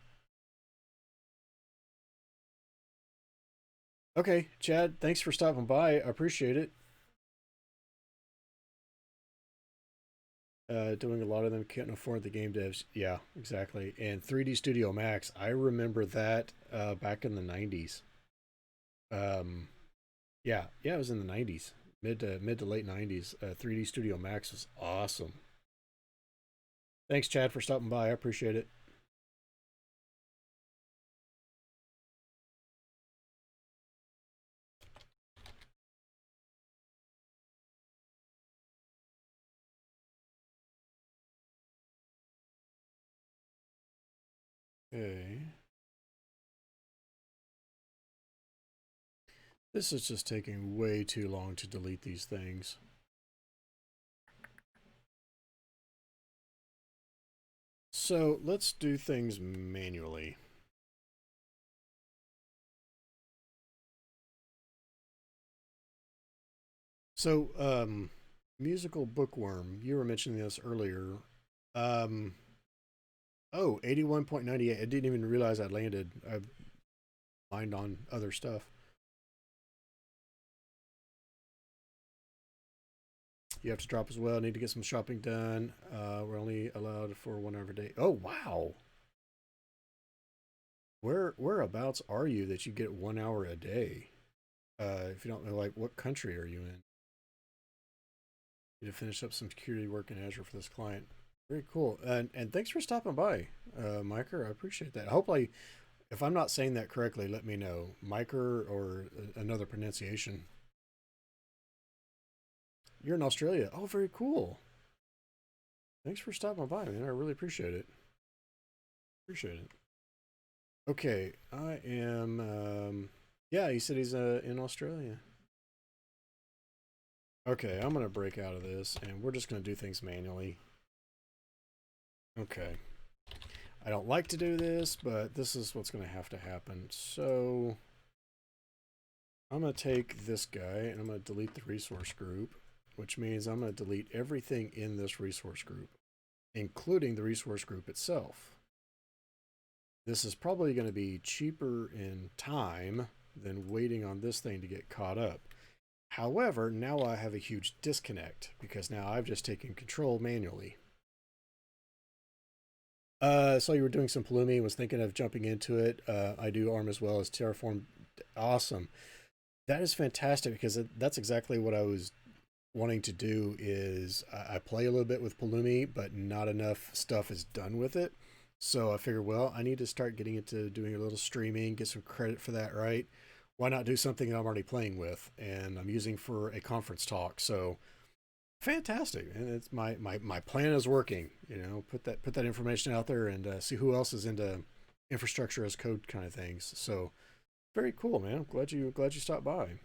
Okay, Chad, thanks for stopping by. I appreciate it. Doing a lot of them can't afford the game devs. Yeah, exactly. And 3D Studio Max, I remember that back in the 90s. Um, yeah, yeah, it was in the 90s, mid to late 90s. 3D Studio Max was awesome. Thanks, Chad, for stopping by. I appreciate it. Okay. This is just taking way too long to delete these things. So let's do things manually. So, musical bookworm, you were mentioning this earlier. Um, oh, 81.98. I didn't even realize I landed. I mined on other stuff. You have to drop as well. Need to get some shopping done. We're only allowed for 1 hour a day. Oh, wow. Whereabouts are you that you get 1 hour a day? If you don't know, like, what country are you in? Need to finish up some security work in Azure for this client. Very cool. And thanks for stopping by, Miker. I appreciate that. Hopefully, if I'm not saying that correctly, let me know. Miker or another pronunciation. You're in Australia. Oh, very cool. Thanks for stopping by, man. I really appreciate it. Appreciate it. Okay, I am. Yeah, he said he's in Australia. Okay, I'm gonna break out of this, and we're just gonna do things manually. Okay. I don't like to do this, but this is what's gonna have to happen. So I'm gonna take this guy, and I'm gonna delete the resource group, which means I'm gonna delete everything in this resource group, including the resource group itself. This is probably going to be cheaper in time than waiting on this thing to get caught up. However, now I have a huge disconnect because now I've just taken control manually. So you were doing some Pulumi, was thinking of jumping into it. I do ARM as well as Terraform. Awesome. That is fantastic because that's exactly what I was wanting to do is I play a little bit with Pulumi, but not enough stuff is done with it. So I figured, well, I need to start getting into doing a little streaming, get some credit for that, right? Why not do something that I'm already playing with and I'm using for a conference talk? So fantastic, and it's my plan is working. You know, put that information out there and see who else is into infrastructure as code kind of things. So very cool, man. I'm glad you stopped by.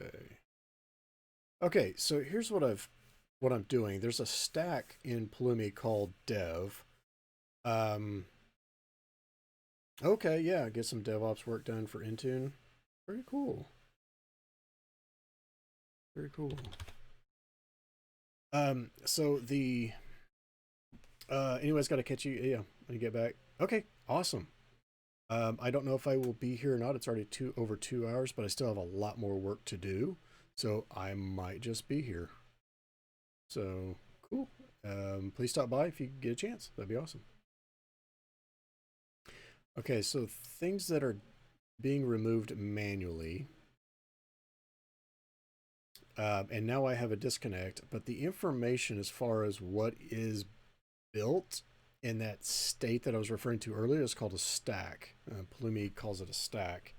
Okay. Okay, so here's what I'm doing. There's a stack in Pulumi called dev. Um, okay, yeah, get some DevOps work done for Intune. Very cool. Very cool. So the anyways, got to catch you. Yeah, when you get back. Okay, awesome. I don't know if I will be here or not. It's already over 2 hours, but I still have a lot more work to do, so I might just be here. So cool. Please stop by if you get a chance. That'd be awesome. Okay, so things that are being removed manually. And now I have a disconnect, but the information as far as what is built in that state that I was referring to earlier is called a stack. Pulumi calls it a stack.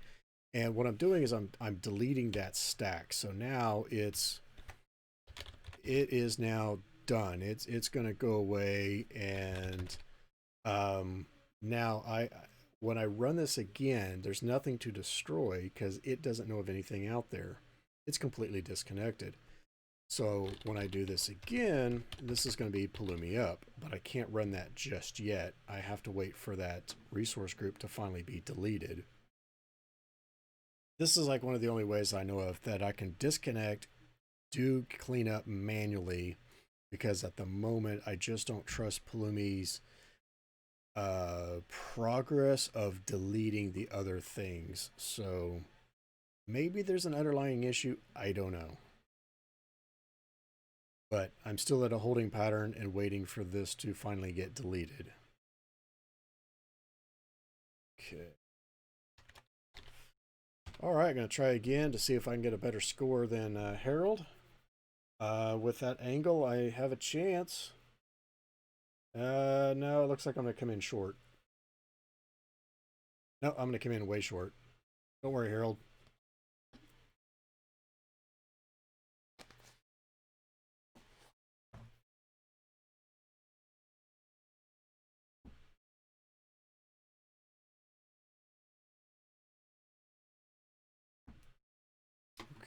And what I'm doing is I'm deleting that stack. So now it is now done. It's going to go away. And now when I run this again, there's nothing to destroy because it doesn't know of anything out there. It's completely disconnected. So when I do this again, this is going to be Pulumi up, but I can't run that just yet. I have to wait for that resource group to finally be deleted. This is like one of the only ways I know of that I can disconnect, do cleanup manually, because at the moment I just don't trust Pulumi's progress of deleting the other things. So maybe there's an underlying issue. I don't know. But I'm still at a holding pattern and waiting for this to finally get deleted. Okay. All right, I'm going to try again to see if I can get a better score than Harold. With that angle, I have a chance. No, it looks like I'm going to come in short. No, I'm going to come in way short. Don't worry, Harold.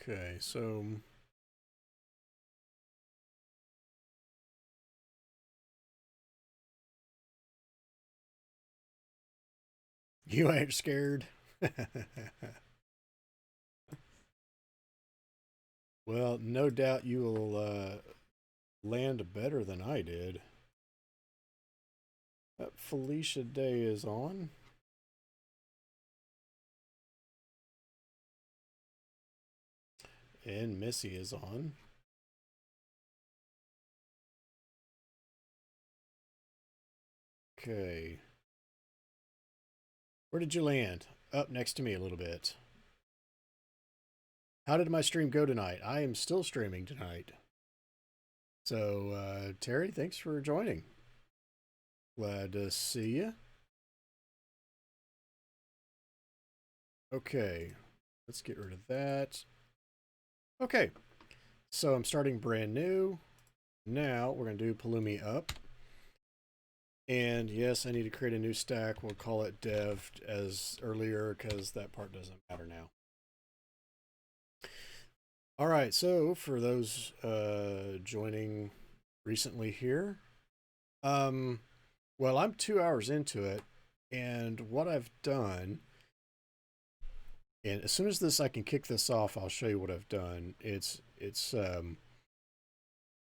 Okay, so you ain't scared. Well, no doubt you will land better than I did. Felicia Day is on. And Missy is on. Okay. Where did you land? Up next to me a little bit. How did my stream go tonight? I am still streaming tonight. So, Terry, thanks for joining. Glad to see you. Okay, let's get rid of that. Okay, so I'm starting brand new. Now we're going to do Pulumi up. And yes, I need to create a new stack. We'll call it dev as earlier because that part doesn't matter now. All right, so for those joining recently here, well, I'm 2 hours into it, and what I've done, and as soon as I can kick this off, I'll show you what I've done. It's going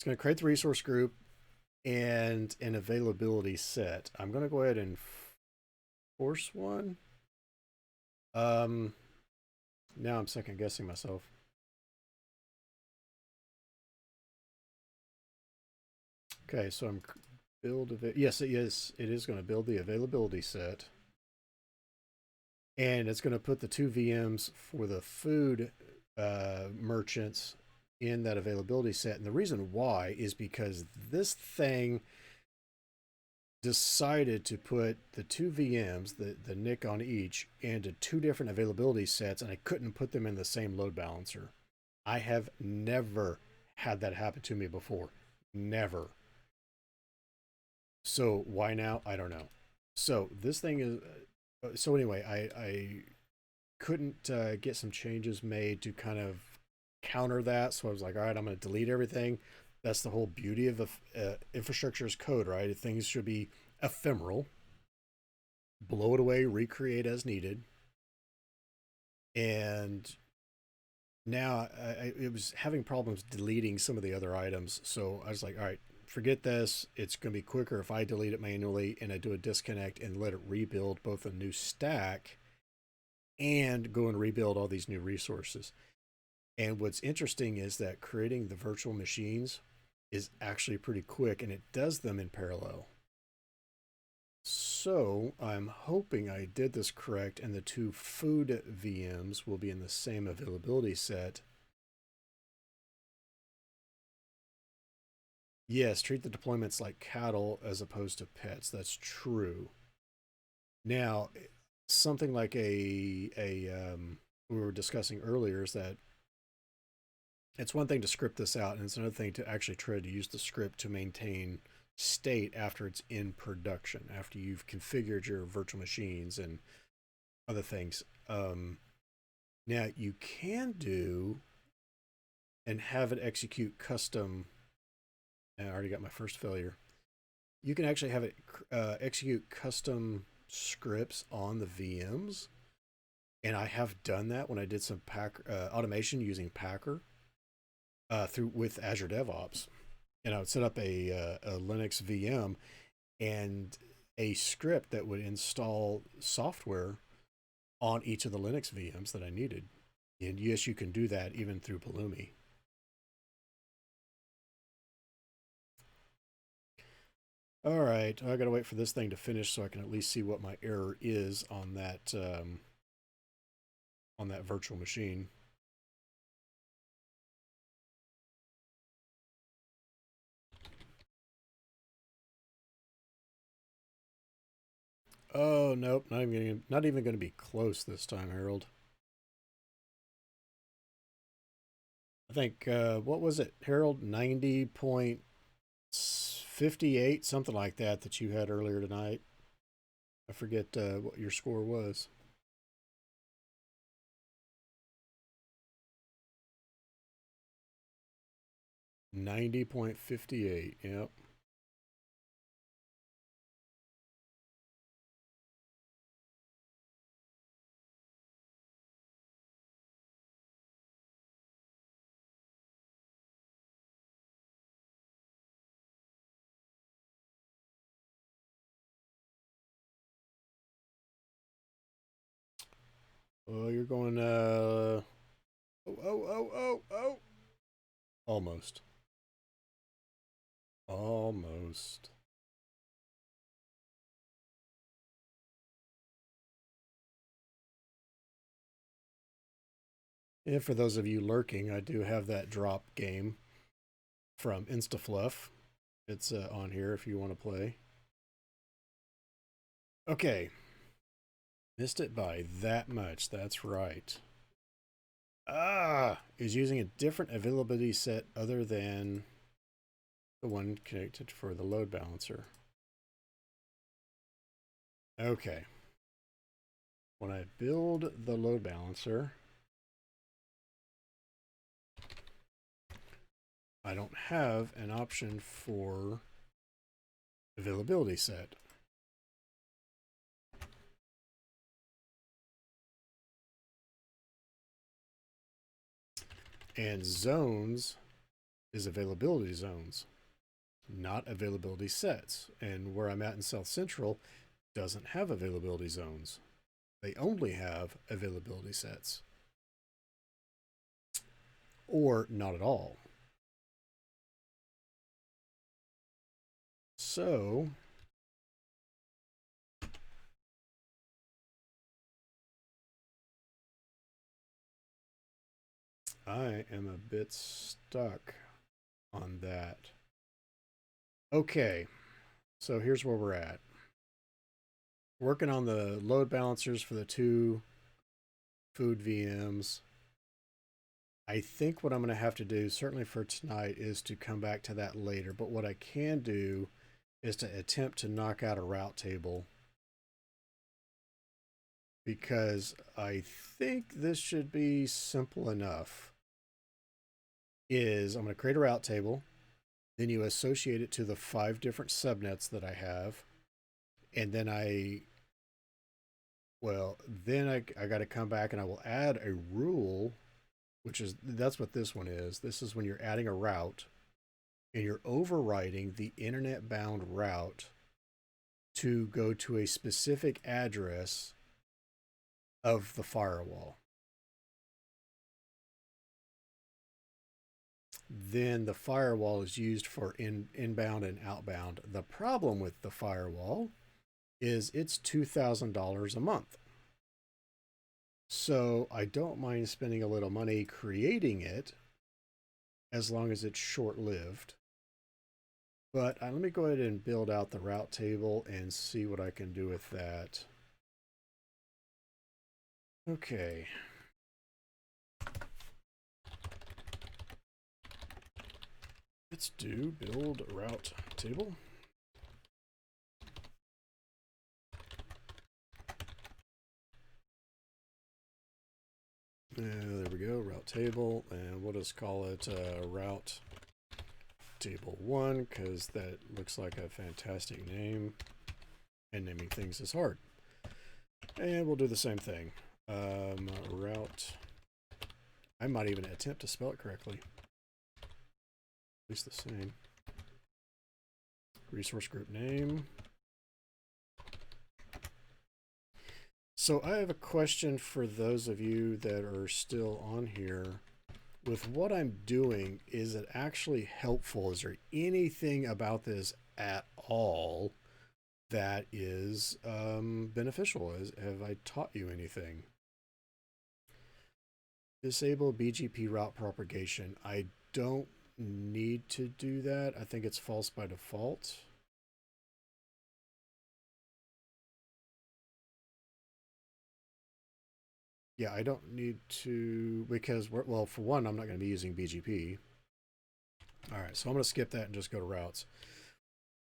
to create the resource group and an availability set. I'm going to go ahead and force one. Now I'm second guessing myself. Okay, so I'm yes, it is going to build the availability set. And it's going to put the 2 VMs for the food merchants in that availability set. And the reason why is because this thing decided to put the 2 VMs, the NIC on each, into 2 different availability sets, and I couldn't put them in the same load balancer. I have never had that happen to me before. Never. So why now? I don't know. So this thing is... So anyway, I couldn't get some changes made to kind of counter that. So I was like, all right, I'm going to delete everything. That's the whole beauty of infrastructure as code, right? Things should be ephemeral. Blow it away, recreate as needed. And now it was having problems deleting some of the other items. So I was like, all right, forget this. It's going to be quicker if I delete it manually and I do a disconnect and let it rebuild both a new stack and go and rebuild all these new resources. And what's interesting is that creating the virtual machines is actually pretty quick, and it does them in parallel. So I'm hoping I did this correct, and the 2 food VMs will be in the same availability set. Yes, treat the deployments like cattle as opposed to pets. That's true. Now, something like we were discussing earlier is that It's one thing to script this out, and it's another thing to actually try to use the script to maintain state after it's in production, after you've configured your virtual machines and other things. Now, you can do and have it execute custom. I already got my first failure. You can actually have it execute custom scripts on the VMs. And I have done that when I did some automation using Packer with Azure DevOps. And I would set up a Linux VM and a script that would install software on each of the Linux VMs that I needed. And yes, you can do that even through Pulumi. All right, I got to wait for this thing to finish so I can at least see what my error is on that virtual machine. Oh nope, not even going to be close this time, Harold. I think what was it, Harold? 90.58, something like that you had earlier tonight. I forget what your score was. $90.58. Yep. Oh, you're going oh. Almost. Almost. And for those of you lurking, I do have that drop game from InstaFluff. It's on here if you want to play. Okay. Missed it by that much. That's right. Is using a different availability set other than the one connected for the load balancer. Okay. When I build the load balancer, I don't have an option for availability set. And zones is availability zones, not availability sets. And where I'm at in South Central doesn't have availability zones. They only have availability sets. Or not at all. So I am a bit stuck on that. Okay, so here's where we're at. Working on the load balancers for the 2 food VMs. I think what I'm going to have to do, certainly for tonight, is to come back to that later. But what I can do is to attempt to knock out a route table, because I think this should be simple enough. I'm going to create a route table, then you associate it to the 5 different subnets that I have, and then I got to come back and I will add a rule, that's what this one is. This is when you're adding a route and you're overriding the internet bound route to go to a specific address of the firewall. Then the firewall is used for inbound and outbound. The problem with the firewall is it's $2,000 a month. So I don't mind spending a little money creating it as long as it's short-lived. But let me go ahead and build out the route table and see what I can do with that. Okay. Let's do build route table. There we go, route table, and we'll just call it route table 1 because that looks like a fantastic name, and naming things is hard. And we'll do the same thing. Route, I might even attempt to spell it correctly. At least the same. Resource group name. So I have a question for those of you that are still on here. With what I'm doing, is it actually helpful? Is there anything about this at all that is beneficial? Have I taught you anything? Disable BGP route propagation. I don't need to do that. I think it's false by default. Yeah, I don't need to, because, well, for one, I'm not going to be using BGP. All right, so I'm going to skip that and just go to routes.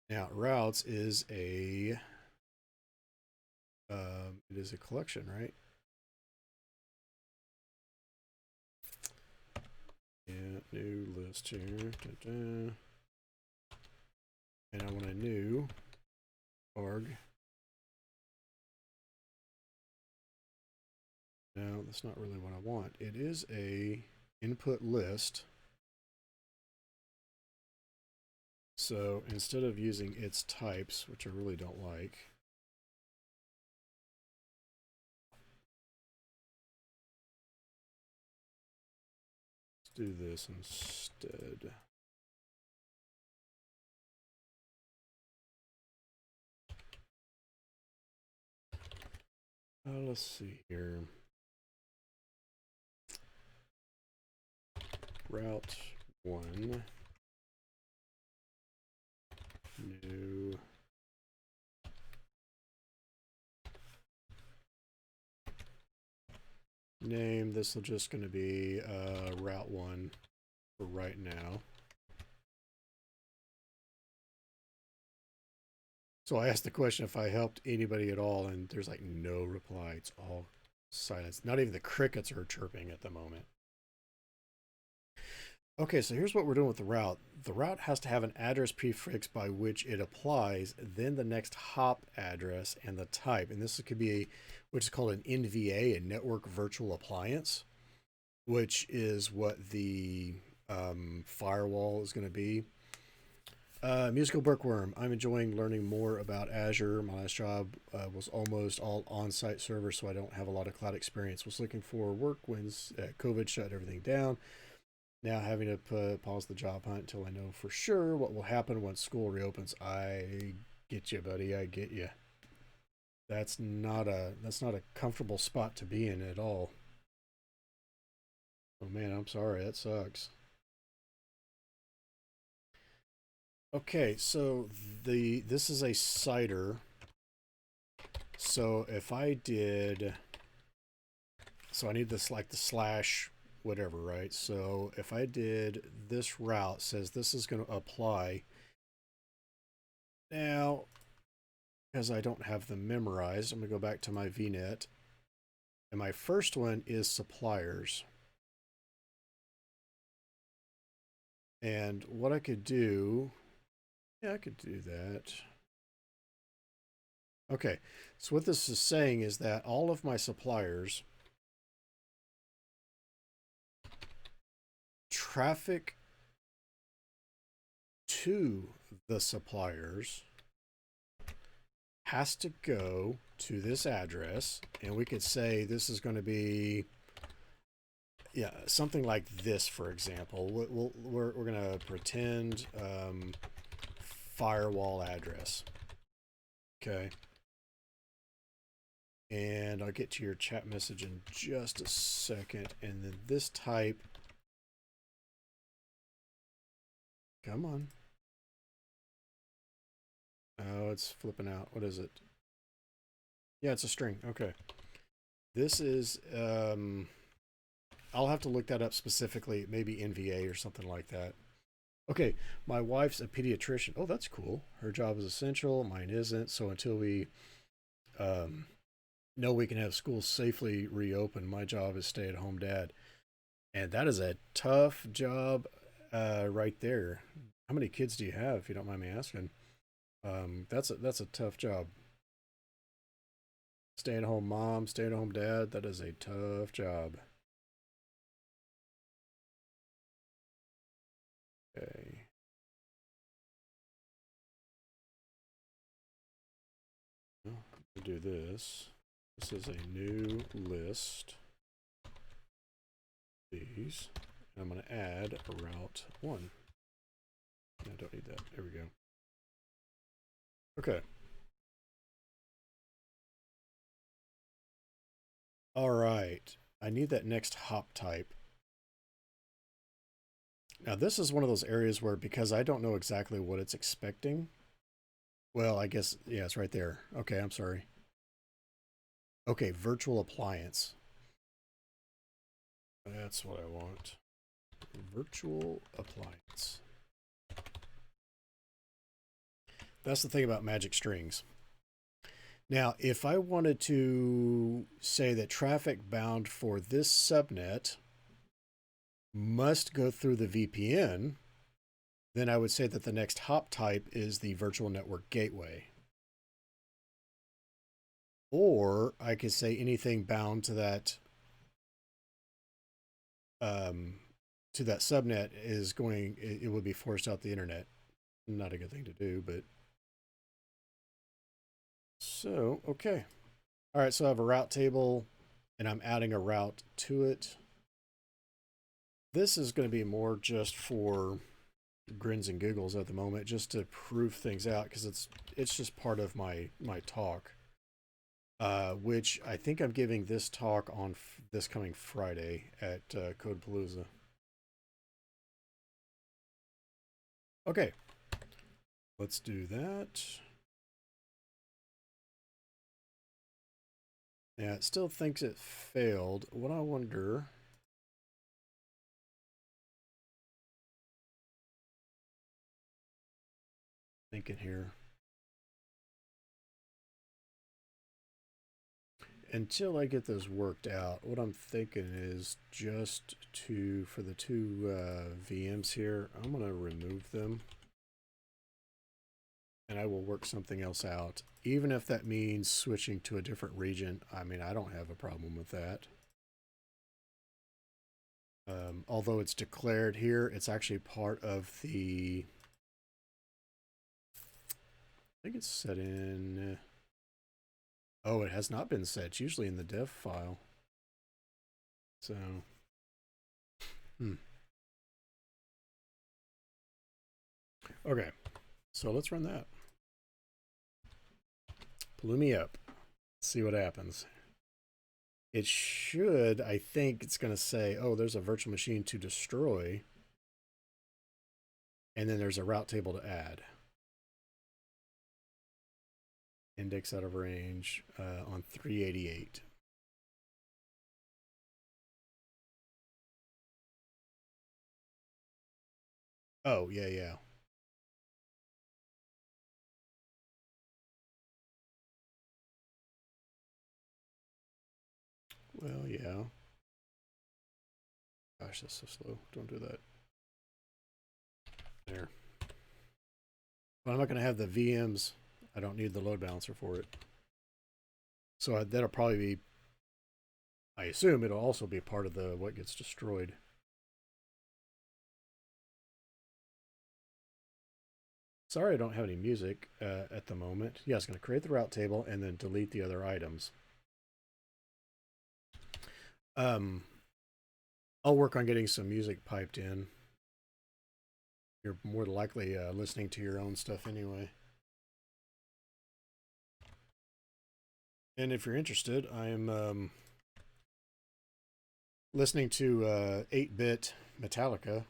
Now, routes is a, it is a collection, right? Yeah, new list here. And I want a new org. No, that's not really what I want. It is a input list. So instead of using its types, which I really don't like, let's do this instead. Let's see here. Route 1. New. Name. This will just going to be Route 1 for right now. So I asked the question if I helped anybody at all, and there's like no reply. It's all silence. Not even the crickets are chirping at the moment. Okay, so here's what we're doing with the route. The route has to have an address prefix by which it applies, then the next hop address and the type. And this could be which is called an NVA, a network virtual appliance, which is what the firewall is going to be. Musical Bookworm. I'm enjoying learning more about Azure. My last job was almost all on-site servers, so I don't have a lot of cloud experience. Was looking for work when COVID shut everything down. Now having to pause the job hunt until I know for sure what will happen once school reopens. I get you, buddy. I get you. That's not a comfortable spot to be in at all. Oh man, I'm sorry. That sucks. Okay, so this is a CIDR. So if I did, so I need this like the slash whatever, right? So if I did this route, says this is going to apply. Now, because I don't have them memorized, I'm going to go back to my VNet. And my first one is suppliers. And what I could do, yeah, I could do that. Okay, so what this is saying is that all of my suppliers traffic to the suppliers has to go to this address, and we could say this is going to be, yeah, something like this, for example. We're going to pretend firewall address. Okay. And I'll get to your chat message in just a second. And then this type, come on. Oh, it's flipping out. What is it? Yeah, it's a string. Okay. This is, I'll have to look that up specifically. Maybe NVA or something like that. Okay, my wife's a pediatrician. Oh, that's cool. Her job is essential. Mine isn't. So until we um, know we can have schools safely reopen, my job is stay-at-home dad, and that is a tough job, right there. How many kids do you have, if you don't mind me asking? That's a tough job. Stay-at-home mom, stay-at-home dad. That is a tough job. Okay. Well, to do this, this is a new list. These. And I'm going to add a route 1. I don't need that. There we go. Okay. All right. I need that next hop type. Now, this is one of those areas where, because I don't know exactly what it's expecting, well, I guess, yeah, it's right there. Okay, I'm sorry. Okay, virtual appliance. That's what I want. Virtual appliance. That's the thing about magic strings. Now, if I wanted to say that traffic bound for this subnet must go through the VPN, then I would say that the next hop type is the virtual network gateway. Or I could say anything bound to that subnet is going, it would be forced out the internet. Not a good thing to do, but so, okay. All right, so I have a route table and I'm adding a route to it. This is going to be more just for grins and giggles at the moment, just to prove things out, because it's just part of my talk, which I think I'm giving this talk on this coming Friday at Codepalooza. Okay, let's do that. Yeah, it still thinks it failed. What I wonder. Thinking here. Until I get those worked out, what I'm thinking is just for the two VMs here, I'm going to remove them. And I will work something else out. Even if that means switching to a different region, I mean, I don't have a problem with that. Although it's declared here, it's actually part of the... I think it's set in... Oh, it has not been set. It's usually in the dev file. So... Okay, so let's run that. Pulumi up. See what happens. It should, I think it's going to say, oh, there's a virtual machine to destroy. And then there's a route table to add. Index out of range on 388. Oh, yeah, yeah. Well, yeah. Gosh, that's so slow. Don't do that. There. But I'm not going to have the VMs. I don't need the load balancer for it. So that'll probably be, I assume it'll also be part of the what gets destroyed. Sorry I don't have any music at the moment. Yeah, it's going to create the route table and then delete the other items. I'll work on getting some music piped in. You're more likely listening to your own stuff anyway. And if you're interested, I am listening to 8-bit Metallica.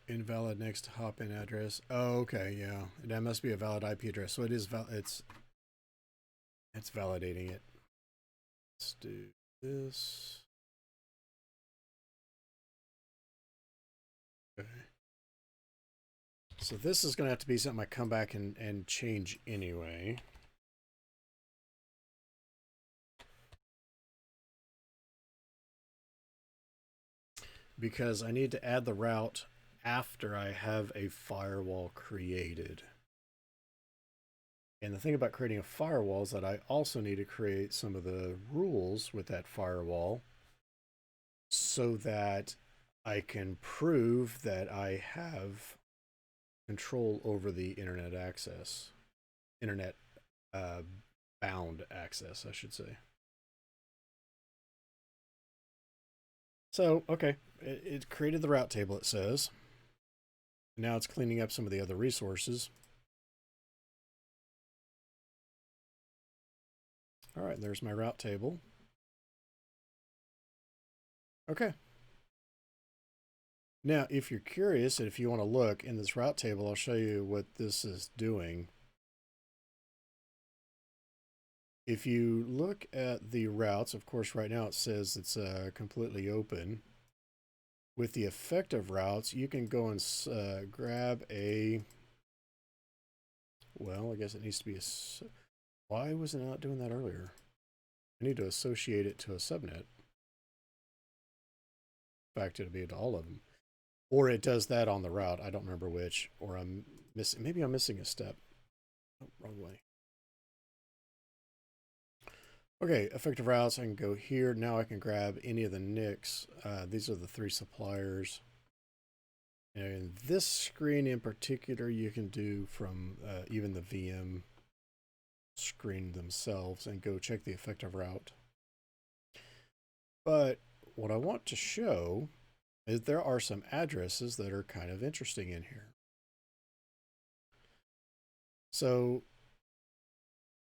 Invalid next hop-in address. Oh, okay, yeah. That must be a valid IP address. So it is valid. It's It's validating it. Let's do this. Okay. So this is going to have to be something I come back and change anyway. Because I need to add the route after I have a firewall created. And the thing about creating a firewall is that I also need to create some of the rules with that firewall so that I can prove that I have control over the internet access. Internet bound access, I should say. So, okay, it created the route table, it says. Now it's cleaning up some of the other resources. All right, there's my route table. Okay. Now, if you're curious and if you want to look in this route table, I'll show you what this is doing. If you look at the routes, of course, right now it says it's completely open. With the effective routes, you can go and grab a, well, I guess it needs to be a, why was it not doing that earlier? I need to associate it to a subnet. In fact, it'll be to all of them. Or it does that on the route. I don't remember which. Or I'm missing, maybe I'm missing a step. Oh, wrong way. Okay, effective routes, I can go here. Now I can grab any of the NICs. These are the 3 suppliers. And this screen in particular, you can do from even the VM screen themselves and go check the effective route. But what I want to show is there are some addresses that are kind of interesting in here. So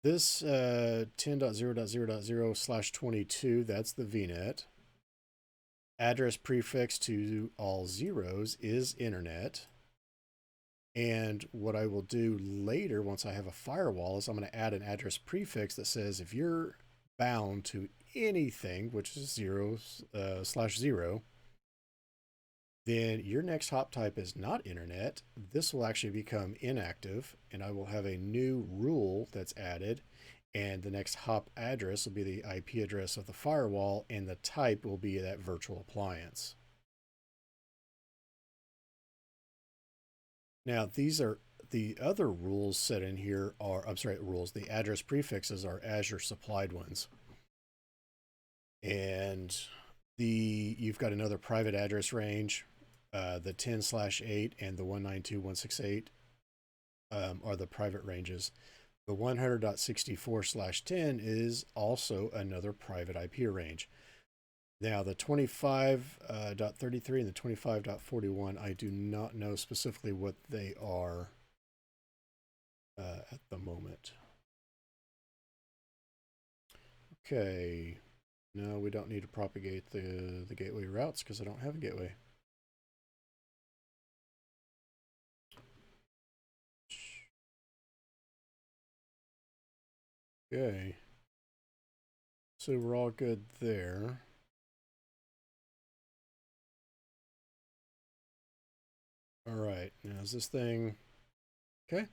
this 10.0.0.0/22, that's the VNet. Address prefix to all zeros is internet. And what I will do later, once I have a firewall, is I'm going to add an address prefix that says if you're bound to anything, which is 0/0, then your next hop type is not internet. This will actually become inactive, and I will have a new rule that's added, and the next hop address will be the IP address of the firewall, and the type will be that virtual appliance. Now, these are the other rules set in here are, I'm sorry, rules, the address prefixes are Azure supplied ones. And you've got another private address range. The 10/8 and the 192.168 are the private ranges. The 100.64/10 is also another private IP range. Now the 25.33 and the 25.41, I do not know specifically what they are at the moment. Okay, no, we don't need to propagate the gateway routes because I don't have a gateway. Okay, so we're all good there. All right, now is this thing okay?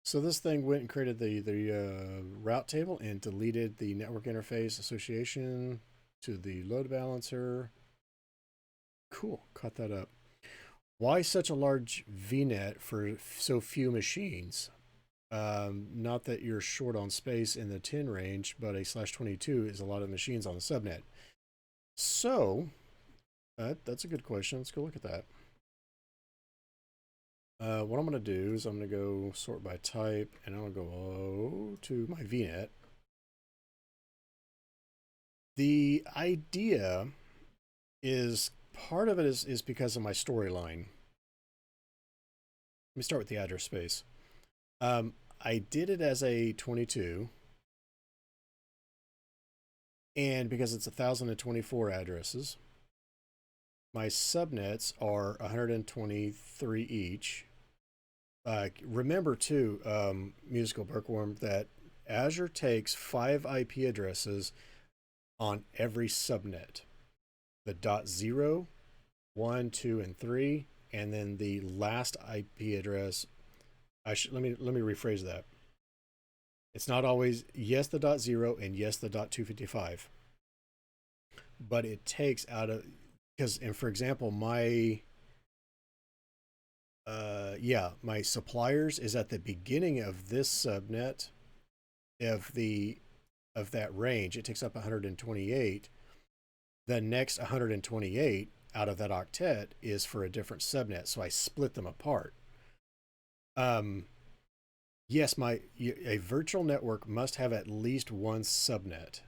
So this thing went and created the route table and deleted the network interface association to the load balancer. Cool, caught that up. Why such a large VNet for so few machines? Not that you're short on space in the 10 range, but a /22 is a lot of machines on the subnet. So, that's a good question. Let's go look at that. What I'm going to do is I'm going to go sort by type, and I'm going to go to my VNet. The idea is, part of it is because of my storyline. Let me start with the address space. I did it as a 22, and because it's 1,024 addresses, my subnets are 123 each. Remember too, Musical Bookworm, that Azure takes 5 IP addresses on every subnet. The .0, 1, 2, and 3, and then the last IP address. Let me rephrase that. It's not always yes the .0 and yes the .255, but it takes out of, because, and for example, my my suppliers is at the beginning of this subnet of that range. It takes up 128. The next 128 out of that octet is for a different subnet, so I split them apart. Yes, a virtual network must have at least one subnet.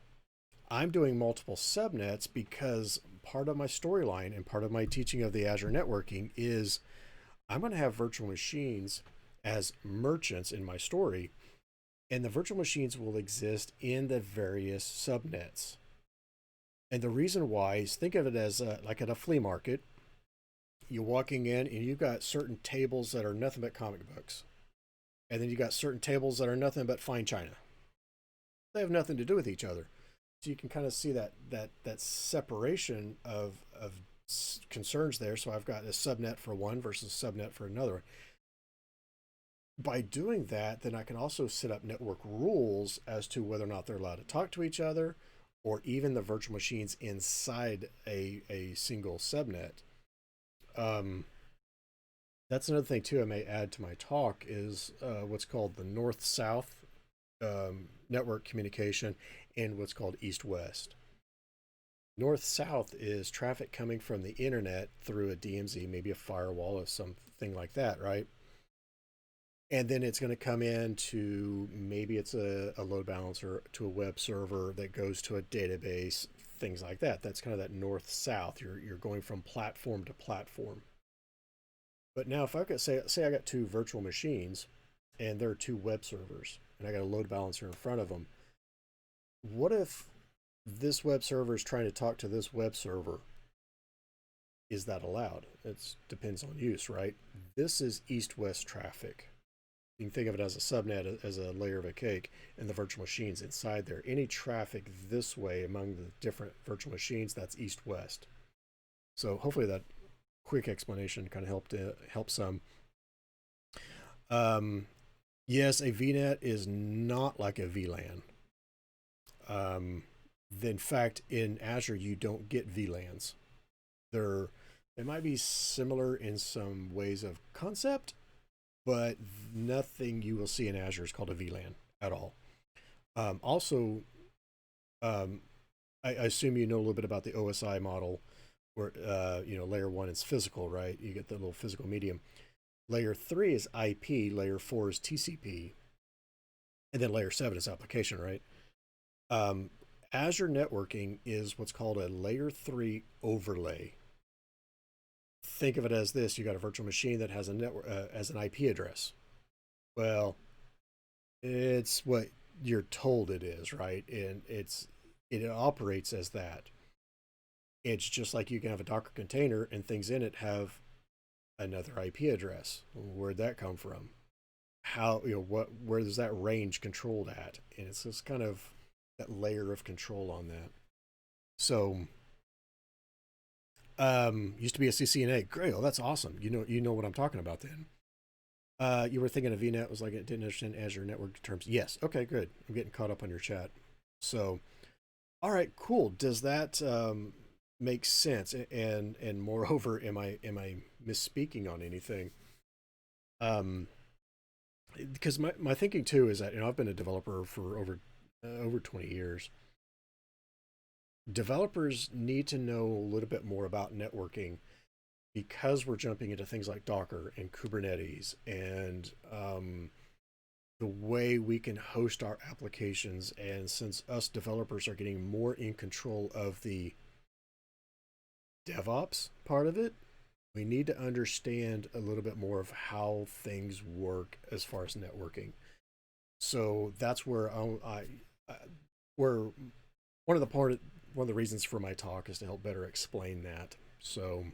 I'm doing multiple subnets because part of my storyline and part of my teaching of the Azure networking is I'm going to have virtual machines as merchants in my story, and the virtual machines will exist in the various subnets. And the reason why is, think of it as like at a flea market. You're walking in and you've got certain tables that are nothing but comic books. And then you got certain tables that are nothing but fine china. They have nothing to do with each other. So you can kind of see that separation of concerns there. So I've got a subnet for one versus a subnet for another. By doing that, then I can also set up network rules as to whether or not they're allowed to talk to each other, or even the virtual machines inside a single subnet. That's another thing too I may add to my talk is what's called the north-south network communication and what's called east-west. North-south is traffic coming from the internet through a DMZ, maybe a firewall or something like that, right? And then it's going to come into, maybe it's a load balancer to a web server that goes to a database, things like that. That's kind of that north-south. You're going from platform to platform. But now if I could say I got 2 virtual machines and there are 2 web servers and I got a load balancer in front of them, what if this web server is trying to talk to this web server? Is that allowed? It depends on use, right? This is east-west traffic. You can think of it as a subnet, as a layer of a cake, and the virtual machines inside there. Any traffic this way among the different virtual machines, that's east-west. So hopefully that quick explanation kind of help some. Yes, a VNet is not like a VLAN. In fact, in Azure, you don't get VLANs. They might be similar in some ways of concept, but nothing you will see in Azure is called a VLAN at all. Also, I assume you know a little bit about the OSI model, where layer 1 is physical, right? You get the little physical medium. Layer 3 is IP, layer 4 is TCP, and then layer 7 is application, right? Azure networking is what's called a layer 3 overlay. Think of it as this: you got a virtual machine that has a network as an IP address. Well, it's what you're told it is, right? And it operates as that. It's just like you can have a Docker container and things in it have another IP address. Where'd that come from? How, where is that range controlled at? And it's just kind of that layer of control on that. So, used to be a CCNA. Great, oh, that's awesome. You know what I'm talking about then. You were thinking of VNet was like it didn't understand Azure network terms. Yes. Okay, good. I'm getting caught up on your chat. So, all right, cool. Does that make sense? And moreover, am I misspeaking on anything? Because my thinking too is that I've been a developer for over 20 years. Developers need to know a little bit more about networking because we're jumping into things like Docker and Kubernetes and the way we can host our applications. And since us developers are getting more in control of the DevOps part of it, we need to understand a little bit more of how things work as far as networking. So that's where one of the reasons for my talk is to help better explain that. So,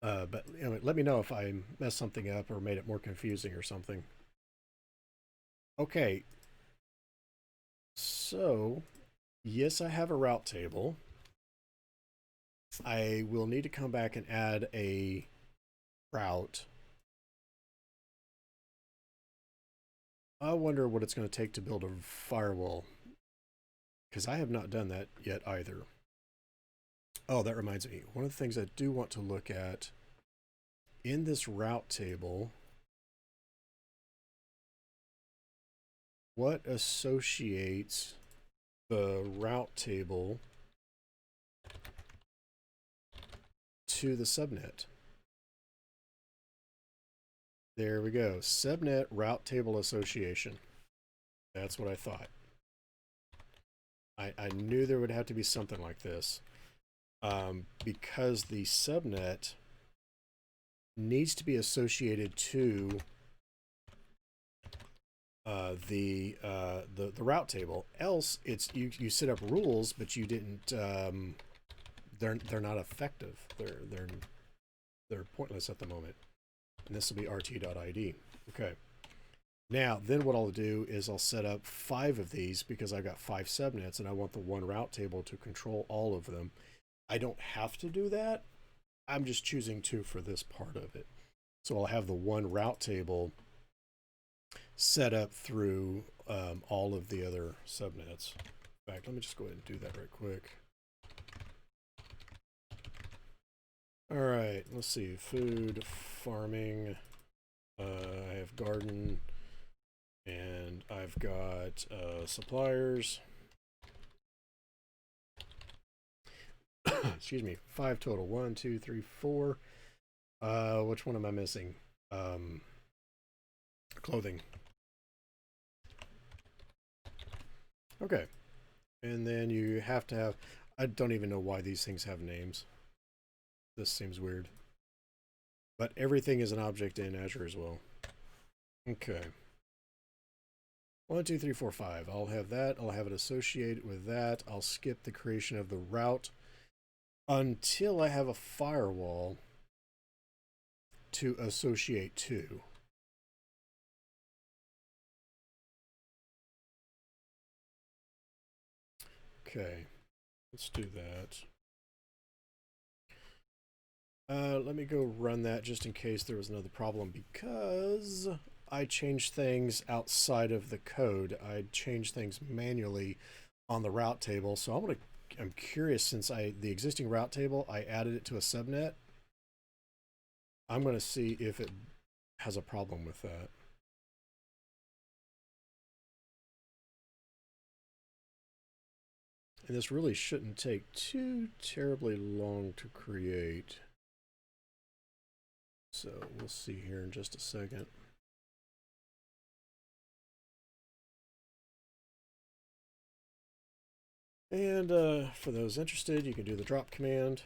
but let me know if I messed something up or made it more confusing or something. Okay, So, yes, I have a route table. I will need to come back and add a route. I wonder what it's going to take to build a firewall, because I have not done that yet either. Oh, that reminds me. One of the things I do want to look at in this route table, what associates the route table to the subnet? There we go. Subnet route table association. That's what I thought. I knew there would have to be something like this. Because the subnet needs to be associated to the route table. Else, it's you set up rules, but you didn't. They're not effective. They're pointless at the moment. And this will be rt.id. Okay. Now, then what I'll do is I'll set up 5 of these because I've got 5 subnets and I want the one route table to control all of them. I don't have to do that. I'm just choosing to for this part of it. So I'll have the one route table set up through all of the other subnets. In fact, let me just go ahead and do that right quick. All right, let's see. Food, farming. I have garden, and I've got suppliers. Excuse me. 5 total. 1, 2, 3, 4. Which one am I missing? Clothing. Okay. And then you have to have, I don't even know why these things have names. This seems weird. But everything is an object in Azure as well. Okay. 1, 2, 3, 4, 5. I'll have that. I'll have it associated with that. I'll skip the creation of the route until I have a firewall to associate to. Okay, let's do that. Let me go run that just in case there was another problem, because I changed things outside of the code. I changed things manually on the route table. So I'm curious, since the existing route table, I added it to a subnet. I'm going to see if it has a problem with that. And this really shouldn't take too terribly long to create. So we'll see here in just a second. And for those interested, you can do the drop command.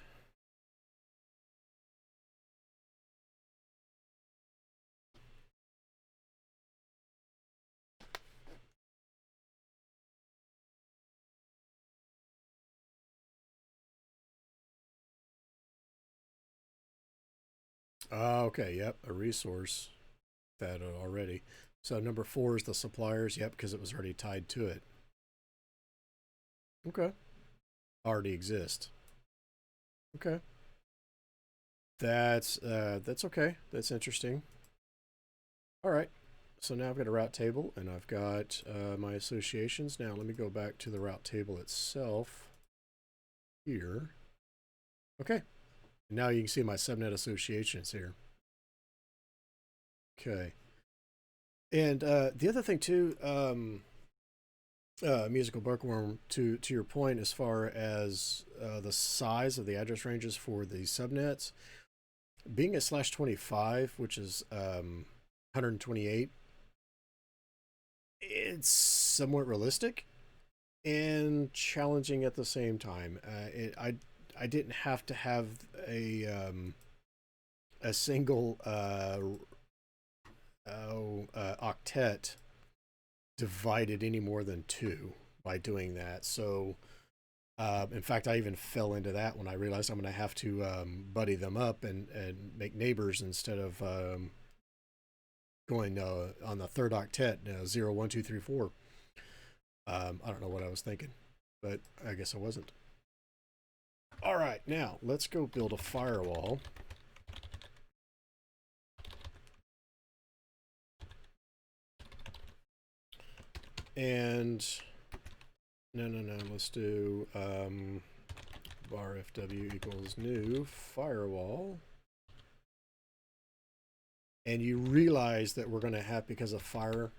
Okay, yep, a resource that already. So number 4 is the suppliers, yep, because it was already tied to it. Okay. Already exist. Okay. That's okay. That's interesting. All right. So now I've got a route table and I've got my associations. Now let me go back to the route table itself here. Okay. Now you can see my subnet associations here. Okay. And the other thing too, musical bookworm, to your point as far as the size of the address ranges for the subnets, being at /25, which is 128, it's somewhat realistic and challenging at the same time. I didn't have to have a single octet divided any more than 2 by doing that. So in fact, I even fell into that when I realized I'm going to have to buddy them up and make neighbors instead of going on the 3rd octet, 0, 1, 2, 3, 4. I don't know what I was thinking, but I guess I wasn't. All right, now let's go build a firewall. And no, let's do var fw equals new firewall. And you realize that we're going to have, because of fire,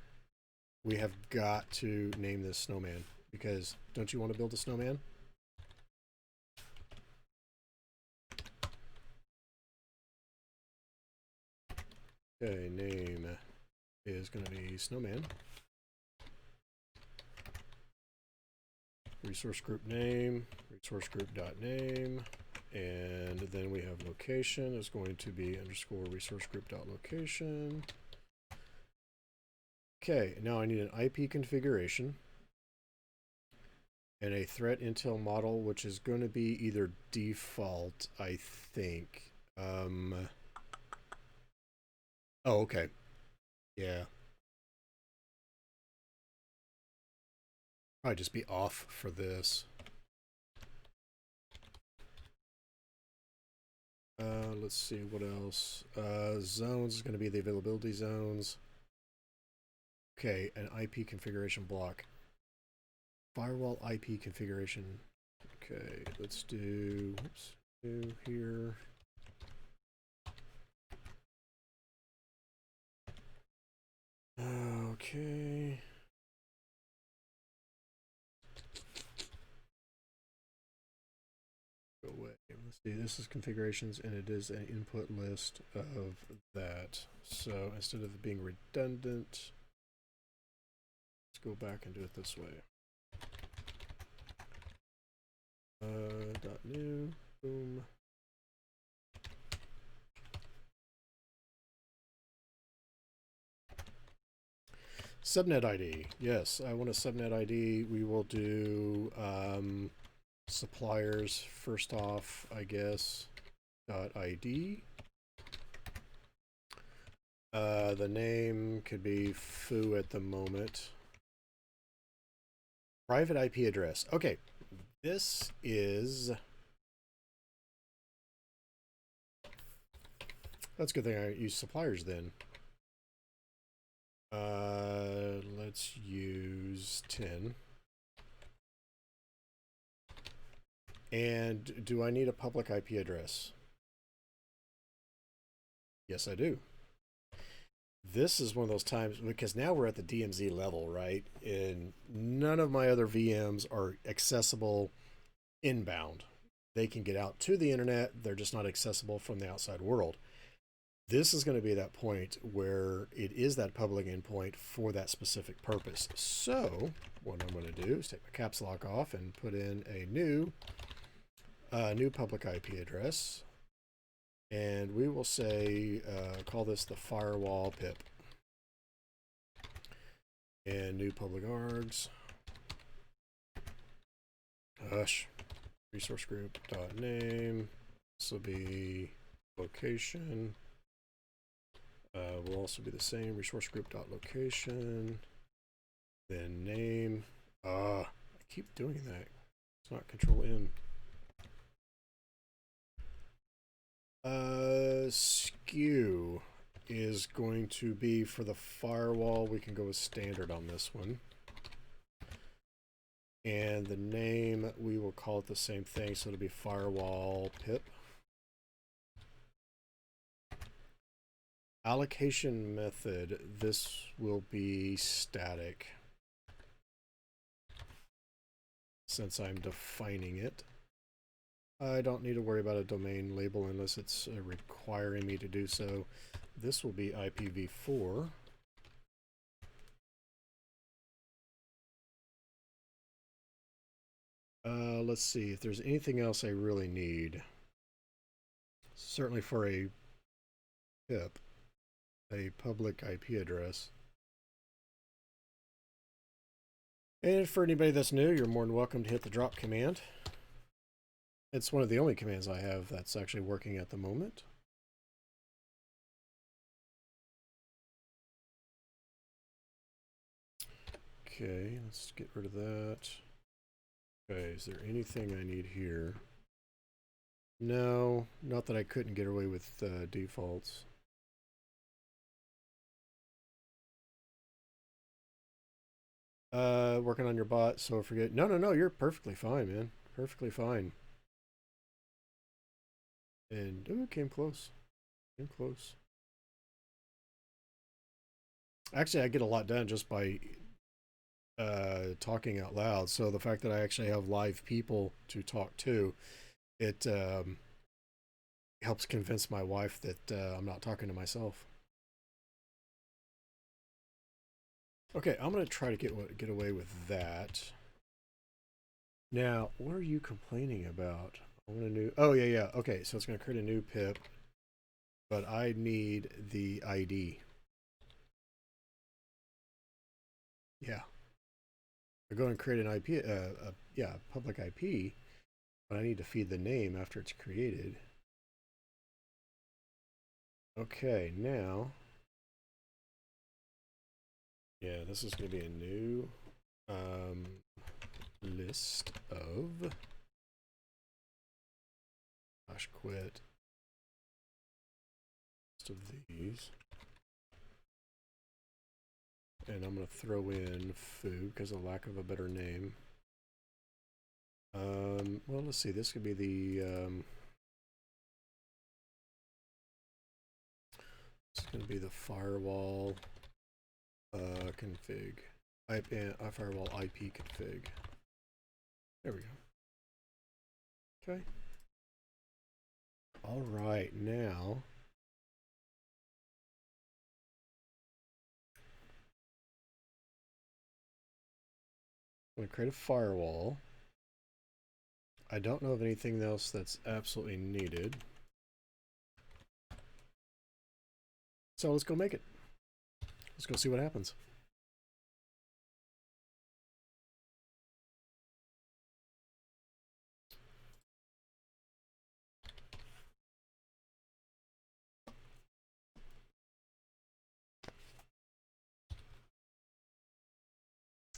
we have got to name this snowman. Because don't you want to build a snowman? Okay, name is going to be snowman. Resource group name, resource group dot name, and then we have location is going to be underscore resource group dot location. Okay, now I need an IP configuration and a threat intel model, which is going to be either default, I think. Oh, okay. Yeah. Probably just be off for this. Let's see what else. Zones is going to be the availability zones. Okay, an IP configuration block. Firewall IP configuration. Okay, let's do, oops, new here. Okay. Go away. Let's see, this is configurations and it is an input list of that. So instead of it being redundant, let's go back and do it this way. Dot new, boom. Subnet ID. Yes, I want a subnet ID. We will do suppliers first off, I guess, .id. The name could be foo at the moment. Private IP address. Okay, this is... That's a good thing I use suppliers then. Let's use 10. And do I need a public IP address? Yes, I do. This is one of those times, because now we're at the DMZ level, right? And none of my other VMs are accessible inbound. They can get out to the internet. They're just not accessible from the outside world. This is going to be that point where it is that public endpoint for that specific purpose. So what I'm going to do is take my caps lock off and put in a new public IP address. And we will say, call this the firewall pip. And new public args. Hush. Resource group dot name. This will be location. Will also be the same, resource group dot location, then name. I keep doing that. It's not Control N. SKU is going to be for the firewall. We can go with standard on this one. And the name, we will call it the same thing, so it'll be firewall pip. Allocation method, this will be static since I'm defining it. I don't need to worry about a domain label unless it's requiring me to do so. This will be IPv4. Let's see if there's anything else I really need. Certainly for a PIP. A public IP address. And for anybody that's new, you're more than welcome to hit the drop command. It's one of the only commands I have that's actually working at the moment. Okay, let's get rid of that. Okay, is there anything I need here? No, not that I couldn't get away with defaults. Working on your bot, so forget. No, you're perfectly fine, man. Perfectly fine. And, oh, it came close. Came close. Actually, I get a lot done just by talking out loud. So the fact that I actually have live people to talk to, it helps convince my wife that I'm not talking to myself. Okay, I'm gonna try to get away with that. Now, what are you complaining about? I want a new. Oh yeah. Okay, so it's gonna create a new pip, but I need the ID. Yeah, I go and create an IP. Yeah, public IP, but I need to feed the name after it's created. Okay, now. Yeah, this is going to be a new list of quit list of these, and I'm going to throw in food because of lack of a better name. Well, let's see. This could be the it's going to be the firewall config. Firewall IP config. There we go. Okay. All right, now I'm going to create a firewall. I don't know of anything else that's absolutely needed. So let's go make it. Let's go see what happens.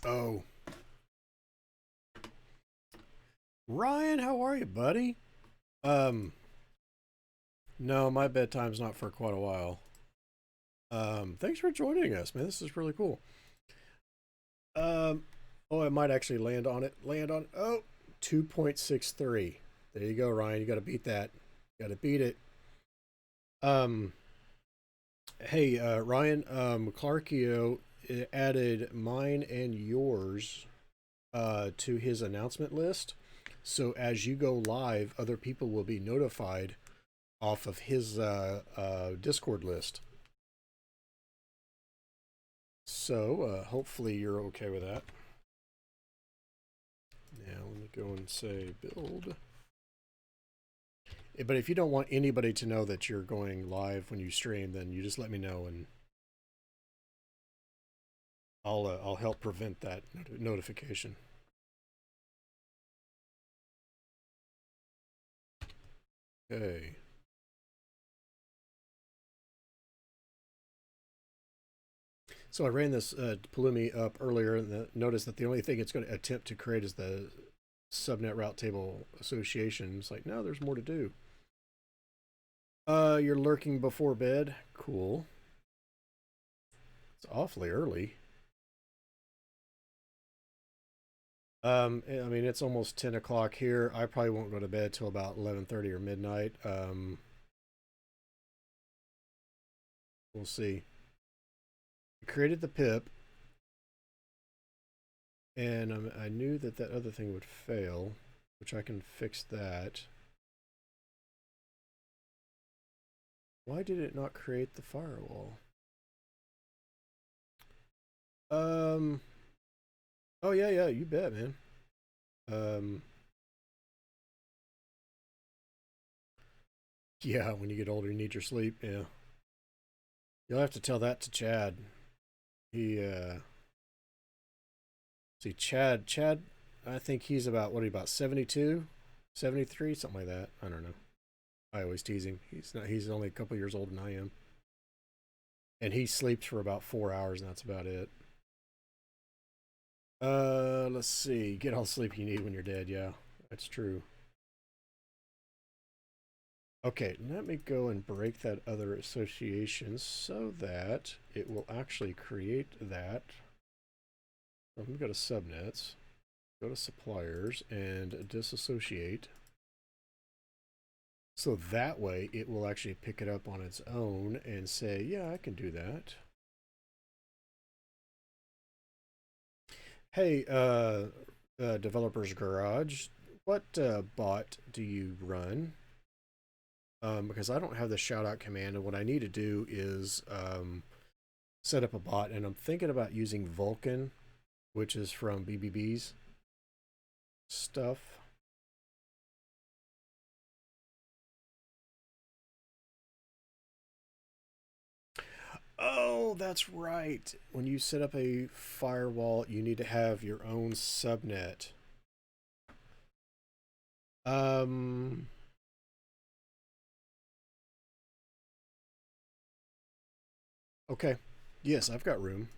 Oh. Ryan, how are you, buddy? No, my bedtime's not for quite a while. Thanks for joining us, man. This is really cool. Oh, I might actually land on it. Oh, 2.63. There you go, Ryan. You got to beat that. You got to beat it. Hey, Ryan, Clarkio added mine and yours to his announcement list. So as you go live, other people will be notified off of his Discord list. So hopefully you're okay with that. Now let me go and say build. But if you don't want anybody to know that you're going live when you stream, then you just let me know and I'll help prevent that notification. Okay. So I ran this Pulumi up earlier and noticed that the only thing it's going to attempt to create is the subnet route table association. It's like, no, there's more to do. You're lurking before bed. Cool. It's awfully early. I mean, it's almost 10 o'clock here. I probably won't go to bed till about 11:30 or midnight. We'll see. I created the pip, and I knew that that other thing would fail, which I can fix that. Why did it not create the firewall? Oh yeah, you bet, man. Yeah, when you get older, you need your sleep. Yeah, you'll have to tell that to Chad. He, see, Chad, I think he's about, what are you, about 72, 73, something like that. I don't know. I always tease him. He's only a couple years older than I am. And he sleeps for about 4 hours, and that's about it. Let's see. Get all the sleep you need when you're dead. Yeah, that's true. Okay, let me go and break that other association so that it will actually create that. I'm going to go to subnets, go to suppliers, and disassociate. So that way it will actually pick it up on its own and say, yeah, I can do that. Hey, Developer's Garage, what bot do you run? Because I don't have the shout out command, and what I need to do is set up a bot, and I'm thinking about using Vulkan, which is from BBB's stuff. Oh, that's right. When you set up a firewall, you need to have your own subnet. Um, okay. Yes, I've got room.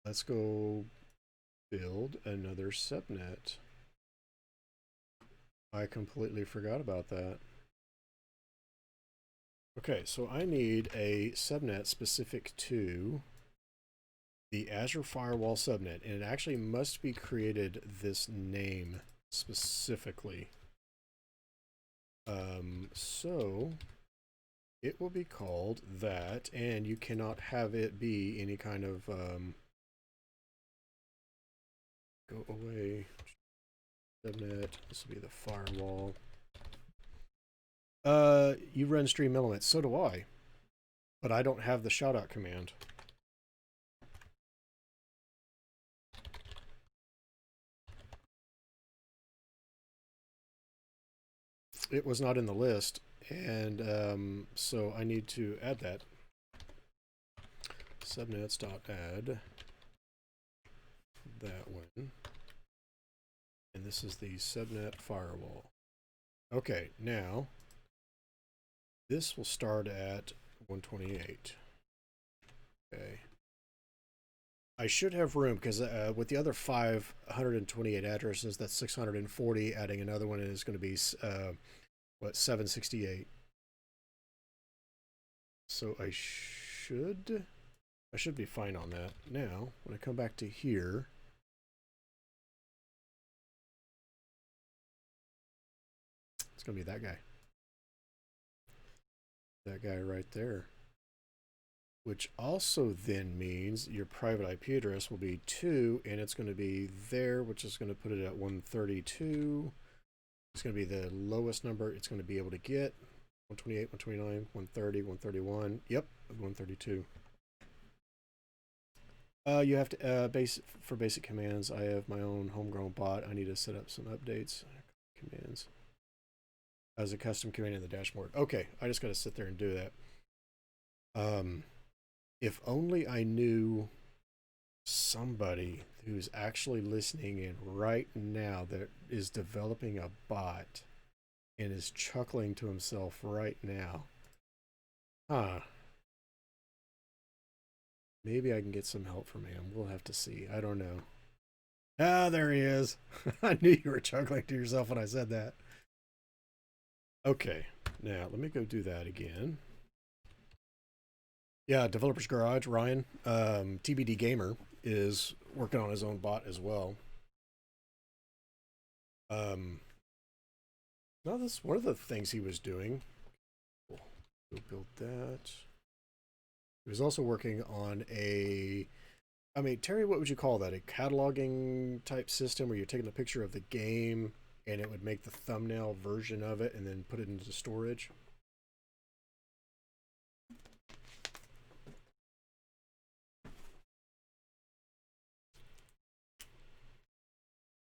Let's go build another subnet. I completely forgot about that. Okay, so I need a subnet specific to the Azure Firewall subnet, and it actually must be created this name specifically. So it will be called that, and you cannot have it be any kind of go away subnet. This will be the firewall. You run stream elements, so do I, but I don't have the shoutout command. It was not in the list, and so I need to add that. Subnets.add that one, and this is the subnet firewall. Okay, now this will start at 128. Okay. I should have room because with the other 528 addresses, that's 640. Adding another one is going to be what, 768. So I should be fine on that. Now, when I come back to here, it's going to be that guy. That guy right there. Which also then means your private IP address will be 2, and it's going to be there, which is going to put it at 132. It's going to be the lowest number it's going to be able to get. 128, 129, 130, 131. Yep, 132. You have to, for basic commands, I have my own homegrown bot. I need to set up some updates. Commands. As a custom command in the dashboard. Okay, I just got to sit there and do that. If only I knew somebody who's actually listening in right now that is developing a bot and is chuckling to himself right now. Huh. Maybe I can get some help from him. We'll have to see. I don't know. Ah, there he is. I knew you were chuckling to yourself when I said that. Okay, now let me go do that again. Yeah, Developer's Garage, Ryan, TBD Gamer, is working on his own bot as well. Now that's one of the things he was doing. We'll build that. He was also working on I mean, Terry, what would you call that? A cataloging type system where you're taking a picture of the game and it would make the thumbnail version of it and then put it into storage?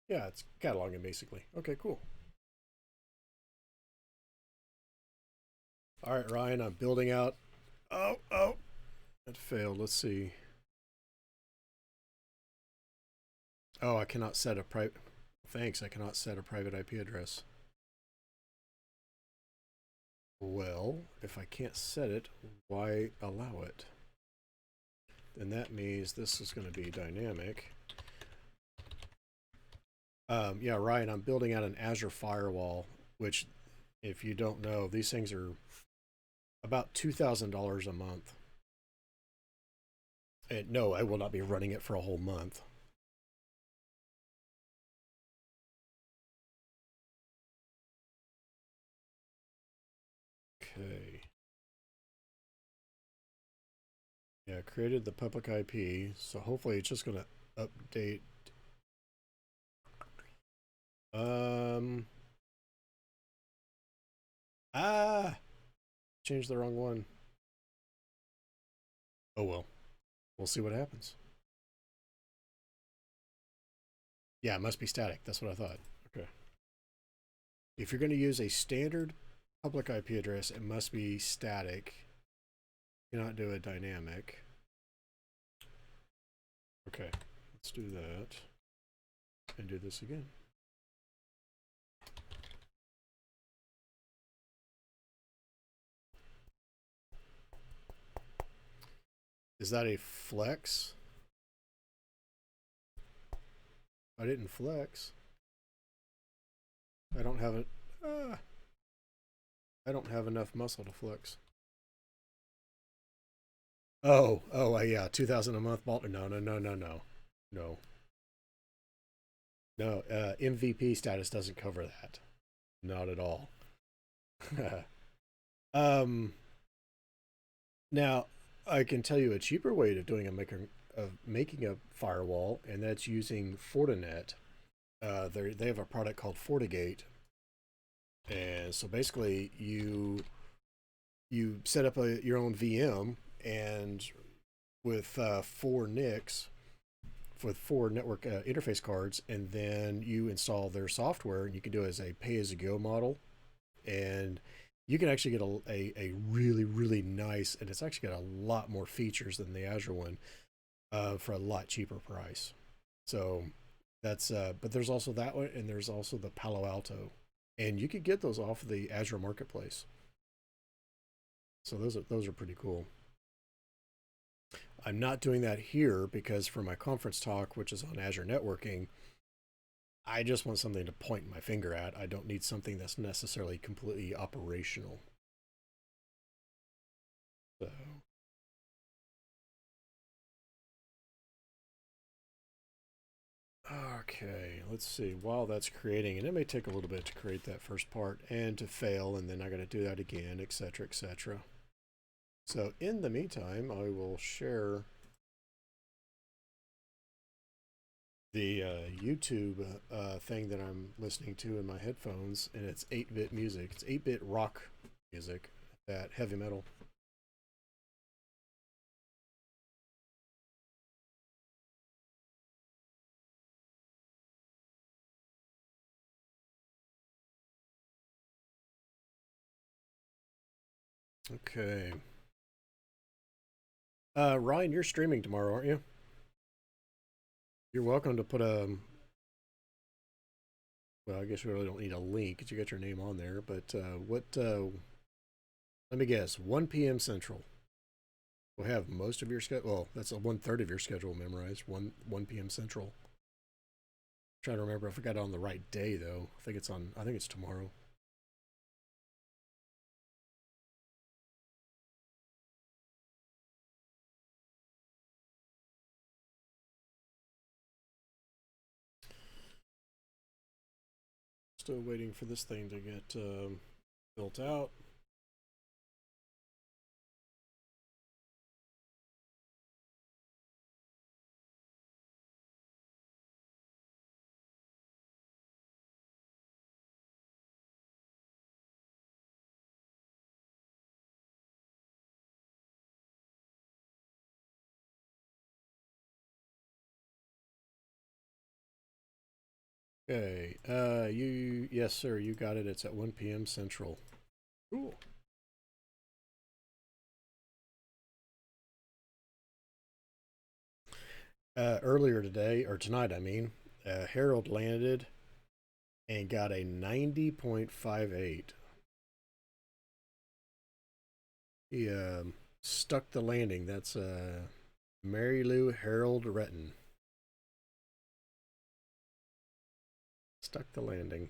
Yeah, it's cataloging basically. Okay, cool. All right, Ryan, I'm building out. Oh, that failed. Let's see. Oh, I cannot set a private. Thanks, I cannot set a private IP address. Well, if I can't set it, why allow it? and that means this is going to be dynamic. Yeah, Ryan, I'm building out an Azure Firewall, which, if you don't know, these things are about $2,000 a month. And no, I will not be running it for a whole month. Okay. Yeah, created the public IP, so hopefully it's just going to update. Changed the wrong one. Oh well, we'll see what happens. Yeah, it must be static. That's what I thought. Okay. If you're going to use a standard public IP address, it must be static. You cannot do a dynamic. Okay, let's do that and do this again. Is that a flex? I didn't flex. I don't have it. I don't have enough muscle to flex. Oh, yeah, 2,000 a month, Balter. No. MVP status doesn't cover that. Not at all. Now, I can tell you a cheaper way of doing making a firewall, and that's using Fortinet. They have a product called FortiGate, and so basically you set up your own VM, and with 4 NICs, with 4 network interface cards, and then you install their software, and you can do it as a pay-as-you-go model, and you can actually get a really, really nice, and it's actually got a lot more features than the Azure one, for a lot cheaper price. So that's, but there's also that one, and there's also the Palo Alto, and you could get those off of the Azure Marketplace. So those are pretty cool. I'm not doing that here because for my conference talk, which is on Azure networking, I just want something to point my finger at. I don't need something that's necessarily completely operational. So. Okay, let's see. While that's creating, and it may take a little bit to create that first part and to fail, and then I got to do that again, etc., etc. So in the meantime, I will share the YouTube thing that I'm listening to in my headphones, and it's 8-bit music. It's 8-bit rock music, that heavy metal. Okay. Ryan, you're streaming tomorrow, aren't you? You're welcome to put a. Well, I guess we really don't need a link because you got your name on there. But what? Let me guess. 1 p.m. Central. We'll have most of your schedule. Well, that's a 1/3 of your schedule memorized. 1 p.m. Central. I'm trying to remember if I got it on the right day though. I think it's on. I think it's tomorrow. Still waiting for this thing to get built out. Okay. Yes, sir. You got it. It's at 1 p.m. Central. Cool. Earlier today, or tonight, I mean, Harold landed and got a 90.58. He stuck the landing. That's Mary Lou Harold Retton. Stuck the landing.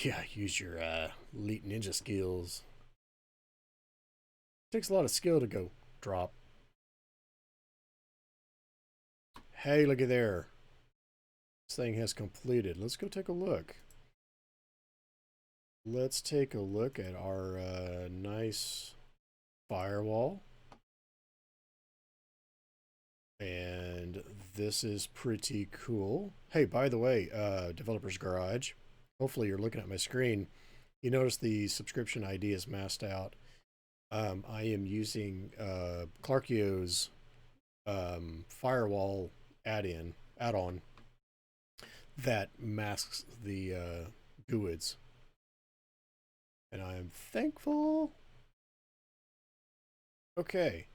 Yeah, use your elite ninja skills. Takes a lot of skill to go drop. Hey, look at there. This thing has completed. Let's go take a look. Let's take a look at our nice firewall. And this is pretty cool. Hey, by the way, Developers Garage, hopefully you're looking at my screen. You notice the subscription ID is masked out. I am using Clarkio's firewall add-on that masks the GUIDs. And I'm thankful. Okay.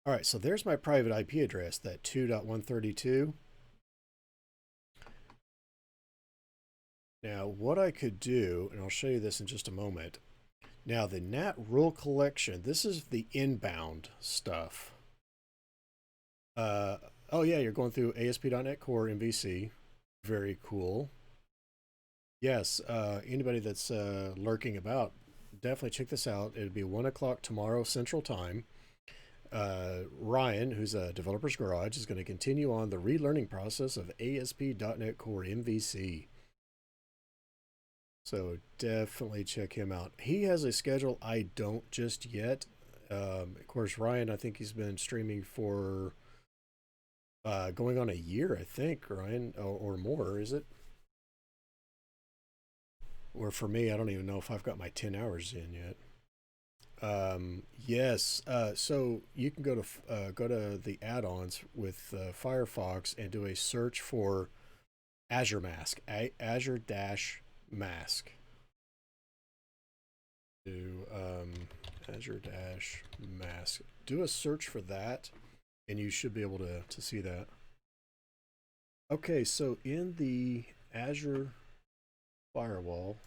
All right, so there's my private IP address, that 2.132. Now, what I could do, and I'll show you this in just a moment. Now, the NAT rule collection, this is the inbound stuff. Oh yeah, you're going through ASP.NET Core MVC. Very cool. Yes, anybody that's lurking about, definitely check this out. It'll be 1 o'clock tomorrow Central Time. Ryan, who's a Developer's Garage, is going to continue on the relearning process of ASP.NET Core MVC. So definitely check him out. He has a schedule I don't just yet. Of course, Ryan, I think he's been streaming for going on a year, I think, Ryan, or more, is it? Or for me, I don't even know if I've got my 10 hours in yet. Yes. So you can go to the add-ons with Firefox and do a search for Azure Mask, Azure Mask. Do Azure Mask. Do a search for that, and you should be able to see that. Okay, so in the Azure Firewall,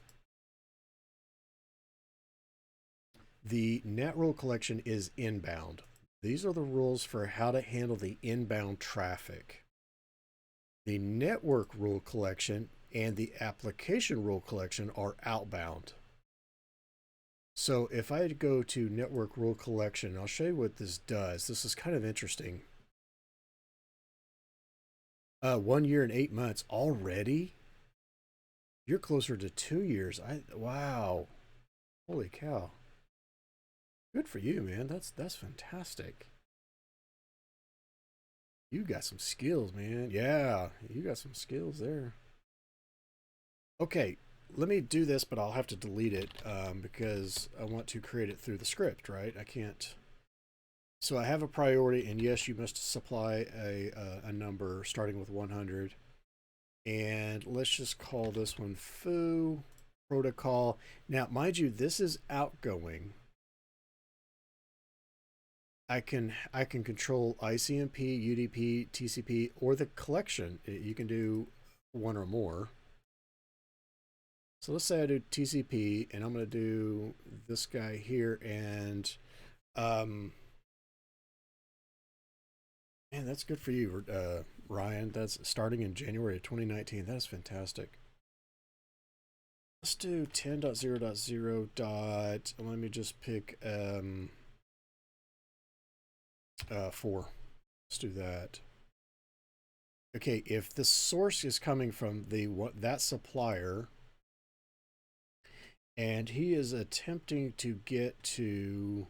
the net rule collection is inbound. These are the rules for how to handle the inbound traffic. The network rule collection and the application rule collection are outbound. So if I go to network rule collection, I'll show you what this does. This is kind of interesting. 1 year and 8 months already? You're closer to 2 years. Wow. Holy cow. Good for you, man. That's fantastic. You got some skills, man. Yeah, you got some skills there. Okay, let me do this, but I'll have to delete it because I want to create it through the script, right? I can't. So I have a priority, and yes, you must supply a number starting with 100. And let's just call this one foo protocol. Now, mind you, this is outgoing. I can control ICMP, UDP, TCP, or the collection. You can do one or more. So let's say I do TCP, and I'm going to do this guy here, and man, that's good for you, Ryan. That's starting in January of 2019. That's fantastic. Let's do 10.0.0 dot. Let me just pick 4. Let's do that. Okay, if the source is coming from that supplier, and he is attempting to get to,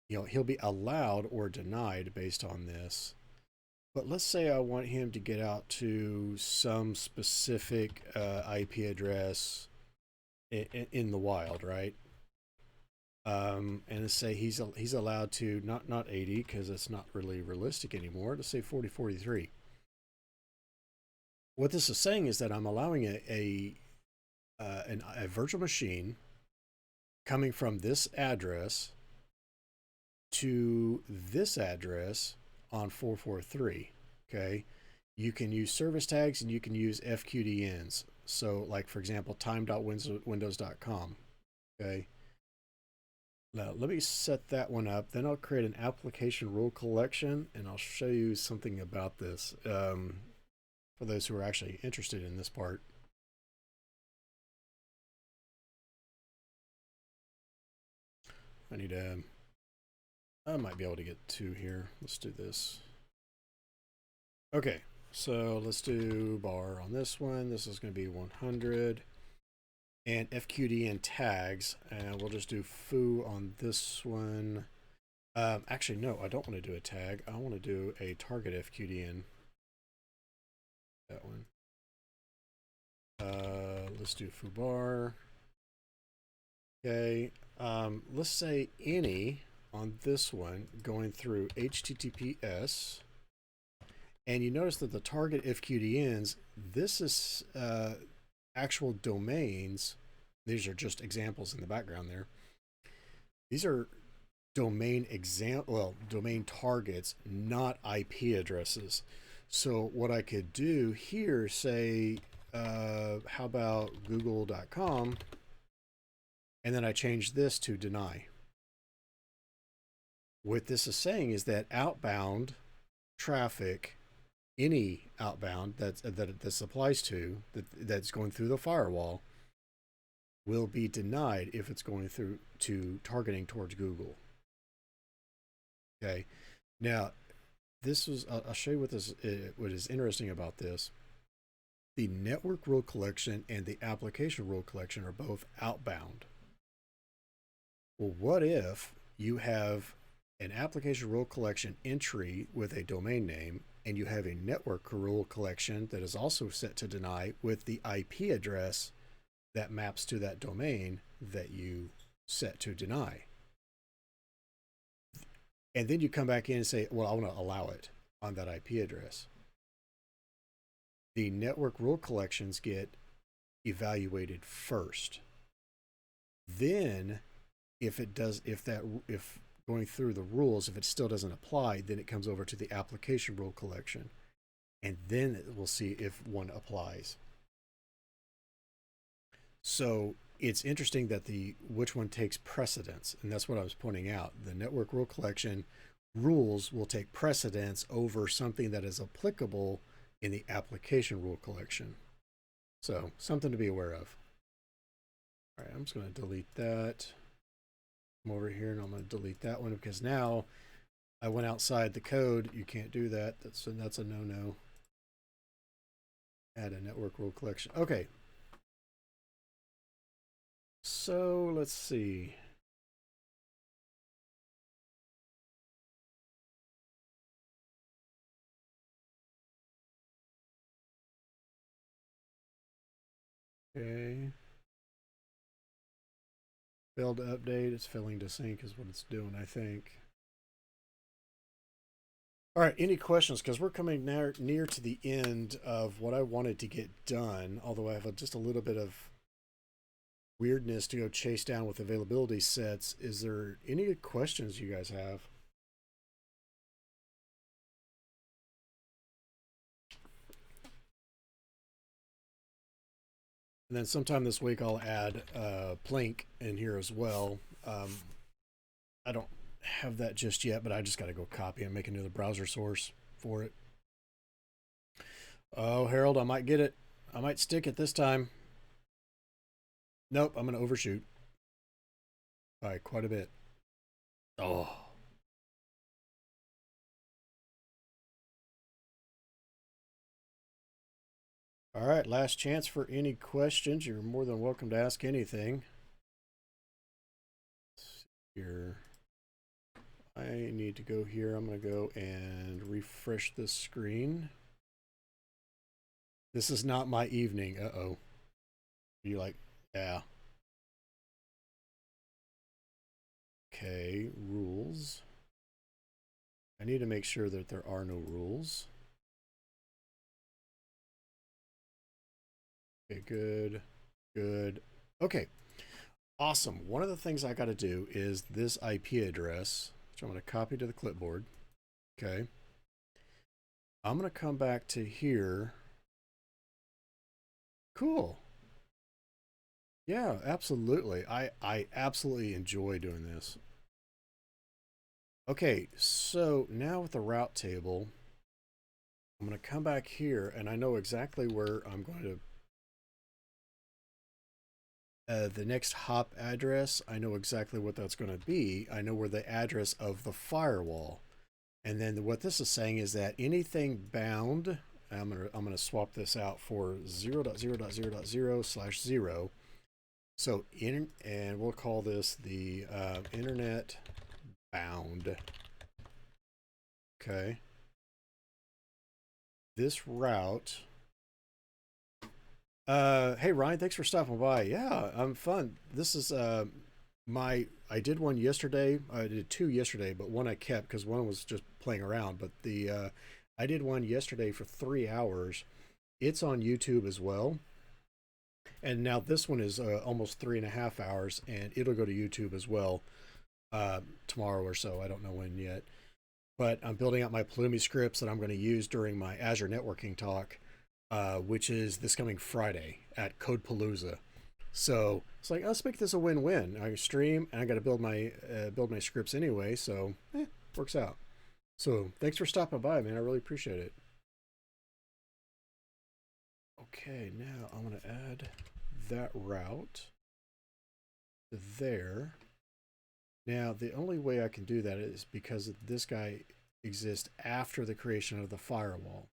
he'll be allowed or denied based on this. But let's say I want him to get out to some specific IP address in the wild, right? And let's say he's allowed to not 80 because it's not really realistic anymore. Let's say 4043. What this is saying is that I'm allowing a virtual machine coming from this address to this address on 443. Okay. You can use service tags and you can use FQDNs. So, like, for example, time.windows.com. Okay. Now, let me set that one up. Then I'll create an application rule collection, and I'll show you something about this for those who are actually interested in this part. I might be able to get two here. Let's do this. Okay, so let's do bar on this one. This is going to be 100. And FQDN tags, and we'll just do foo on this one. Actually, no, I don't want to do a tag. I want to do a target FQDN. That one. Let's do foo bar. Okay, let's say any on this one going through HTTPS. And you notice that the target FQDNs, this is actual domains. These are just examples in the background there. These are domain domain targets, not IP addresses. So what I could do here, say, how about google.com, and then I change this to deny. What this is saying is that outbound traffic, any outbound that this applies to, that's going through the firewall, will be denied if it's going through to targeting towards Google. Okay, now this is, I'll show you what is interesting about this. The network rule collection and the application rule collection are both outbound. Well, what if you have an application rule collection entry with a domain name, and you have a network rule collection that is also set to deny with the IP address that maps to that domain that you set to deny? And then you come back in and say, well, I want to allow it on that IP address. The network rule collections get evaluated first. Then if going through the rules, if it still doesn't apply, then it comes over to the application rule collection, and then we'll see if one applies. So it's interesting that which one takes precedence, and that's what I was pointing out. The network rule collection rules will take precedence over something that is applicable in the application rule collection. So something to be aware of. All right, I'm just going to delete that. Come over here and I'm going to delete that one because now I went outside the code. You can't do that. That's a no-no. Add a network rule collection. Okay. So let's see. Okay. Failed to update. It's failing to sync is what it's doing, I think. All right, any questions? Because we're coming near to the end of what I wanted to get done, although I have just a little bit of weirdness to go chase down with availability sets. Is there any questions you guys have? And then sometime this week I'll add Plink in here as well. I don't have that just yet, but I just got to go copy and make another browser source for it. Oh, Harold, I might get it. I might stick it this time. Nope, I'm going to overshoot by quite a bit. Oh. All right, last chance for any questions. You're more than welcome to ask anything. Let's see here. I need to go here. I'm going to go and refresh this screen. This is not my evening. Uh-oh. You're like, yeah. Okay, rules. I need to make sure that there are no rules. Okay, good, good. Okay, awesome. One of the things I got to do is this IP address, which I'm going to copy to the clipboard. Okay. I'm going to come back to here. Cool. Yeah, absolutely. I absolutely enjoy doing this. Okay, so now with the route table, I'm going to come back here and I know exactly where I'm going to the next hop address. I know exactly what that's going to be. I know where the address of the firewall. And then what this is saying is that anything bound, I'm gonna swap this out for 0.0.0.0/0. So and we'll call this the internet bound. Okay. This route. Hey Ryan, thanks for stopping by. Yeah, I'm fun. This is I did one yesterday. I did two yesterday, but one I kept because one was just playing around. But the I did one yesterday for 3 hours. It's on YouTube as well. And now this one is almost 3.5 hours, and it'll go to YouTube as well tomorrow or so. I don't know when yet. But I'm building out my Pulumi scripts that I'm going to use during my Azure networking talk, which is this coming Friday at Codepalooza. So it's like, let's make this a win-win. I stream and I got to build my scripts anyway, so works out. So thanks for stopping by, man. I really appreciate it. Okay, now I'm going to add that route to there. Now the only way I can do that is because this guy exists after the creation of the firewall.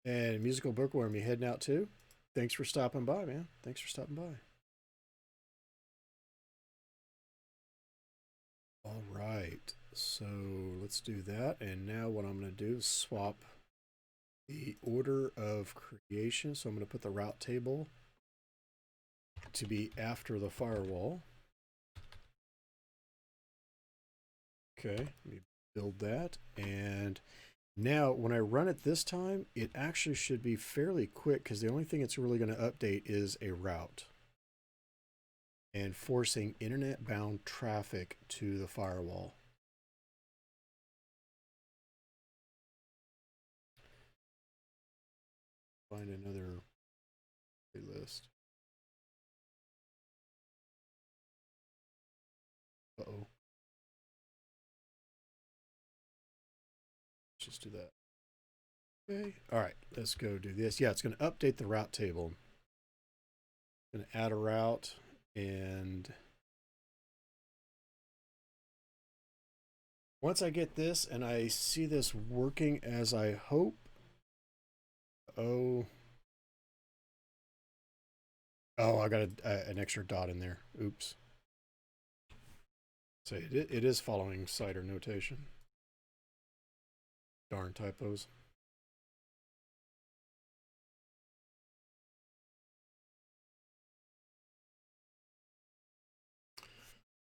And Musical Bookworm, you heading out too? Thanks for stopping by, man. Thanks for stopping by. All right, so let's do that. And now what I'm going to do is swap the order of creation. So I'm going to put the route table to be after the firewall. Okay, let me build that. And now when I run it this time, it actually should be fairly quick because the only thing it's really going to update is a route and forcing internet bound traffic to the firewall. Find another playlist. Uh-oh. Let's just do that. Okay. All right, let's go do this. Yeah, it's going to update the route table. Going to add a route and once I get this and I see this working as I hope, oh, I got an extra dot in there. Oops. So it is following CIDR notation. Darn typos.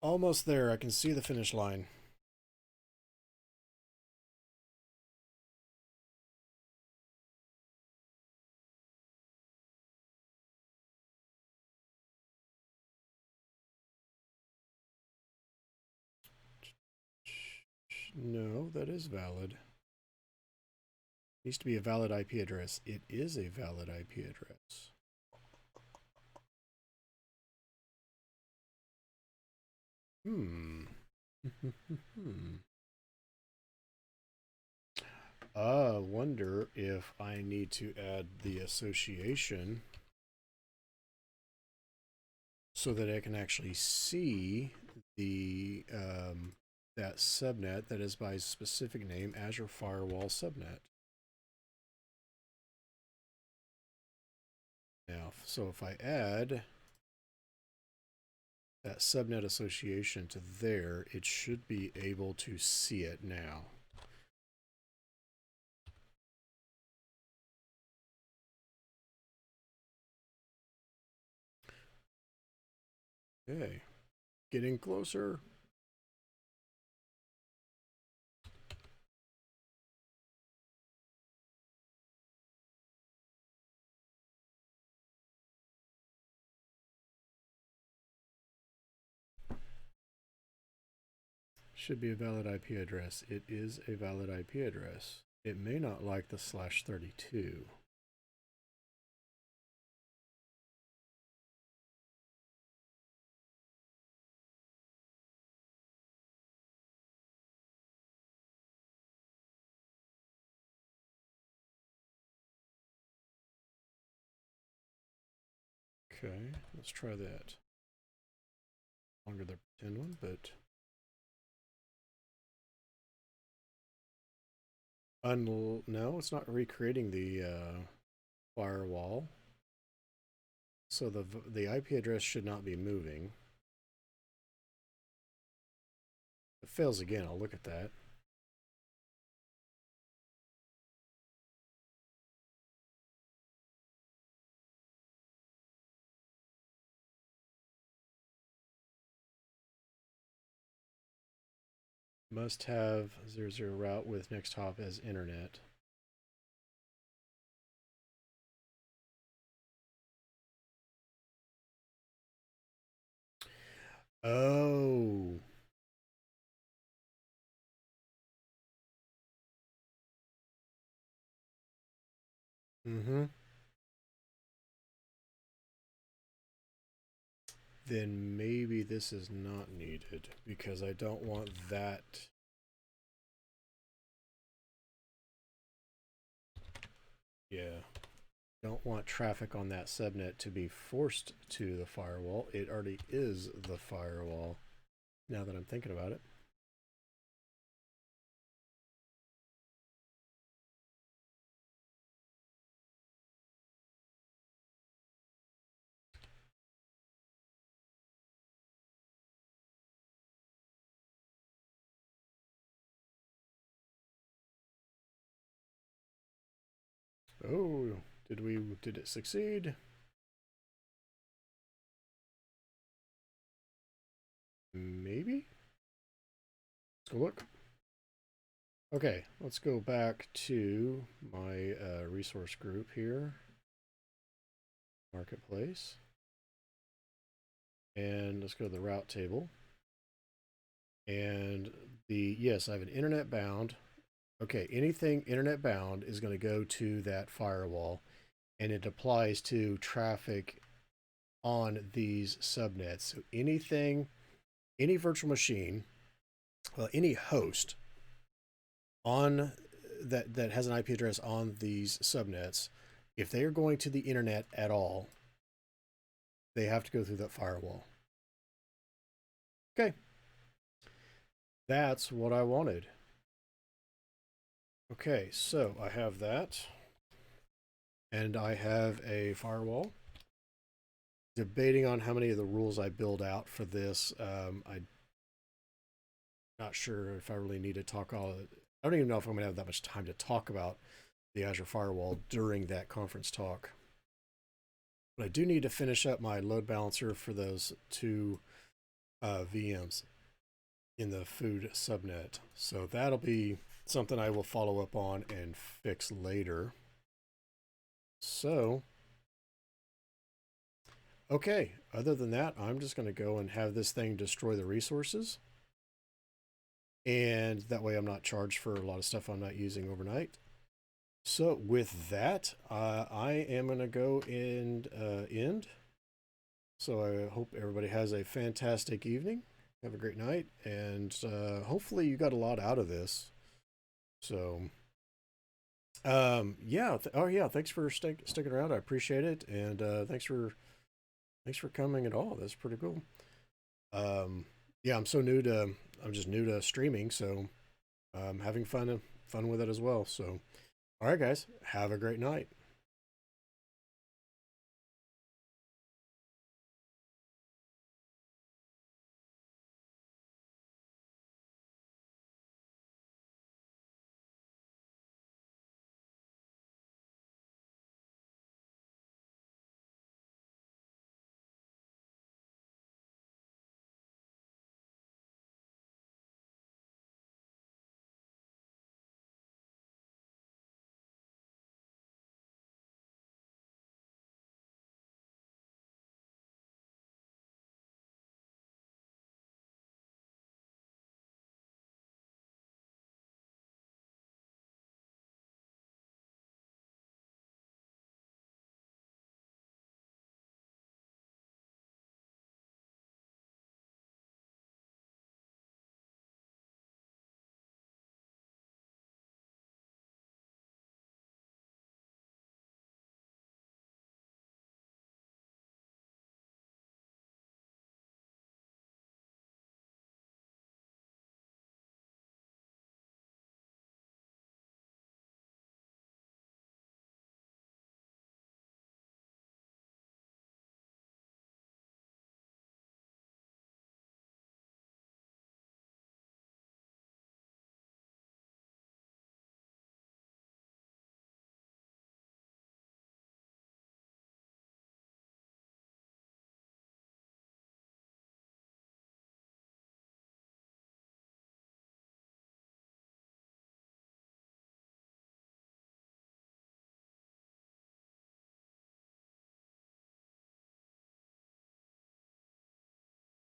Almost there. I can see the finish line. No, that is valid. Needs to be a valid IP address. It is a valid IP address. Wonder if I need to add the association so that I can actually see the that subnet that is by specific name, Azure Firewall subnet. Now, so if I add that subnet association to there, it should be able to see it now. Okay, getting closer. Should be a valid IP address. It is a valid IP address. It may not like the /32. Okay, let's try that. Longer the pretend one, but no, it's not recreating the firewall. So the IP address should not be moving. If it fails again, I'll look at that. Must have 00 route with next hop as internet. Oh. Mm-hmm. Then maybe this is not needed because I don't want that. Yeah. Don't want traffic on that subnet to be forced to the firewall. It already is the firewall, now that I'm thinking about it. Oh, did it succeed? Maybe? Let's go look. Okay, let's go back to my resource group here. Marketplace. And let's go to the route table. And yes, I have an internet bound. Okay, anything internet bound is going to go to that firewall, and it applies to traffic on these subnets. So anything, any virtual machine, well, any host on that has an IP address on these subnets, if they are going to the internet at all, they have to go through that firewall. Okay. That's what I wanted. Okay, so I have that. And I have a firewall. Debating on how many of the rules I build out for this. I'm not sure if I really need to talk all. I don't even know if I'm going to have that much time to talk about the Azure Firewall during that conference talk. But I do need to finish up my load balancer for those two VMs in the food subnet. So that'll be something I will follow up on and fix later. So, okay, other than that, I'm just going to go and have this thing destroy the resources. And that way I'm not charged for a lot of stuff I'm not using overnight. So with that, I am going to go and end. So I hope everybody has a fantastic evening. Have a great night. And hopefully you got a lot out of this. So, yeah. Thanks for sticking around. I appreciate it. And thanks for coming at all. That's pretty cool. Yeah, I'm just new to streaming, so I'm having fun with it as well. So, all right, guys, have a great night.